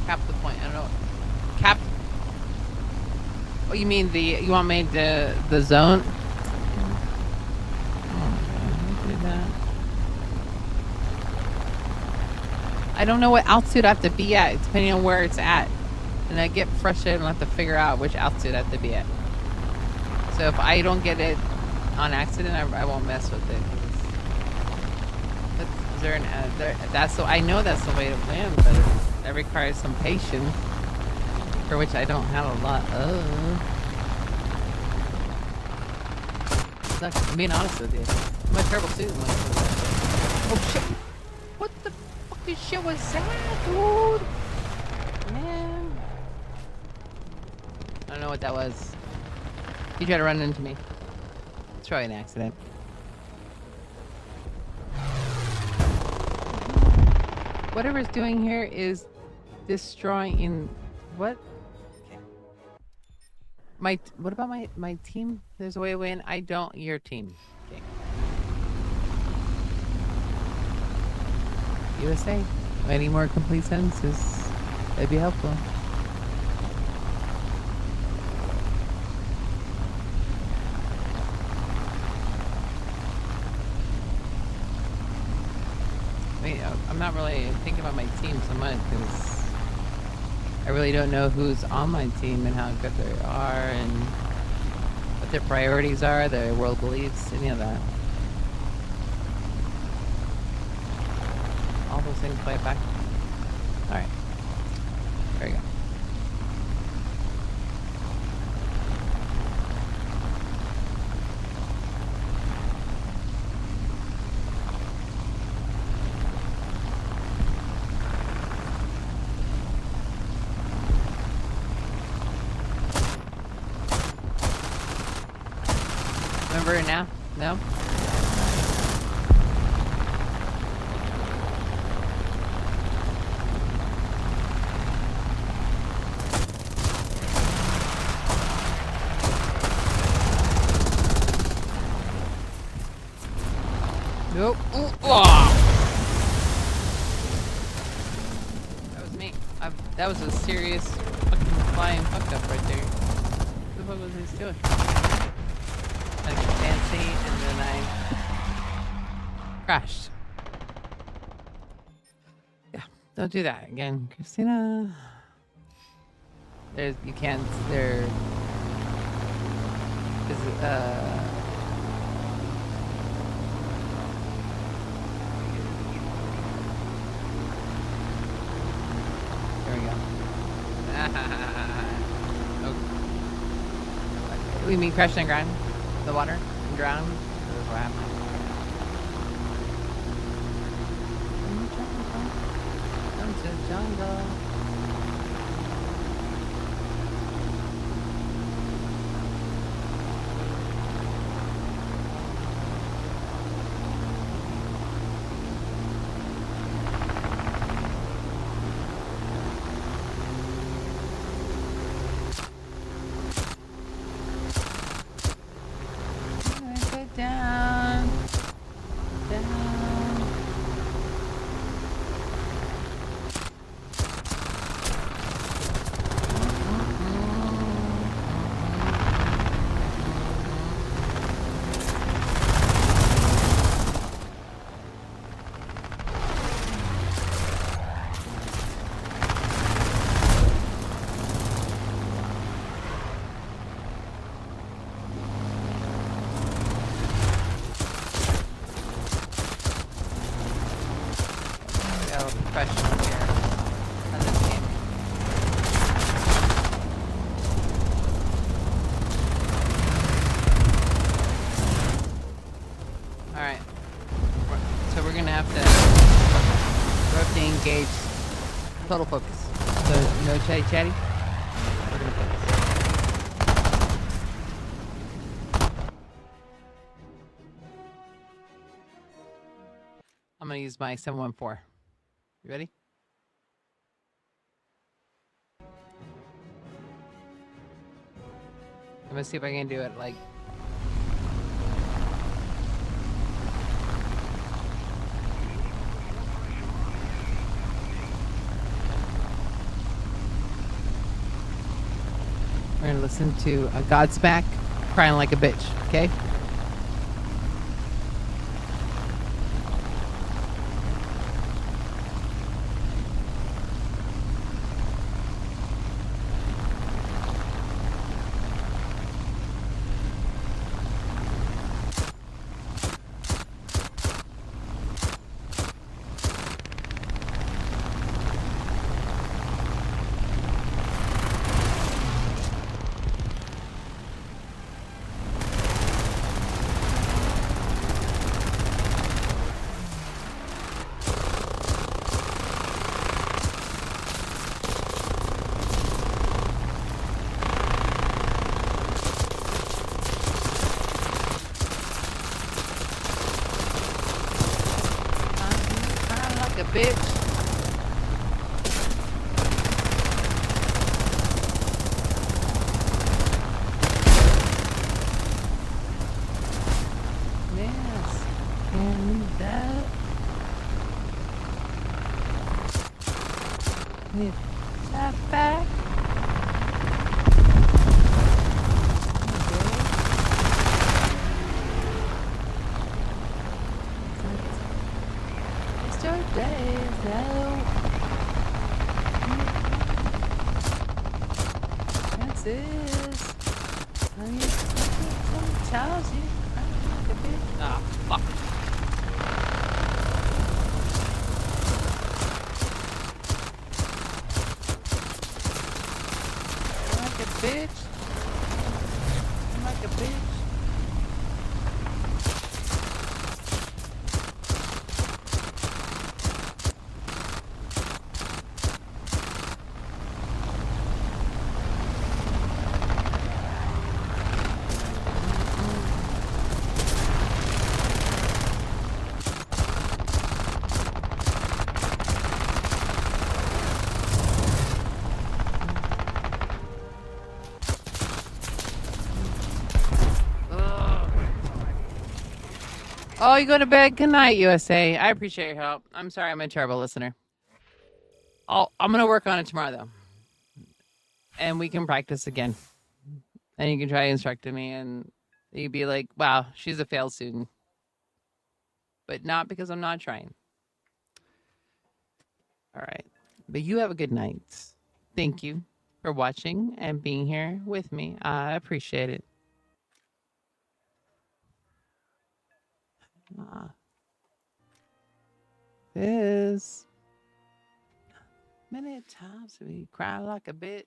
Cap the point. I don't know. Cap. Oh, you mean you want me to the zone? I don't know what altitude I have to be at, depending on where it's at. And I get frustrated and have to figure out which altitude I have to be at. So if I don't get it on accident, I won't mess with it. Is there I know that's the way to win, but that requires some patience, for which I don't have a lot of. Look, I'm being honest with you. I'm a terrible student. Oh shit! What the fucking shit was that, dude? Man. I don't know what that was. He tried to run into me. It's probably an accident. Whatever it's doing here is destroying. What? What about my team? There's a way to win. I don't. Your team. Okay. USA. Any more complete sentences? That'd be helpful. I'm not really thinking about my team so much because I really don't know who's on my team and how good they are and what their priorities are, their world beliefs, any of that. All those things play back. All right. There you go. Remember it now? No? Nope. Ooh, oh. That was me. That was a serious fucking flying fuck up right there. What the fuck was he doing? Like fancy, and then I crashed. Yeah, don't do that again, Christina. You can't. There we go. Okay. We mean crashing and grind? The water? And drown? That's what happened. Come to the jungle. Down. Professional here on this game. Alright. So we're gonna have to rotate engage. Total focus. So no chatty chatty. We're gonna focus. I'm gonna use my 714. You ready? I'm gonna see if I can do it like and listen to Godsmack, Crying Like a Bitch, okay? Crying like a bitch. Yes. And that. With that back. Yesterday's out. That's it. I mean, something tells you. Ah, fuck. Like a bitch. Like a bitch. Oh, you go to bed. Good night, USA. I appreciate your help. I'm sorry I'm a terrible listener. I'm going to work on it tomorrow, though. And we can practice again. And you can try instructing me, and you'd be like, wow, she's a failed student. But not because I'm not trying. All right. But you have a good night. Thank you for watching and being here with me. I appreciate it. This many times we cry like a bitch.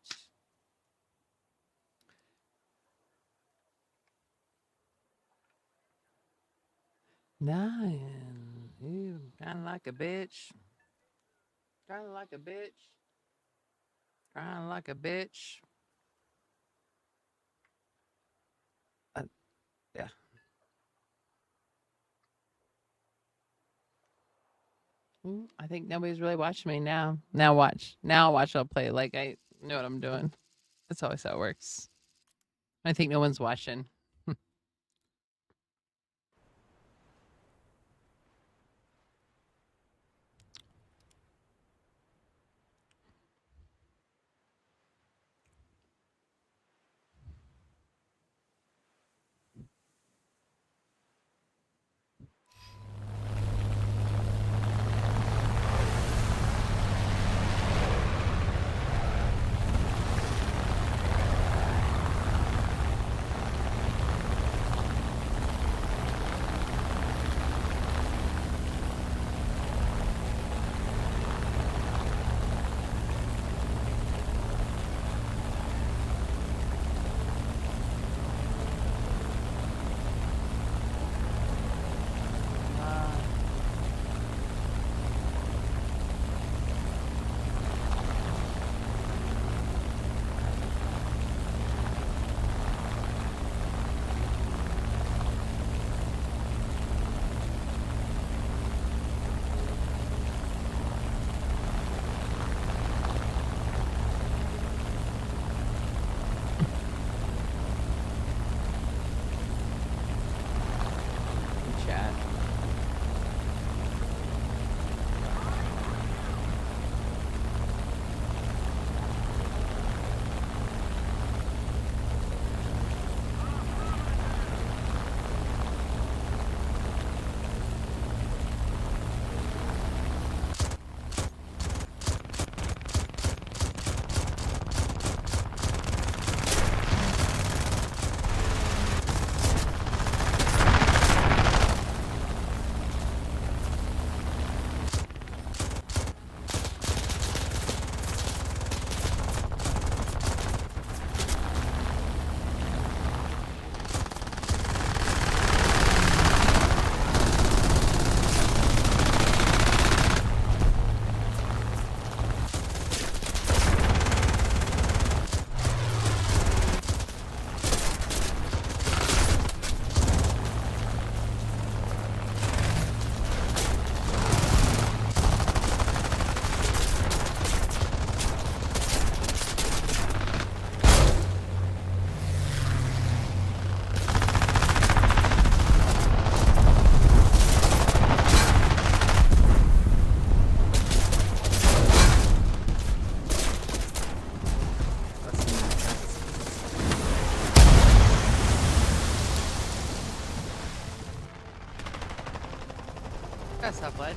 Nine. You kind of like a bitch. Kind of like a bitch. Crying like a bitch. Yeah. I think nobody's really watching me now. Now watch. Now watch. I'll play like I know what I'm doing. That's always how it works. I think no one's watching.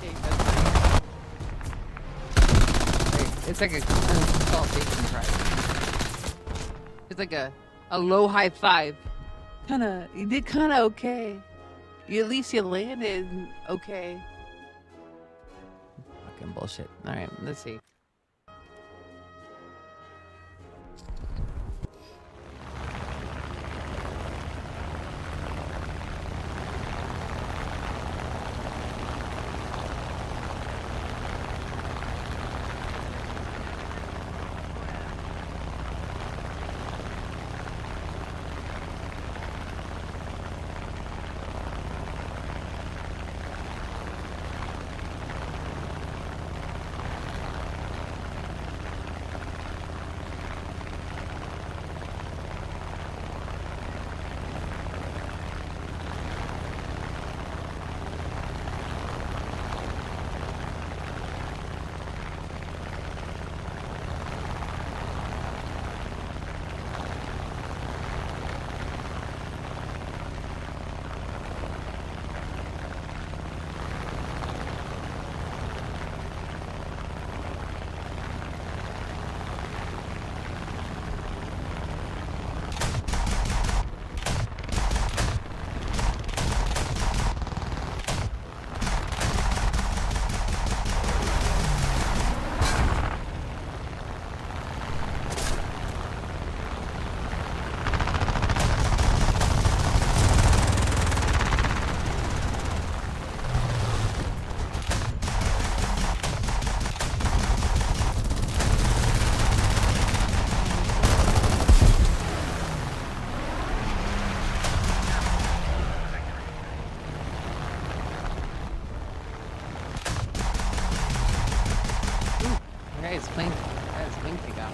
Okay, that's fine. It's like a consultation prize. It's like a low high five. You did kind of okay. At least you landed okay. Fucking bullshit. All right, let's see. Guys, blink. Guys, blink you got.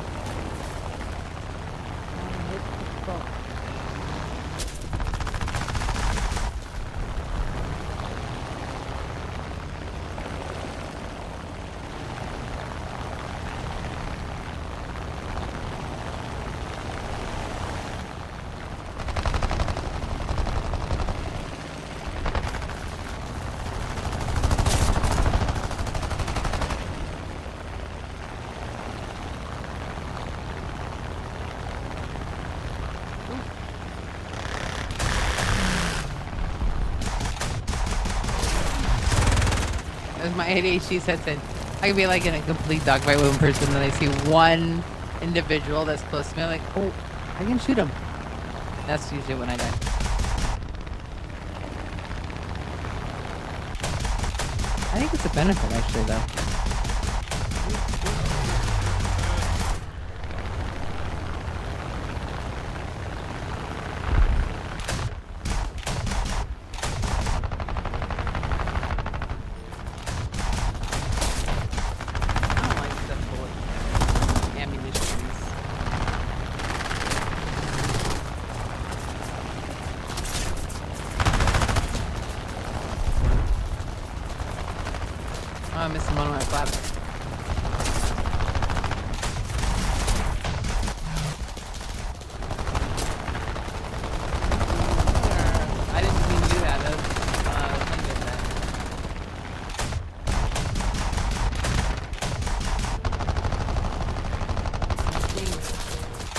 As my ADHD sets in, I can be like in a complete dogfight with one person, then I see one individual that's close to me. I'm like, oh, I can shoot him. That's usually when I die. I think it's a benefit, actually, though. I'm missing one of my flaps. I didn't mean to do that. That was I did that.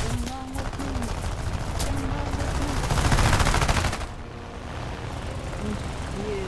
What's wrong with me? What's wrong with me? Yeah.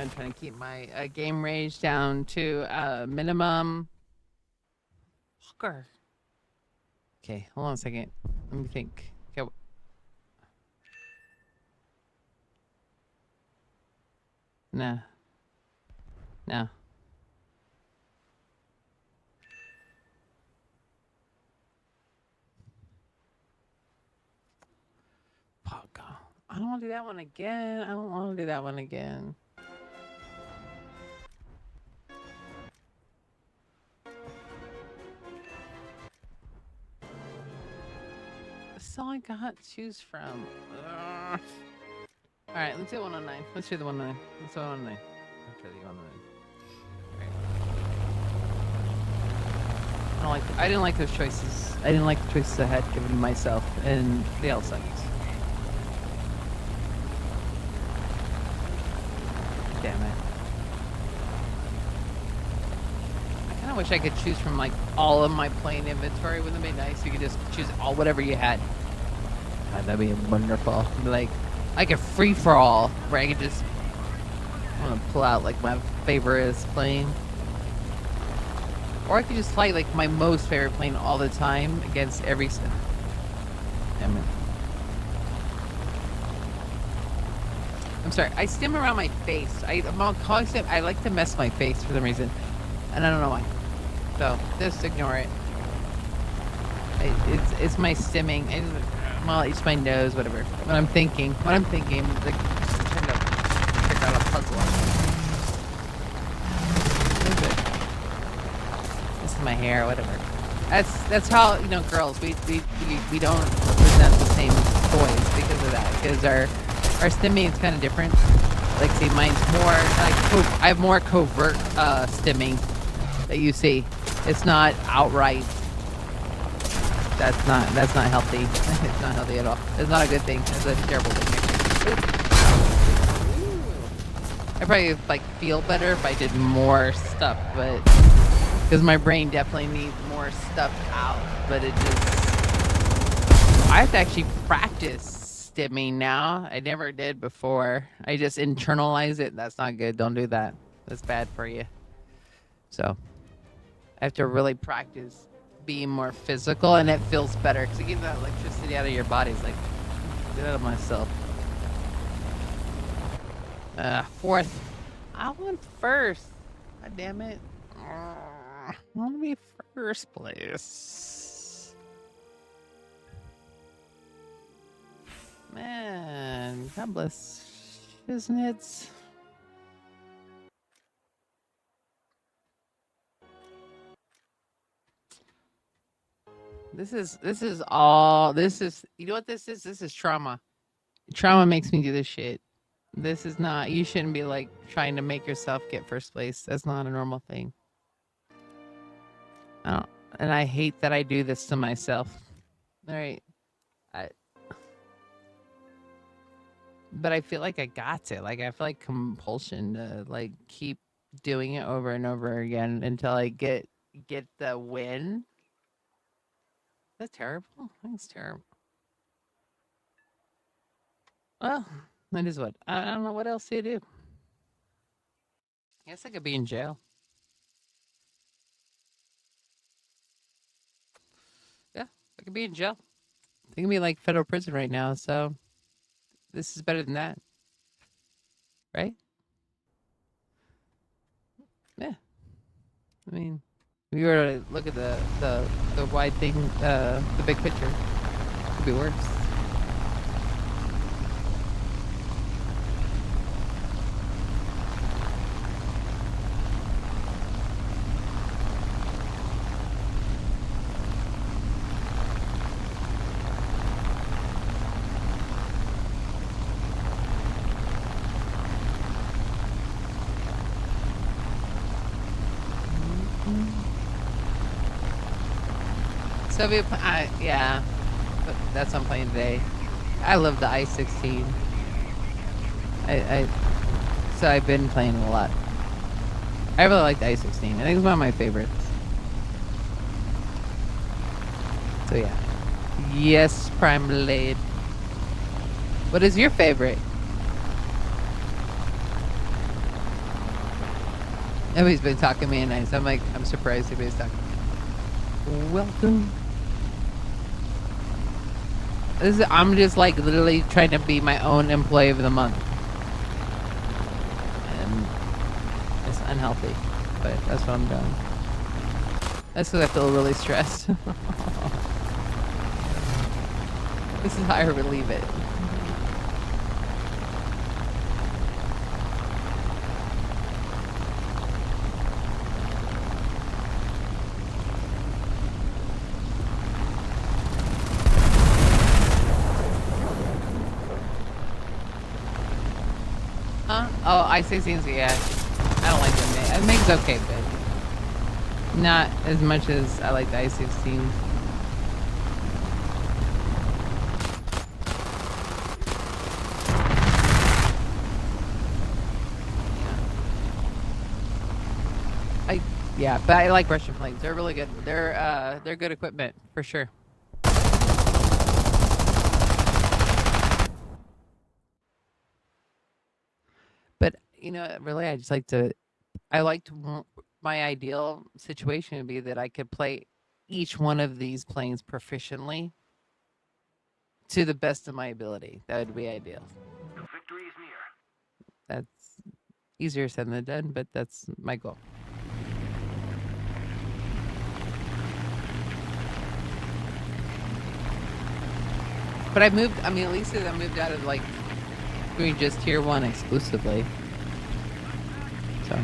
I'm trying to keep my game rage down to minimum. Fucker. Okay, hold on a second. Let me think. Okay. Nah. No. Fuck. I don't want to do that one again. I don't want to do that one again. That's all I got to choose from. Ugh. All right, let's do 109. Let's do the 109. Let's do 109. Let's do the 109. I didn't like those choices. I didn't like the choices I had given myself, and they all sucked. Damn it. I kind of wish I could choose from like all of my plane inventory. Wouldn't it be nice? You could just choose all whatever you had. God, that'd be wonderful. Like a free for all where I could just want to pull out like my favorite plane. Or I could just fly like my most favorite plane all the time against every. Damn it. I'm sorry. I stim around my face. I'm on constant. I like to mess my face for some reason, and I don't know why. So just ignore it. It's my stimming. Well, it's my nose, whatever. What I'm thinking, like I'm trying to figure out a puzzle. This is my hair, whatever. That's how, you know, girls, we don't present the same toys because of that. Because our stimming is kind of different. Like, see, mine's more like I have more covert stimming that you see. It's not outright. That's not healthy. It's not healthy at all. It's not a good thing. It's a terrible thing. I probably like feel better if I did more stuff, but because my brain definitely needs more stuff out. But it just, I have to actually practice stimming now. I never did before. I just internalize it. That's not good. Don't do that. That's bad for you. So I have to really practice being more physical, and it feels better because it gets that electricity out of your body. It's like, get out of myself. Fourth. I want first. God damn it. I want to be first place. Man, God bless Shiznits. This is you know what this is? This is trauma. Trauma makes me do this shit. This is not, you shouldn't be like trying to make yourself get first place. That's not a normal thing. And I hate that I do this to myself. All right. But I feel like I got to. Like, I feel like compulsion to like keep doing it over and over again until I get the win. Is that terrible? I think it's terrible. Well, that is what. I don't know what else to do. I guess I could be in jail. Yeah, I could be in jail. I think I could be like federal prison right now, so this is better than that. Right? Yeah. I mean, if you were to look at the wide thing, the big picture, it could be worse. So yeah, but that's what I'm playing today. I love the i16. So I've been playing a lot. I really like the i16. I think it's one of my favorites. So yeah. Yes, Prime Blade. What is your favorite? Nobody's been talking to me nice. I'm like, I'm surprised nobody's talking. Welcome. I'm just like literally trying to be my own employee of the month. And it's unhealthy, but that's what I'm doing. That's because I feel really stressed. This is how I relieve it. Huh? Oh, I-16s, yeah. I don't like the MiG. The MiG's okay, but not as much as I like the I-16. Yeah, but I like Russian planes. They're really good. They're good equipment for sure. But you know, really, I just like to. I like to. My ideal situation would be that I could play each one of these planes proficiently to the best of my ability. That would be ideal. Victory is near. That's easier said than done, but that's my goal. But I moved. I mean, at least I moved out of like doing just tier 1 exclusively. So.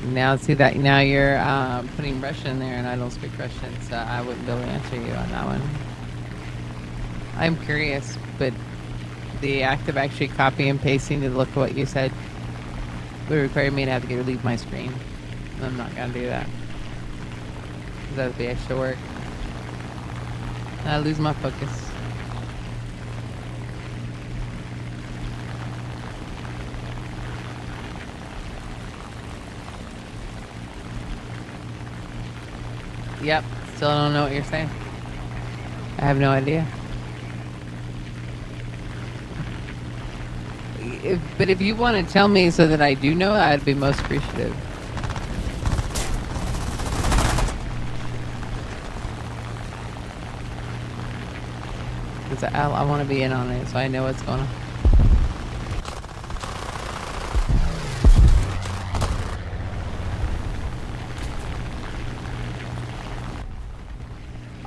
Now see that now you're putting Russian there, and I don't speak Russian, so I wouldn't be able to answer you on that one. I'm curious, but the act of actually copy and pasting to look at what you said would require me to have to leave my screen. I'm not gonna do that. That would be extra work. I lose my focus. Yep, still don't know what you're saying. I have no idea. But if you want to tell me so that I do know, I'd be most appreciative. Because I want to be in on it so I know what's going on.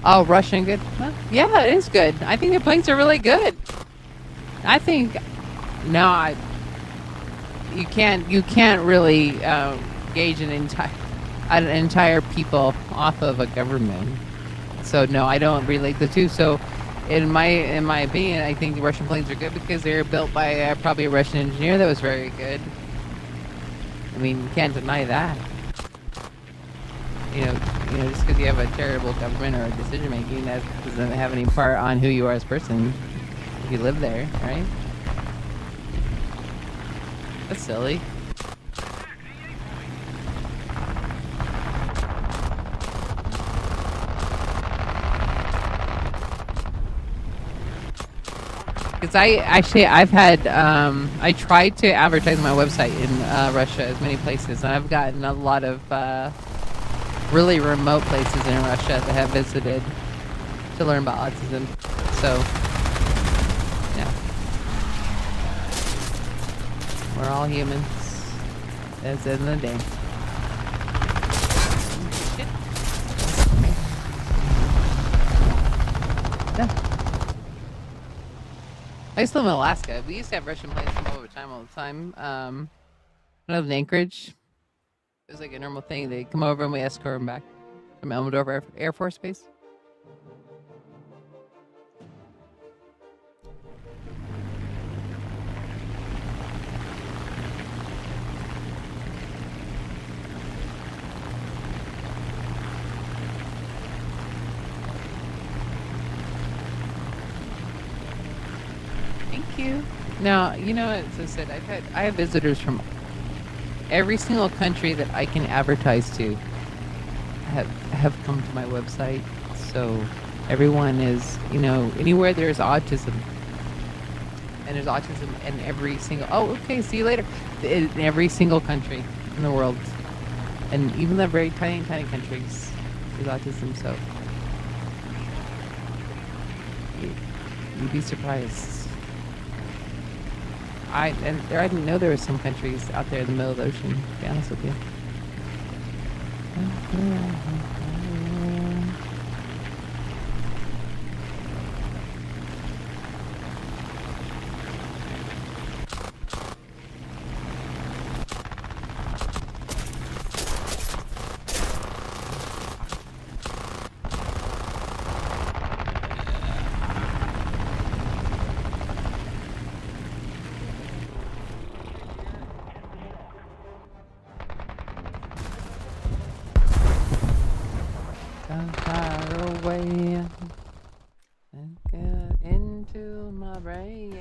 Oh, Russian good? Well, yeah, it is good. I think the planes are really good. I think no, you can't really gauge an entire people off of a government. So no, I don't relate the two. So in my opinion, I think the Russian planes are good because they were built by probably a Russian engineer that was very good. I mean, you can't deny that. You know, just because you have a terrible government or a decision making, that doesn't have any part on who you are as a person. If you live there, right? That's silly. Because I've had, I tried to advertise my website in Russia as many places, and I've gotten a lot of really remote places in Russia that have visited to learn about autism. So, yeah. We're all humans. That's the end of the day. Yeah. I used to live in Alaska. We used to have Russian planes come over time all the time. When I lived in Anchorage, it was like a normal thing. They'd come over and we escort them back from Elmendorf Air Force Base. you. Now, you know, as I said, I have visitors from every single country that I can advertise to have come to my website. So everyone is, you know, anywhere there's autism, and there's autism in every single. Oh, okay. See you later. In every single country in the world, and even the very tiny, tiny countries, there's autism. So you'd be surprised. I didn't know there were some countries out there in the middle of the ocean. To be honest with you. Far away and get into my brain.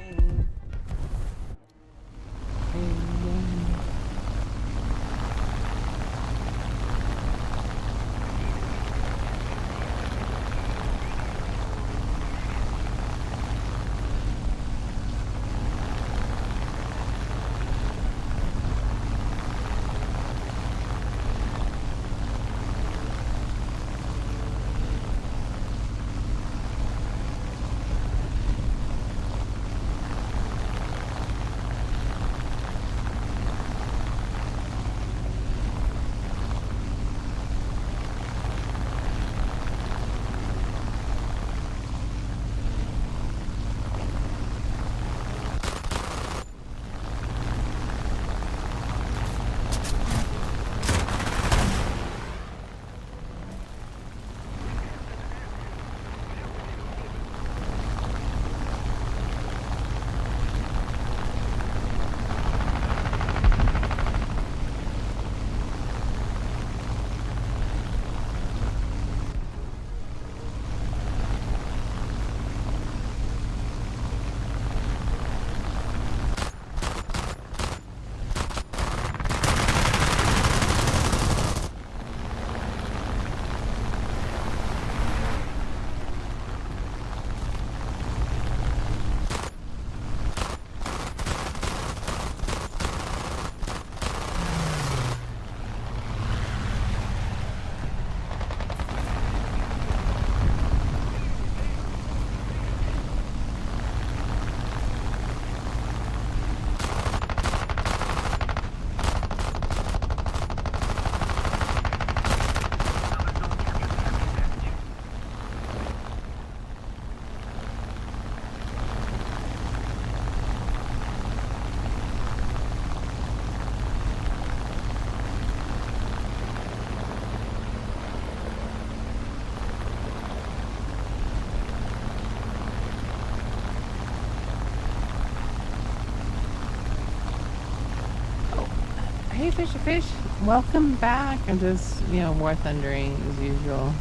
Hey, Fisher Fish, welcome back. I'm just, you know, war thundering as usual.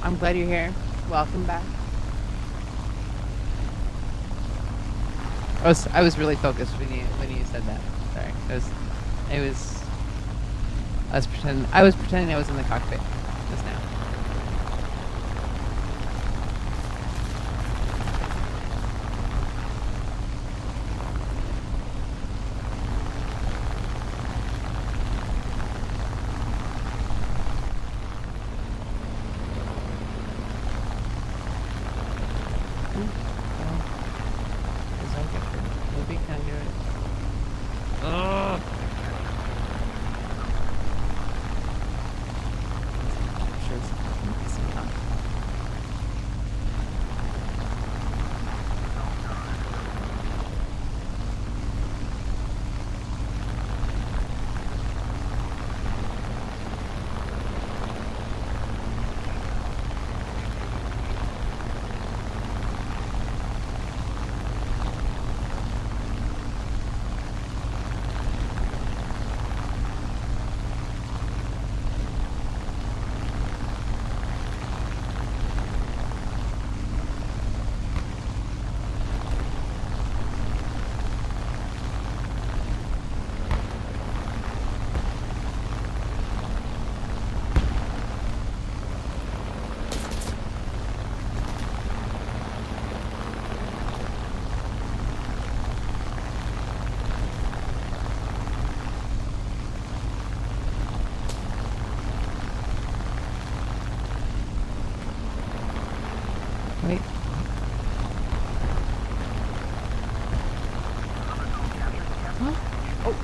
I'm glad you're here. Welcome back. I was really focused when you said that. Sorry, I was pretending I was in the cockpit just now.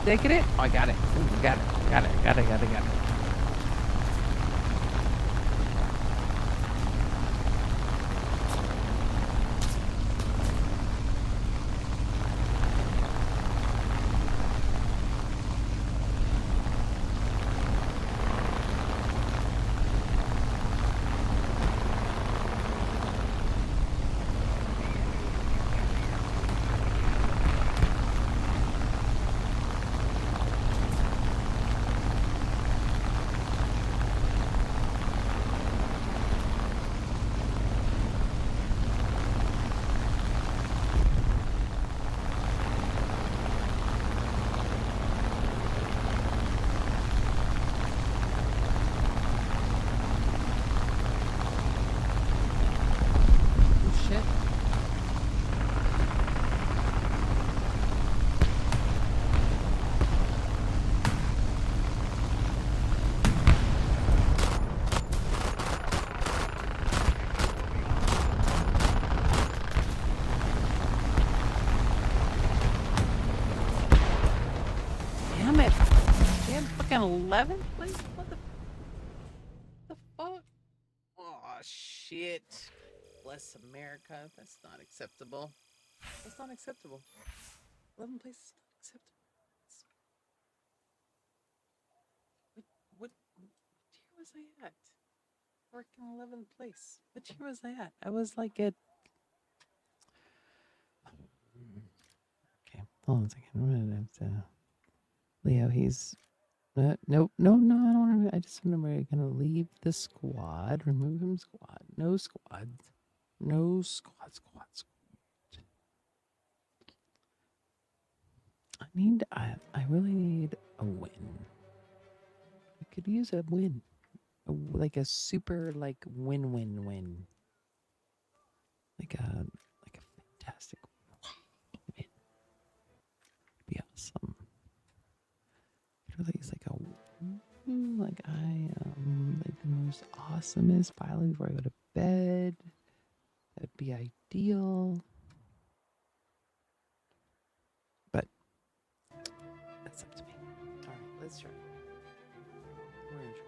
Did I get it? Oh, I got it. Ooh, got it. Got it. Got it. Got it. Got it. Oh, shit. Damn it. Damn fucking 11th place? What the fuck? Oh, shit. Bless America. That's not acceptable. That's not acceptable. 11th place is not acceptable. What tier was I at? Working 11th place. What tier was I at? I was like at. Okay, hold on a second. I'm gonna have to. Leo, he's. Nope, no, I don't want to. I just remember I'm gonna leave the squad. Remove him, squad. No squad. No squad. I really need a win. I could use a win. Like a super win. Like a fantastic win. Be awesome. It really is like like I am like the most awesomest pilot before I go to bed. That'd be ideal. But that's up to me. Alright, let's try. We're in charge.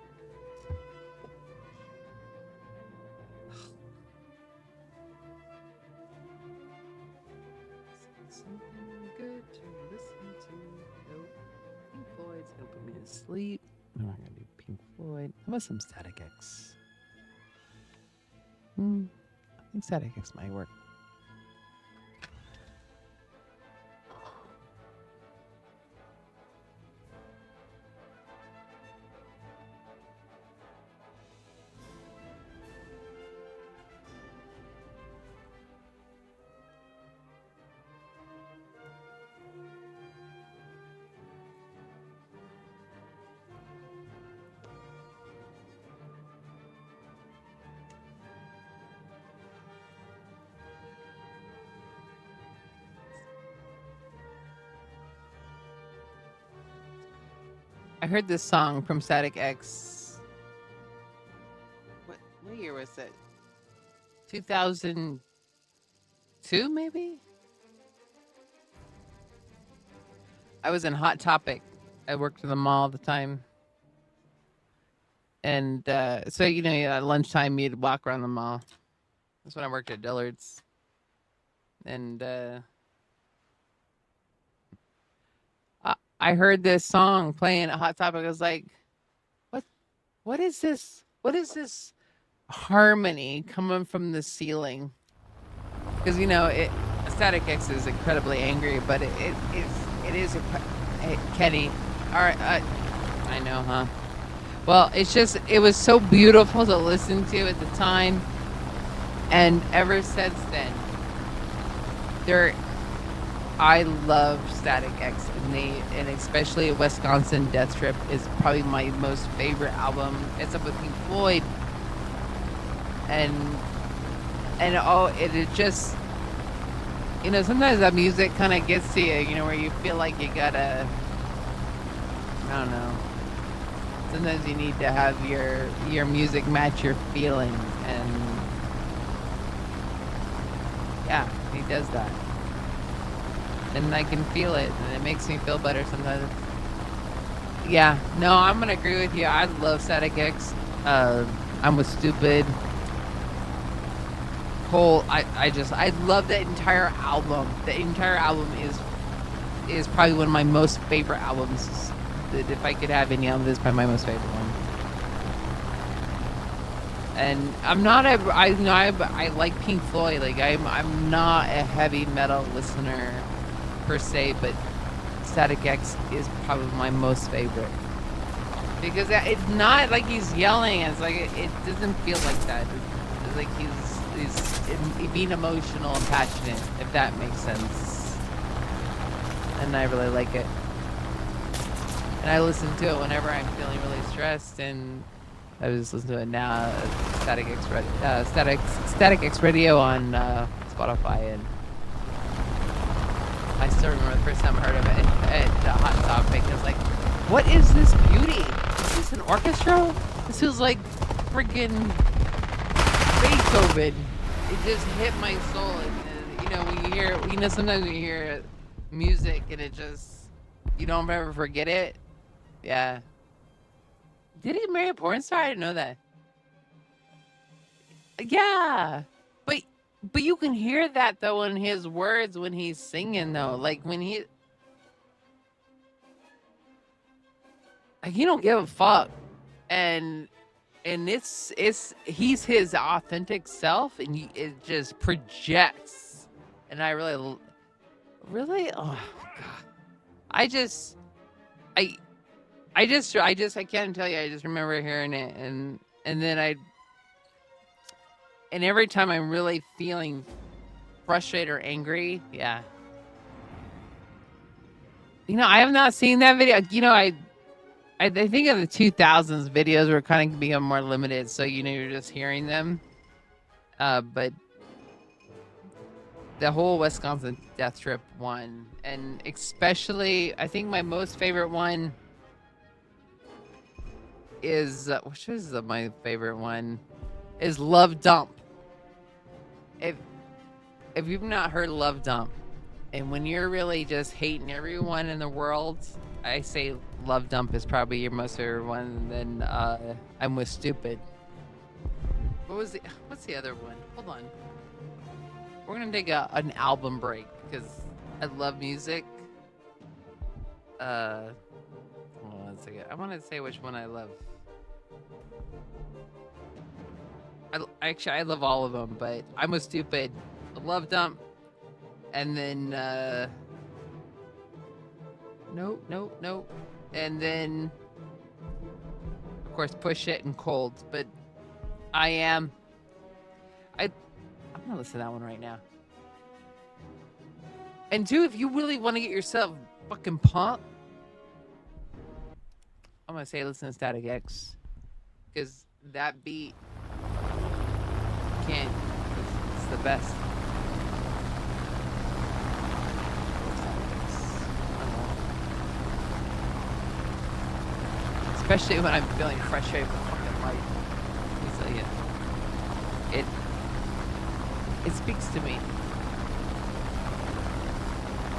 Something good to listen to. Nope. Pink Floyd's gonna put me to sleep. I'm not gonna do Pink Floyd. How about some Static X? I think Static X might work. I heard this song from Static X. What year was it? 2002, maybe? I was in Hot Topic. I worked in the mall all the time. And so, at lunchtime, you'd walk around the mall. That's when I worked at Dillard's. And I heard this song playing at Hot Topic. I was like, what is this? What is this harmony coming from the ceiling? Because, Static X is incredibly angry, but it is hey, Kenny. All right, I know, huh? Well, it was so beautiful to listen to at the time. And ever since then, I love Static X, and especially Wisconsin Death Trip is probably my most favorite album. It's up with Pink Floyd, and it just, sometimes that music kind of gets to you, where you feel like you gotta, I don't know. Sometimes you need to have your music match your feelings, and yeah, he does that. And I can feel it, and it makes me feel better sometimes. Yeah, no, I'm gonna agree with you. I love Static X. I'm with Stupid. Cole, I love that entire album. The entire album is probably one of my most favorite albums. That if I could have any album, this is probably my most favorite one. And I'm not a I you know I like Pink Floyd. Like I'm not a heavy metal listener per se, but Static X is probably my most favorite because it's not like he's yelling. It's like it doesn't feel like that. It's like he's being emotional and passionate, if that makes sense. And I really like it. And I listen to it whenever I'm feeling really stressed, and I was just listening to it now. Static X Radio on Spotify, and I still remember the first time I heard of it at Hot Topic. I was like, "What is this beauty? Is this an orchestra? This feels like freaking Beethoven." It just hit my soul. And, you know, when you hear, sometimes when you hear music and it just, you don't ever forget it. Yeah. Did he marry a porn star? I didn't know that. Yeah. But you can hear that though in his words when he's singing though. Like when he don't give a fuck. And he's his authentic self, and it just projects. And I really, oh god, I just I can't tell you. I just remember hearing it, and then and every time I'm really feeling frustrated or angry, yeah. I have not seen that video. I think of the 2000s videos were kind of become more limited, so you're just hearing them. But the whole Wisconsin Death Trip one, and especially, I think my most favorite one is which is my favorite one is Love Dump. If you've not heard Love Dump, and when you're really just hating everyone in the world, I say Love Dump is probably your most favorite one. And then I'm with Stupid. What's the other one? Hold on. We're gonna take an album break because I love music. Hold on one second. I want to say which one I love. I love all of them, but I'm with Stupid, Love Dump, and then nope, and then of course Push It and Cold. But I'm gonna listen to that one right now. And two, if you really want to get yourself fucking pumped, I'm gonna say listen to Static X, because that beat can't. It's the best. Especially when I'm feeling frustrated with fucking life. So yeah, it speaks to me,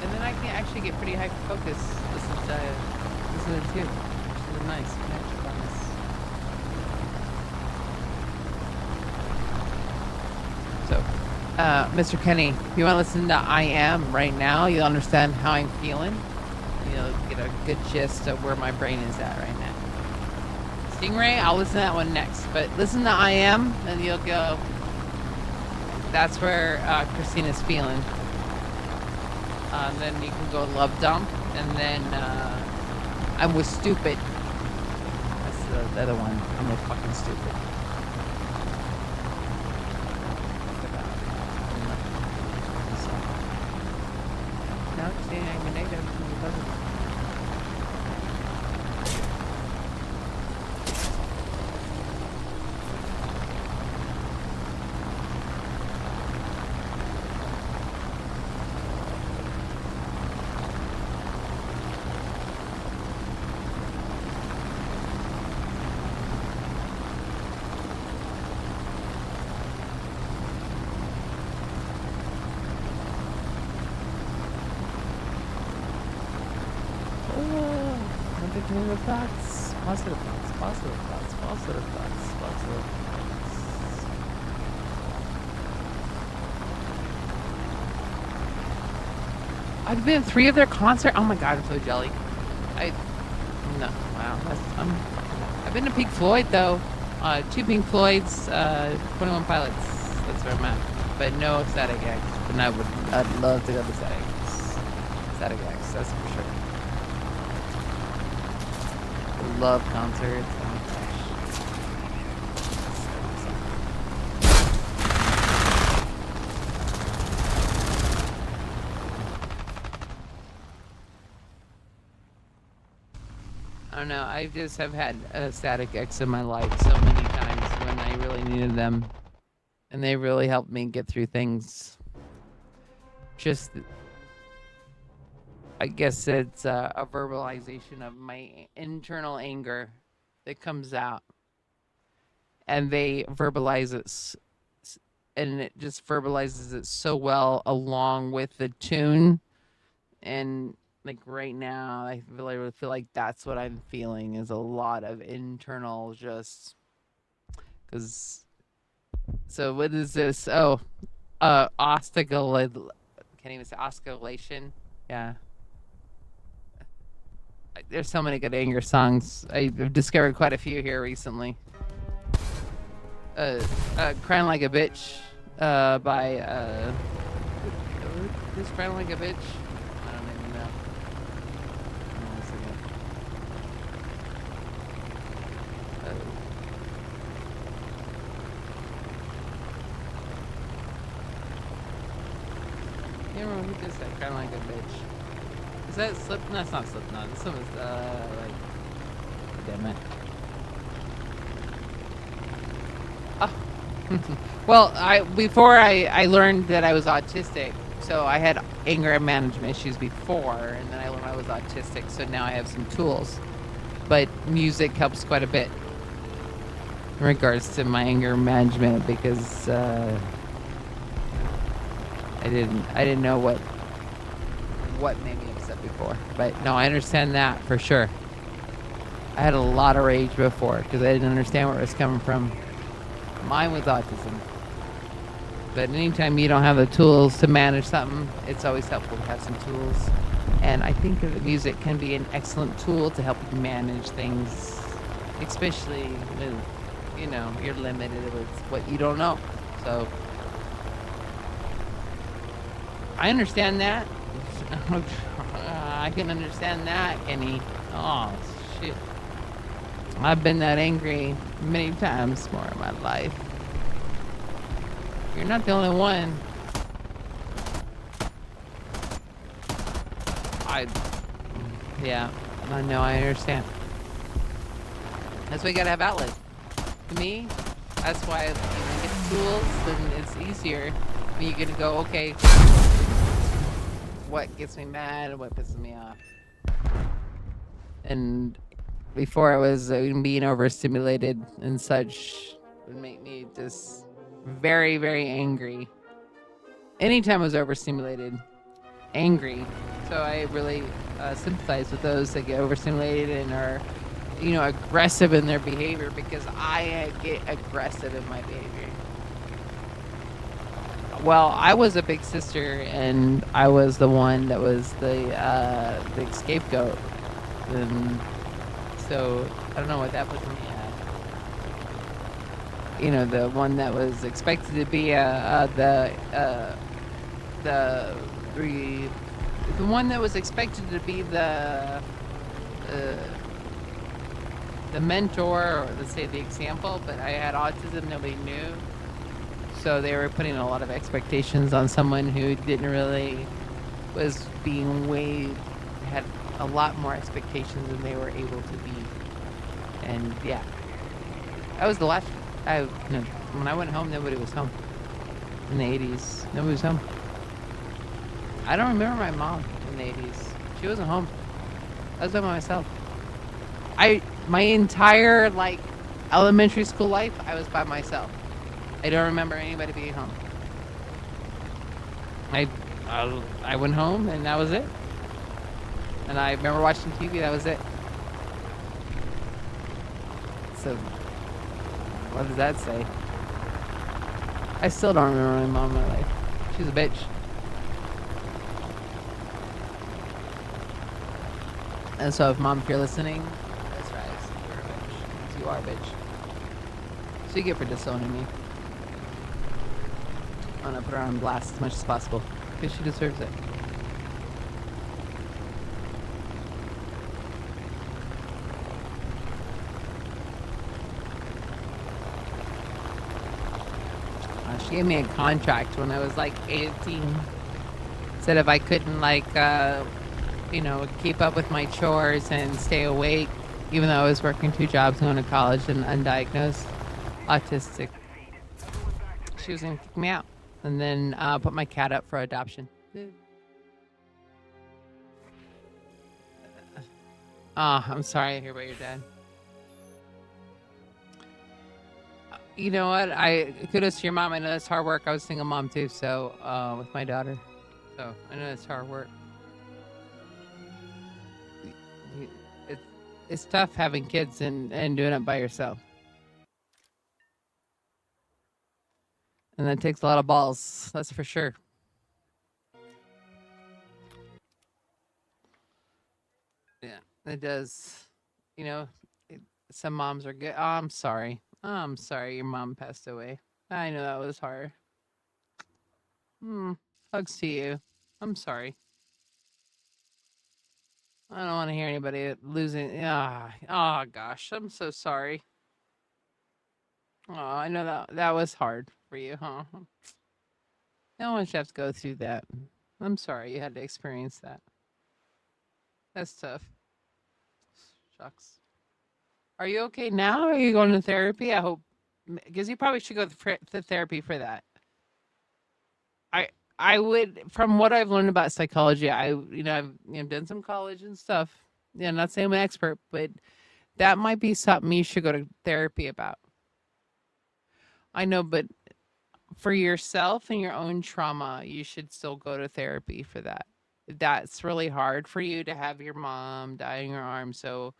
and then I can actually get pretty hyper focused listening to it, which is nice. So, Mr. Kenny, if you want to listen to I Am right now, you'll understand how I'm feeling. You'll get a good gist of where my brain is at right now. Stingray, I'll listen to that one next. But listen to I Am, and you'll go, that's where Christina's feeling. Then you can go Love Dump, and then I'm with Stupid. That's the other one. I'm with fucking Stupid. No, see, I'm negative. Negative thoughts, positive thoughts, positive thoughts, positive thoughts, positive thoughts. I've been to 3 of their concert. Oh my god, I'm so jelly. I no, wow, I've been to Pink Floyd though. 2 Pink Floyds, 21 Pilots. That's where I'm at. But no Static X. And I'd love to go to Static X. Static X, that's for sure. Love concerts. Oh my gosh. I don't know. I just have had a Static X in my life so many times when I really needed them. And they really helped me get through things. Just, I guess it's a verbalization of my internal anger that comes out. And they verbalize it, and it just verbalizes it so well along with the tune. And like right now, I really feel like that's what I'm feeling is a lot of internal just because. So what is this? Oh, oscillation. Can't even say oscillation. Yeah. There's so many good anger songs. I've discovered quite a few here recently. Crying Like a Bitch by just Crying Like a Bitch. I don't even know. Hold on a second. You remember who does that? Crying Like a Bitch. Is that Slip? No, it's not Slipknot. This one is like, damn it. Oh. Well, before I learned that I was autistic, so I had anger management issues before, and then I learned I was autistic, so now I have some tools. But music helps quite a bit in regards to my anger management because I didn't know what made me upset before. But no, I understand that for sure. I had a lot of rage before because I didn't understand where it was coming from. Mine was autism. But anytime you don't have the tools to manage something, it's always helpful to have some tools. And I think that music can be an excellent tool to help you manage things, especially when, you're limited with what you don't know. So I understand that. I can understand that, Kenny. Oh, shit. I've been that angry many times more in my life. You're not the only one. Yeah, I know, I understand. That's why you gotta have outlets. To me, that's why when you get tools, then it's easier. When you get to go, okay, what gets me mad and what pisses me off. And before I was being overstimulated and such would make me just very, very angry. Anytime I was overstimulated, angry. So I really sympathize with those that get overstimulated and are, aggressive in their behavior because I get aggressive in my behavior. Well, I was a big sister and I was the one that was the scapegoat. And so I don't know what that puts me at. The one that was expected to be the one that was expected to be the mentor, or let's say the example, but I had autism, nobody knew. So they were putting a lot of expectations on someone who didn't really, was being had a lot more expectations than they were able to be. And yeah, that was the last, when I went home, nobody was home. In the 80s, nobody was home. I don't remember my mom in the 80s. She wasn't home. I was by myself. My entire, elementary school life, I was by myself. I don't remember anybody being home. I went home and that was it. And I remember watching TV, that was it. So, what does that say? I still don't remember my mom in my life. She's a bitch. And so, if mom, if you're listening, that's right. You're a bitch. You are a bitch. So you get for disowning me. I'm gonna put her on blast as much as possible because she deserves it. She gave me a contract when I was like 18. Said if I couldn't keep up with my chores and stay awake, even though I was working 2 jobs, going to college, and undiagnosed autistic, she was gonna kick me out, and then put my cat up for adoption. Oh, I'm sorry to hear about your dad. You know what? Kudos to your mom. I know that's hard work. I was a single mom too, so with my daughter, so I know that's hard work. It's tough having kids and doing it by yourself, and that takes a lot of balls. That's for sure. Yeah, it does. You know, some moms are good. Oh, I'm sorry. I'm sorry your mom passed away. I know that was hard. Hugs to you. I'm sorry. I don't want to hear anybody losing. Oh gosh, I'm so sorry. Oh, I know that was hard for you, huh? No one should have to go through that. I'm sorry you had to experience that. That's tough. Shucks. Are you okay now? Are you going to therapy? I hope, because you probably should go to therapy for that. I I would, from what I've learned about psychology, I've done some college and stuff. Yeah, I'm not saying I'm an expert, but that might be something you should go to therapy about. I know, but for yourself and your own trauma, you should still go to therapy for that. That's really hard for you to have your mom die in your arms, so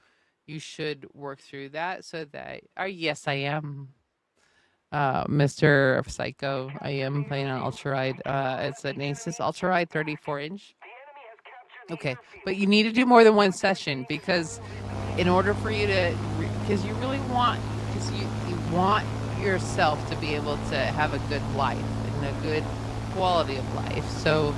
you should work through that so that. Oh, yes, I am. Mr. Psycho. I am playing on Ultra Ride. It's an Asus Ultra Ride 34-inch. Okay, but you need to do more than one session because in order for you to, because you really want, because you want yourself to be able to have a good life and a good quality of life. So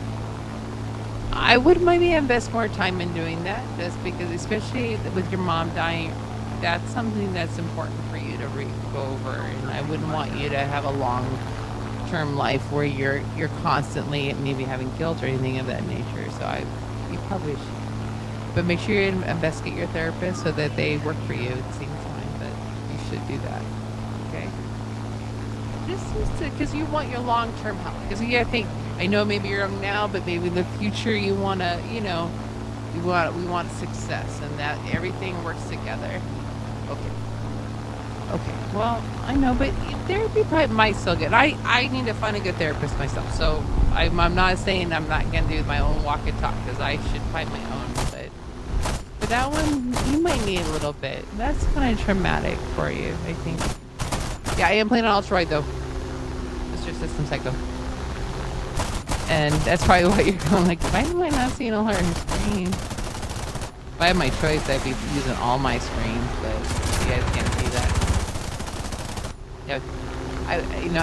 I would maybe invest more time in doing that just because, especially with your mom dying, that's something that's important for you to go over. And I wouldn't want you to have a long-term life where you're constantly maybe having guilt or anything of that nature. So you probably should. But make sure you investigate your therapist so that they work for you at the same time. But you should do that. Okay? Just because you want your long-term health. Because you gotta think, I know maybe you're young now, but maybe in the future you want to, we want success and that everything works together. Okay. Well, I know, but therapy probably might still get. I need to find a good therapist myself. So I'm not saying I'm not gonna do my own walk and talk because I should find my own. But that one you might need a little bit. That's kind of traumatic for you, I think. Yeah, I am playing on Ultra Ride though, Mr. System Psycho. And that's probably why you're going like, why am I not seeing all her screen? If I had my choice, I'd be using all my screens, but you guys can't see that. Yeah,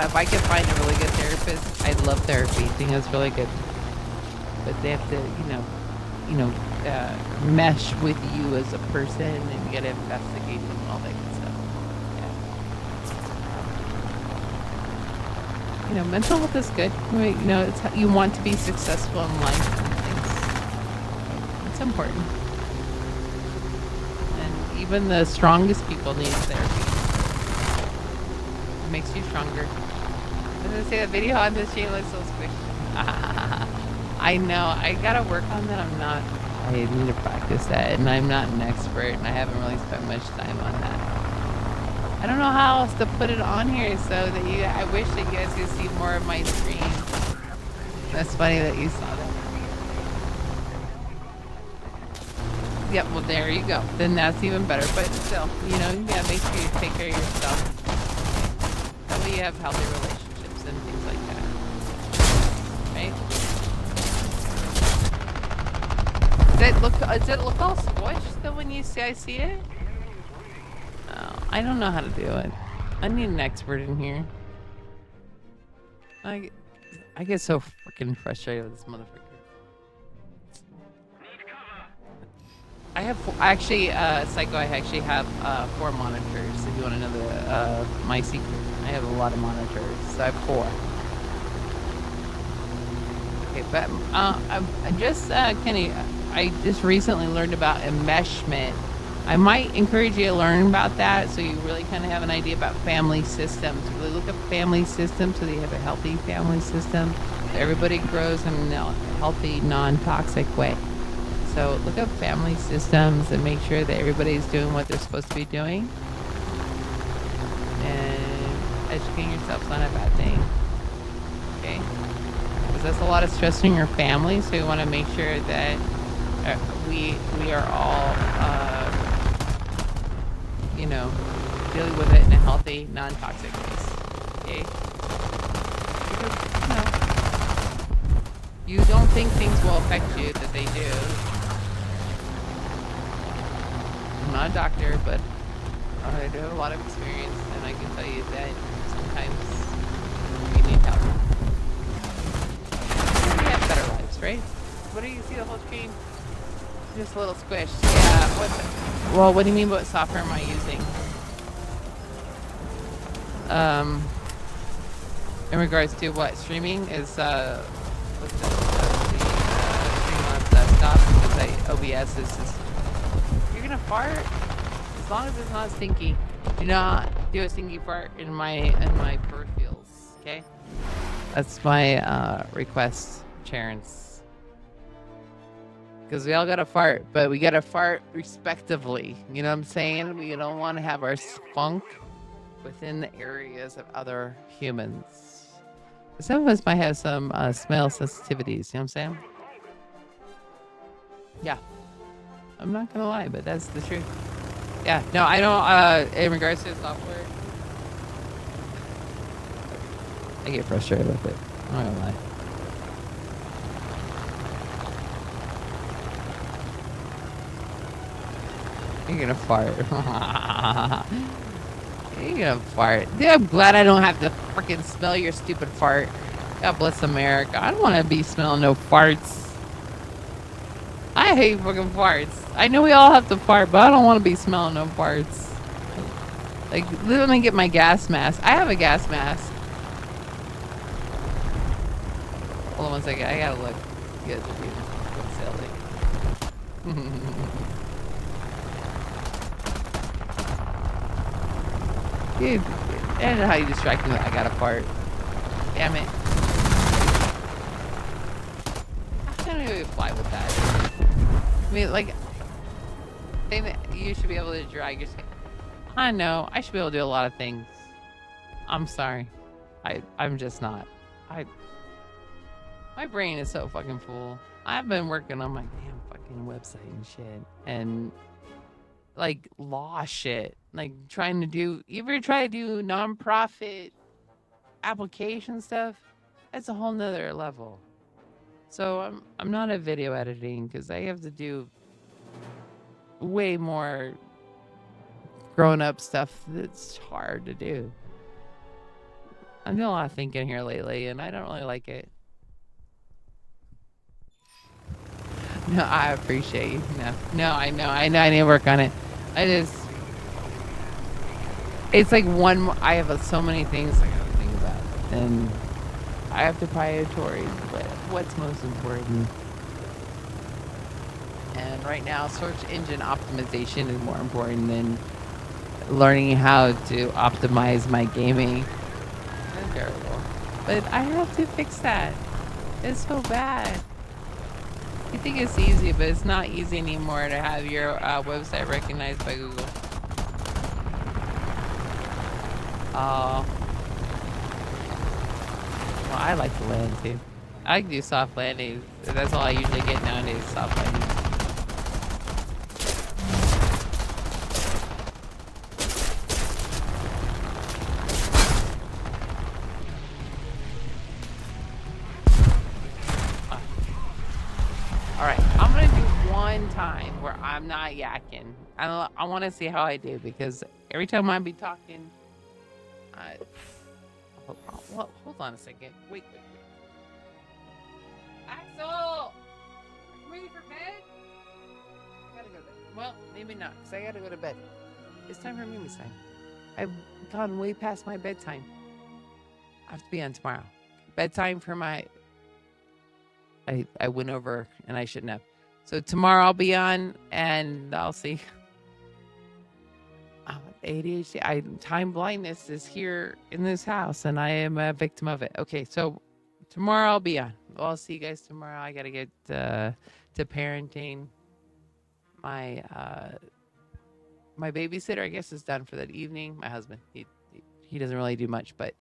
if I could find a really good therapist, I'd love therapy. I think it's really good. But they have to, mesh with you as a person, and you gotta investigate them and all that good stuff. Yeah. Mental health is good. It's you want to be successful in life and things. It's important. And even the strongest people need therapy. It makes you stronger. Doesn't say the video on this channel is so squishy. I know. I gotta work on that. I need to practice that, and I'm not an expert, and I haven't really spent much time on that. I don't know how else to put it on here so that I wish that you guys could see more of my screen. That's funny that you saw that. Yep, well, there you go. Then that's even better. But still, you know, you gotta make sure you take care of yourself. That way you have healthy relationships and things like that. Right? Does it look all squished though when you see I see it? Oh, I don't know how to do it. I need an expert in here. I I get so freaking frustrated with this motherfucker. I have actually, Psycho. I actually have 4 monitors. If you want to know my secret, I have a lot of monitors. So I have 4. Okay, but I just Kenny, I just recently learned about enmeshment. I might encourage you to learn about that, so you really kind of have an idea about family systems. Really look at family systems, so that you have a healthy family system. So everybody grows in a healthy, non-toxic way. So look up family systems and make sure that everybody's doing what they're supposed to be doing. And educating yourself is not a bad thing. Okay? Because that's a lot of stress in your family. So you want to make sure that we are all, you know, dealing with it in a healthy, non-toxic ways. Okay? Because, you don't think things will affect you, that they do. I'm not a doctor, but I do have a lot of experience, and I can tell you that sometimes you need help. We have better lives, right? What do you see the whole screen? Just a little squished. Yeah. Well, what do you mean? What software am I using? In regards to what streaming is, what's the Streamlabs desktop? Because OBS is just. You're gonna fart as long as it's not stinky. Do not do a stinky fart in my peripherals. Okay. That's my request, Terrence. Because we all gotta fart, but we gotta fart respectively. You know what I'm saying? We don't want to have our spunk within the areas of other humans. Some of us might have some smell sensitivities. You know what I'm saying? Yeah. I'm not gonna lie, but that's the truth. Yeah. No, I don't. In regards to software, I get frustrated with it. I'm not gonna lie. You're gonna fart. You're gonna fart. Dude, I'm glad I don't have to freaking smell your stupid fart. God bless America. I don't want to be smelling no farts. I hate fucking farts. I know we all have to fart, but I don't want to be smelling no farts. Like, let me get my gas mask. I have a gas mask. Hold on one second. I gotta look. You guys are being silly. Dude, I don't know how you distract me. I got a fart. Damn it. I can't even fly with that. I mean, like, I think that you should be able to drag your skin. I know. I should be able to do a lot of things. I'm sorry. I'm just not. My brain is so fucking full. I've been working on my damn fucking website and shit. And like law shit. Like trying to do, you ever try to do nonprofit application stuff? That's a whole nother level. So I'm not at video editing because I have to do way more grown up stuff that's hard to do. I'm doing a lot of thinking here lately and I don't really like it. No, I appreciate you. No, I know. I need to work on it. It's like I have so many things I gotta think about. And I have to prioritize what's most important. And right now, search engine optimization is more important than learning how to optimize my gaming. That's terrible. But I have to fix that. It's so bad. You think it's easy, but it's not easy anymore to have your website recognized by Google. Oh. Well, I like to land too. I like to do soft landings. That's all I usually get nowadays, soft landings. I'm not yakking. I want to see how I do because every time I be talking, I hold on a second. Wait. Axel, are you ready for bed? I gotta go to bed. Well, maybe not because I gotta go to bed. It's time for Mimi's time. I've gone way past my bedtime. I have to be on tomorrow. Bedtime for my. I went over and I shouldn't have. So tomorrow I'll be on and I'll see. ADHD, time blindness is here in this house, and I am a victim of it. Okay, so tomorrow I'll be on. Well, I'll see you guys tomorrow. I gotta get to parenting. My babysitter, I guess, is done for that evening. My husband, he doesn't really do much, but